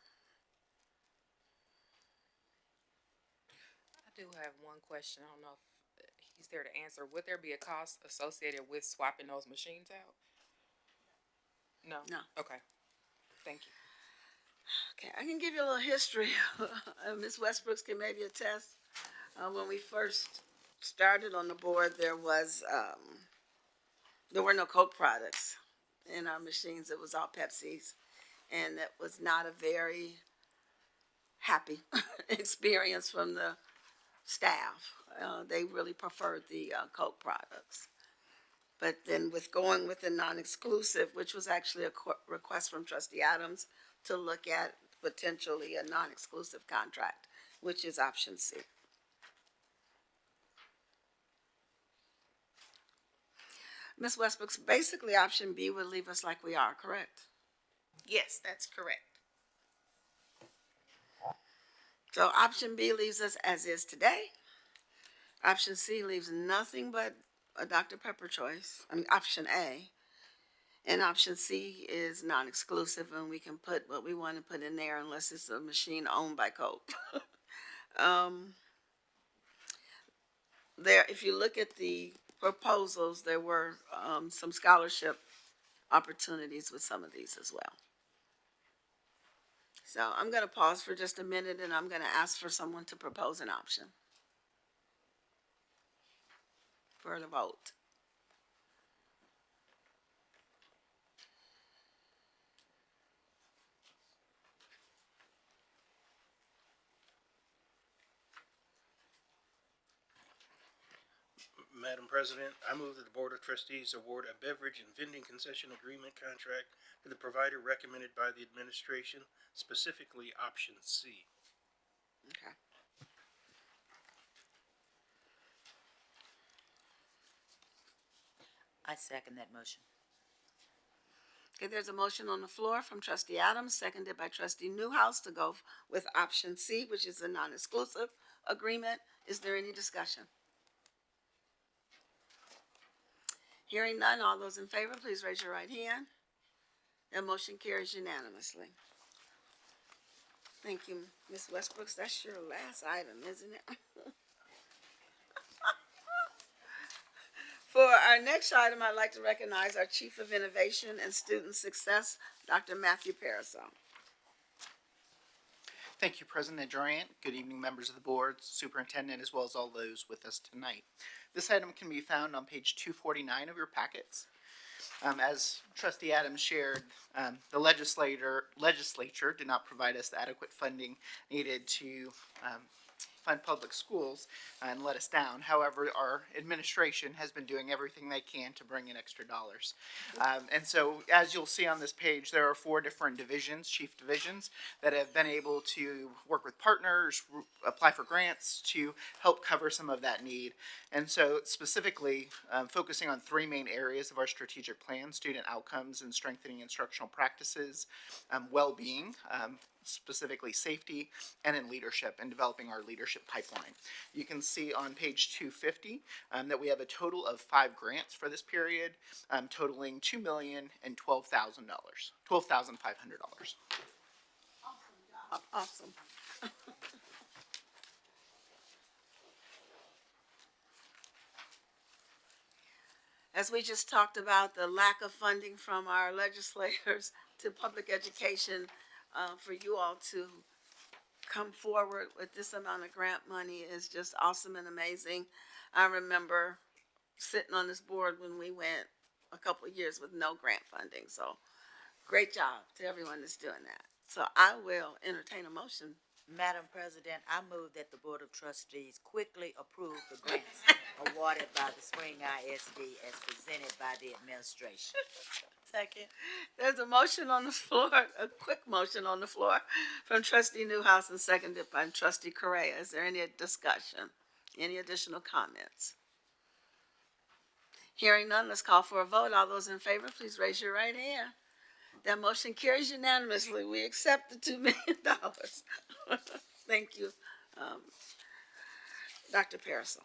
I do have one question. I don't know if he's there to answer. Would there be a cost associated with swapping those machines out? No? No. Okay. Thank you. Okay, I can give you a little history. Ms. Westbrooks can maybe attest. When we first started on the board, there were no Coke products in our machines. It was all Pepsis. And it was not a very happy experience from the staff. They really preferred the Coke products. But then with going with the non-exclusive, which was actually a request from Trustee Adams to look at potentially a non-exclusive contract, which is option C. Ms. Westbrook, basically option B would leave us like we are, correct? Yes, that's correct. So option B leaves us as is today. Option C leaves nothing but a Dr. Pepper choice, option A. And option C is non-exclusive, and we can put what we want to put in there unless it's a machine owned by Coke. If you look at the proposals, there were some scholarship opportunities with some of these as well. So I'm going to pause for just a minute, and I'm going to ask for someone to propose an option for the vote. Madam President, I move that the Board of Trustees award a beverage and vending concession agreement contract to the provider recommended by the administration, specifically option C. Okay. I second that motion. Okay, there's a motion on the floor from trustee Adams, seconded by trustee Newhouse to go with option C, which is a non-exclusive agreement. Is there any discussion? Hearing none, all those in favor, please raise your right hand. That motion carries unanimously. Thank you, Ms. Westbrooks. That's your last item, isn't it? For our next item, I'd like to recognize our Chief of Innovation and Student Success, Dr. Matthew Parasol. Thank you, President Durant. Good evening, members of the board, superintendent, as well as all those with us tonight. This item can be found on page 249 of your packets. As trustee Adams shared, the legislature did not provide us the adequate funding needed to fund public schools and let us down. However, our administration has been doing everything they can to bring in extra dollars. And so, as you'll see on this page, there are 4 different divisions, chief divisions, that have been able to work with partners, apply for grants to help cover some of that need. And so, specifically, focusing on 3 main areas of our strategic plan: student outcomes and strengthening instructional practices, well-being, specifically safety, and in leadership, and developing our leadership pipeline. You can see on page 250 that we have a total of 5 grants for this period, totaling $2,012,000, $12,500. Awesome. As we just talked about, the lack of funding from our legislators to public education, for you all to come forward with this amount of grant money is just awesome and amazing. I remember sitting on this board when we went a couple of years with no grant funding, so great job to everyone that's doing that. So I will entertain a motion. Madam President, I move that the Board of Trustees quickly approve the grants awarded by the Spring ISD as presented by the administration. Second. There's a motion on the floor, a quick motion on the floor from trustee Newhouse and seconded by trustee Correa. Is there any discussion? Any additional comments? Hearing none, let's call for a vote. All those in favor, please raise your right hand. That motion carries unanimously. We accept the $2 million. Thank you, Dr. Parasol.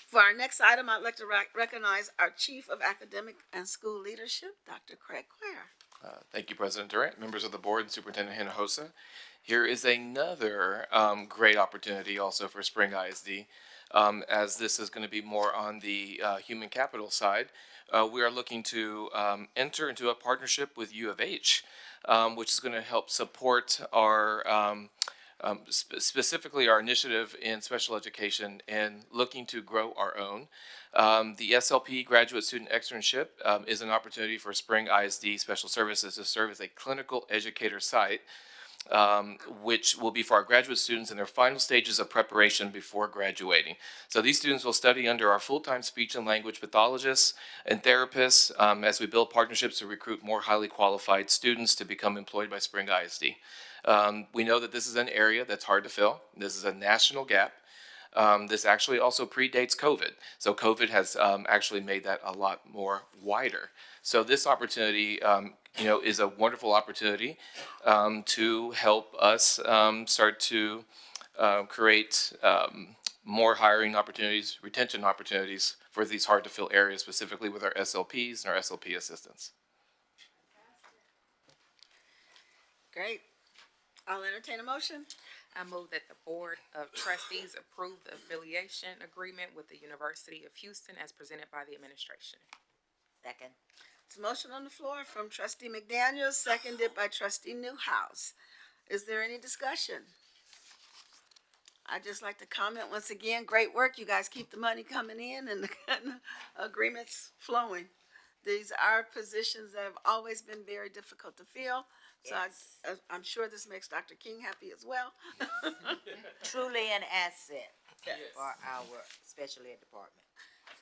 For our next item, I'd like to recognize our Chief of Academic and School Leadership, Dr. Craig Quare. Thank you, President Durant, members of the board, and Superintendent Hinojosa. Here is another great opportunity also for Spring ISD. As this is going to be more on the human capital side, we are looking to enter into a partnership with U of H, which is going to help support our specifically our initiative in special education and looking to grow our own. The SLP Graduate Student Externship is an opportunity for Spring ISD Special Services to serve as a clinical educator site, which will be for our graduate students in their final stages of preparation before graduating. So these students will study under our full-time speech and language pathologists and therapists as we build partnerships to recruit more highly qualified students to become employed by Spring ISD. We know that this is an area that's hard to fill. This is a national gap. This actually also predates COVID. So COVID has actually made that a lot more wider. So this opportunity, is a wonderful opportunity to help us start to create more hiring opportunities, retention opportunities for these hard to fill areas, specifically with our SLPs and our SLP assistants. Great. I'll entertain a motion. I move that the Board of Trustees approve the affiliation agreement with the University of Houston as presented by the administration. Second. It's a motion on the floor from trustee McDaniel, seconded by trustee Newhouse. Is there any discussion? I'd just like to comment once again, great work. You guys keep the money coming in and the agreements flowing. These are positions that have always been very difficult to fill. So I'm sure this makes Dr. King happy as well. Truly an asset Yes. for our special ed department.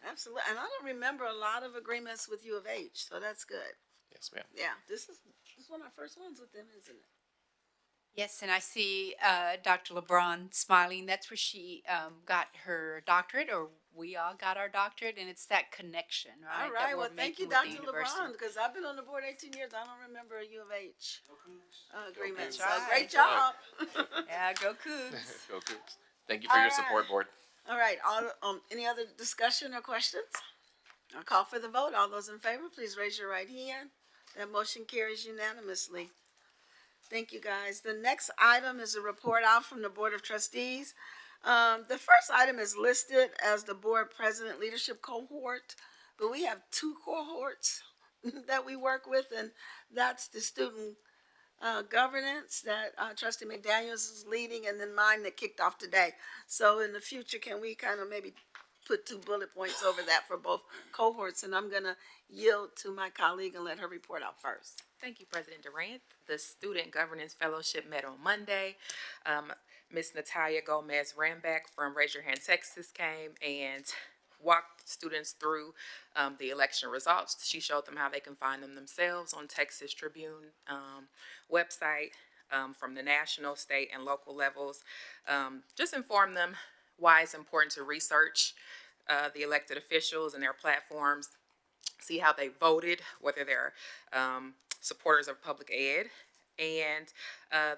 Absolutely. And I don't remember a lot of agreements with U of H, so that's good. Yes, ma'am. Yeah, this is one of our first ones with them, isn't it? Yes, and I see Dr. LeBron smiling. That's where she got her doctorate, or we all got our doctorate, and it's that connection, right? All that right, we're well, thank you, making with the Dr. university. LeBron, because I've been on the board 18 years. I don't remember a U of H agreement. Cougs. So Right. great job. Yeah, go Cougs. Go Cougs. Thank you for your All support, right. board. All right, any other discussion or questions? I'll call for the vote. All those in favor, please raise your right hand. That motion carries unanimously. Thank you, guys. The next item is a report out from the Board of Trustees. The first item is listed as the Board President Leadership Cohort, but we have two cohorts that we work with, and that's the student governance that trustee McDaniels is leading, and then mine that kicked off today. So in the future, can we kind of maybe put 2 bullet points over that for both cohorts? And I'm gonna yield to my colleague and let her report out first. Thank you, President Durant. The Student Governance Fellowship met on Monday. Ms. Natalia Gomez Ramback from Raise Your Hand Texas came and walked students through the election results. She showed them how they can find them themselves on Texas Tribune website from the national, state, and local levels. Just inform them why it's important to research the elected officials and their platforms, see how they voted, whether they're supporters of public ed. And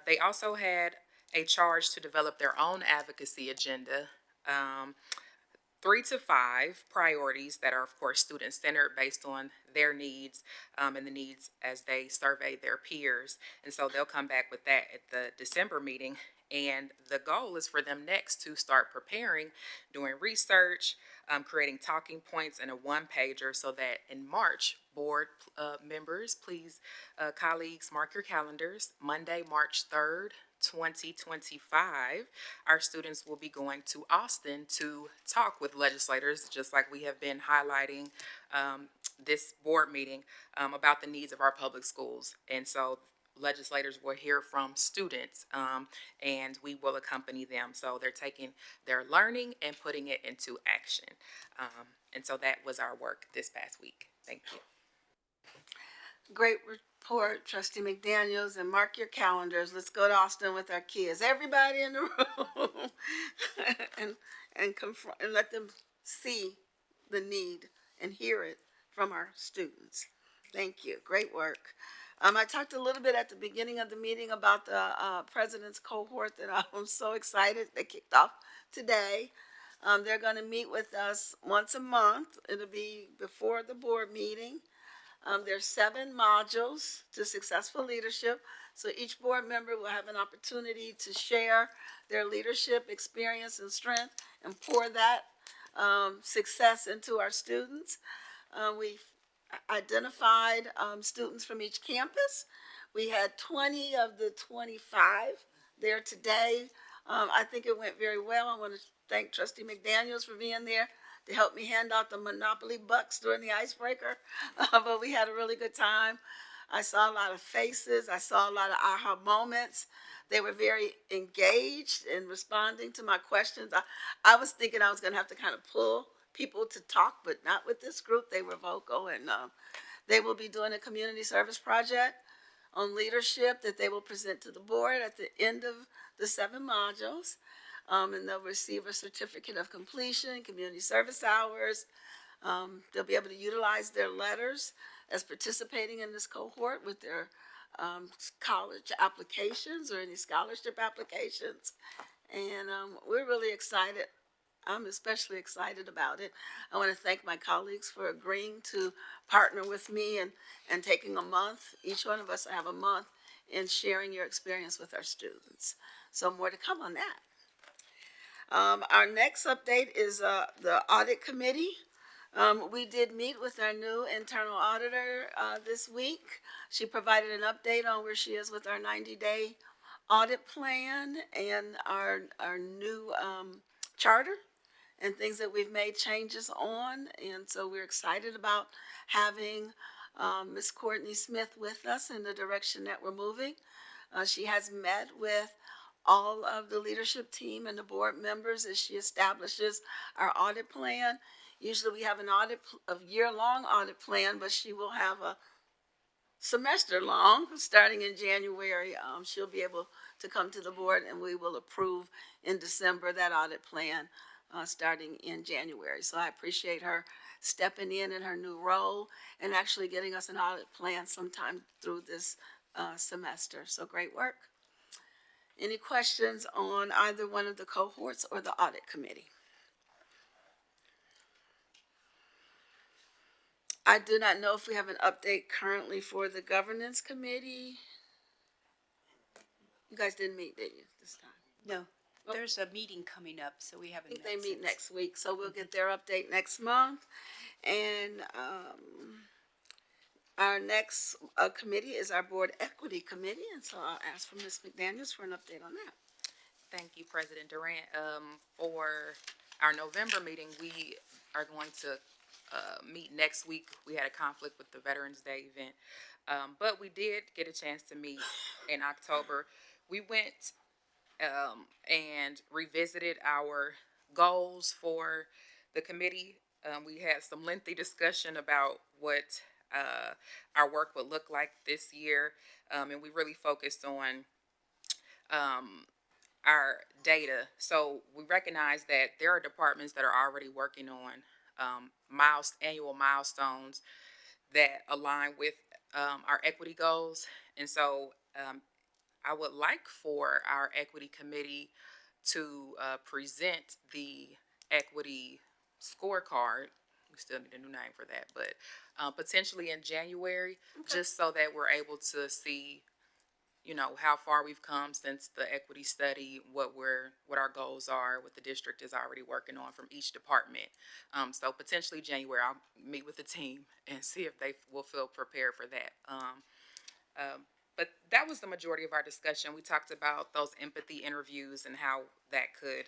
they also had a charge to develop their own advocacy agenda, 3 to 5 priorities that are, of course, student-centered based on their needs and the needs as they survey their peers. And so they'll come back with that at the December meeting. And the goal is for them next to start preparing, doing research, creating talking points and a one-pager so that in March, board members, please, colleagues, mark your calendars. Monday, March 3rd, 2025, our students will be going to Austin to talk with legislators, just like we have been highlighting this board meeting about the needs of our public schools. And so legislators will hear from students and we will accompany them. So they're taking their learning and putting it into action. And so that was our work this past week. Thank you. Great report, trustee McDaniels, and mark your calendars. Let's go to Austin with our kids. Everybody in the room. and confront and let them see the need and hear it from our students. Thank you. Great work. I talked a little bit at the beginning of the meeting about the president's cohort that I'm so excited. They kicked off today. They're going to meet with us once a month. It'll be before the board meeting. There's 7 modules to successful leadership. So each board member will have an opportunity to share their leadership experience and strength and pour that success into our students. We've identified students from each campus. We had 20 of the 25 there today. I think it went very well. I want to thank trustee McDaniels for being there to help me hand out the Monopoly bucks during the icebreaker. But we had a really good time. I saw a lot of faces. I saw a lot of aha moments. They were very engaged in responding to my questions. I was thinking I was going to have to kind of pull people to talk, but not with this group. They were vocal, and they will be doing a community service project on leadership that they will present to the board at the end of the 7 modules. And they'll receive a certificate of completion, community service hours. They'll be able to utilize their letters as participating in this cohort with their college applications or any scholarship applications. And we're really excited. I'm especially excited about it. I want to thank my colleagues for agreeing to partner with me and taking a month. Each one of us have a month in sharing your experience with our students. So more to come on that. Our next update is the audit committee. We did meet with our new internal auditor this week. She provided an update on where she is with our 90-day audit plan and our new charter and things that we've made changes on. And so we're excited about having Ms. Courtney Smith with us in the direction that we're moving. She has met with all of the leadership team and the board members as she establishes our audit plan. Usually we have a year-long audit plan, but she will have a semester-long, starting in January. She'll be able to come to the board and we will approve in December that audit plan starting in January. So I appreciate her stepping in her new role and actually getting us an audit plan sometime through this semester. So great work. Any questions on either one of the cohorts or the audit committee? I do not know if we have an update currently for the governance committee. You guys didn't meet, did you, this time? No, there's a meeting coming up, so we I haven't. think they meet next week, so we'll get their update next month. And our next committee is our board equity committee, and so I'll ask for Ms. McDaniels for an update on that. Thank you, President Durant. For our November meeting, we are going to meet next week. We had a conflict with the Veterans Day event, but we did get a chance to meet in October. We went and revisited our goals for the committee. We had some lengthy discussion about what our work would look like this year, and we really focused on our data. So we recognize that there are departments that are already working on annual milestones that align with our equity goals. And so I would like for our equity committee to present the equity scorecard. We still need a new name for that, but potentially in January, just so that we're able to see, how far we've come since the equity study, what our goals are, what the district is already working on from each department. So potentially January, I'll meet with the team and see if they will feel prepared for that. But that was the majority of our discussion. We talked about those empathy interviews and how that could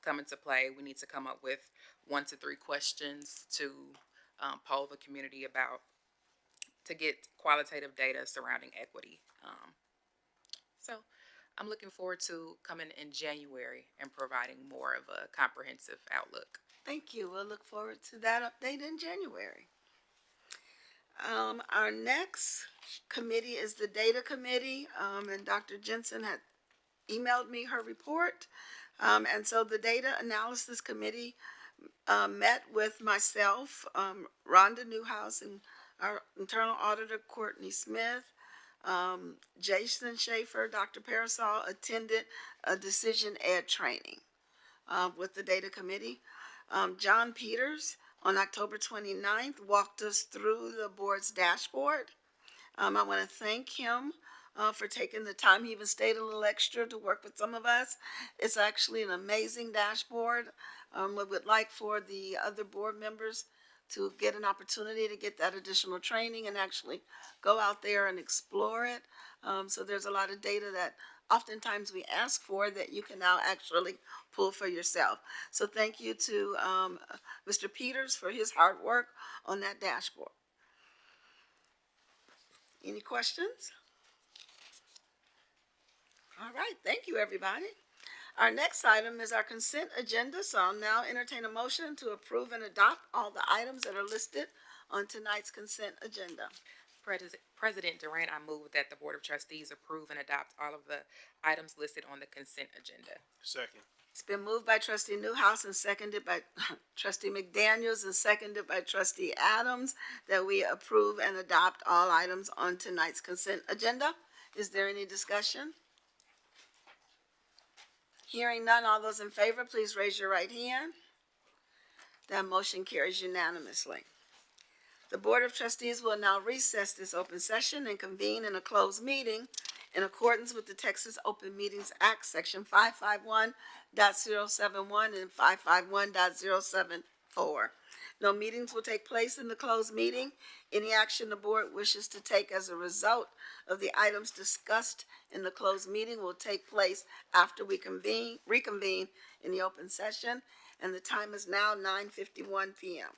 come into play. We need to come up with 1 to 3 questions to poll the community to get qualitative data surrounding equity. So I'm looking forward to coming in January and providing more of a comprehensive outlook. Thank you. We'll look forward to that update in January. Our next committee is the data committee, and Dr. Jensen had emailed me her report. And so the data analysis committee met with myself, Rhonda Newhouse, and our internal auditor, Courtney Smith. Jason Schaefer, Dr. Parasol attended a decision ed training with the data committee. John Peters on October 29th walked us through the board's dashboard. I want to thank him for taking the time. He even stayed a little extra to work with some of us. It's actually an amazing dashboard. We would like for the other board members to get an opportunity to get that additional training and actually go out there and explore it. So there's a lot of data that oftentimes we ask for that you can now actually pull for yourself. So thank you to Mr. Peters for his hard work on that dashboard. Any questions? All right, thank you, everybody. Our next item is our consent agenda, so I'll now entertain a motion to approve and adopt all the items that are listed on tonight's consent agenda. President Durant, I move that the Board of Trustees approve and adopt all of the items listed on the consent agenda. Second. It's been moved by Trustee Newhouse and seconded by Trustee McDaniels and seconded by Trustee Adams that we approve and adopt all items on tonight's consent agenda. Is there any discussion? Hearing none, all those in favor, please raise your right hand. That motion carries unanimously. The Board of Trustees will now recess this open session and convene in a closed meeting in accordance with the Texas Open Meetings Act, Section 551.071 and 551.074. No meetings will take place in the closed meeting. Any action the board wishes to take as a result of the items discussed in the closed meeting will take place after we reconvene in the open session, and the time is now 9:51 p.m.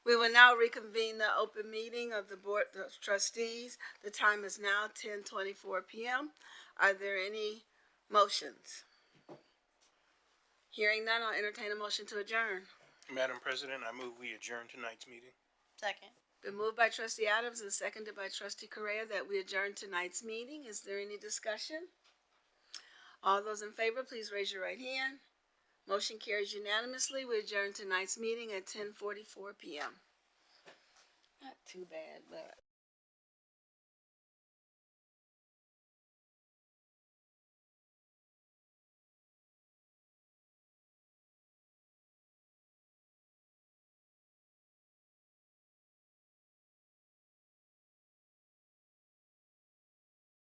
We will now reconvene the open meeting of the Board of Trustees. The time is now 10:24 p.m. Are there any motions? Hearing none, I'll entertain a motion to adjourn. Madam President, I move we adjourn tonight's meeting. Second. Been moved by trustee Adams and seconded by trustee Correa that we adjourn tonight's meeting. Is there any discussion? All those in favor, please raise your right hand. Motion carries unanimously. We adjourn tonight's meeting at 10:44 p.m. Not too bad, but.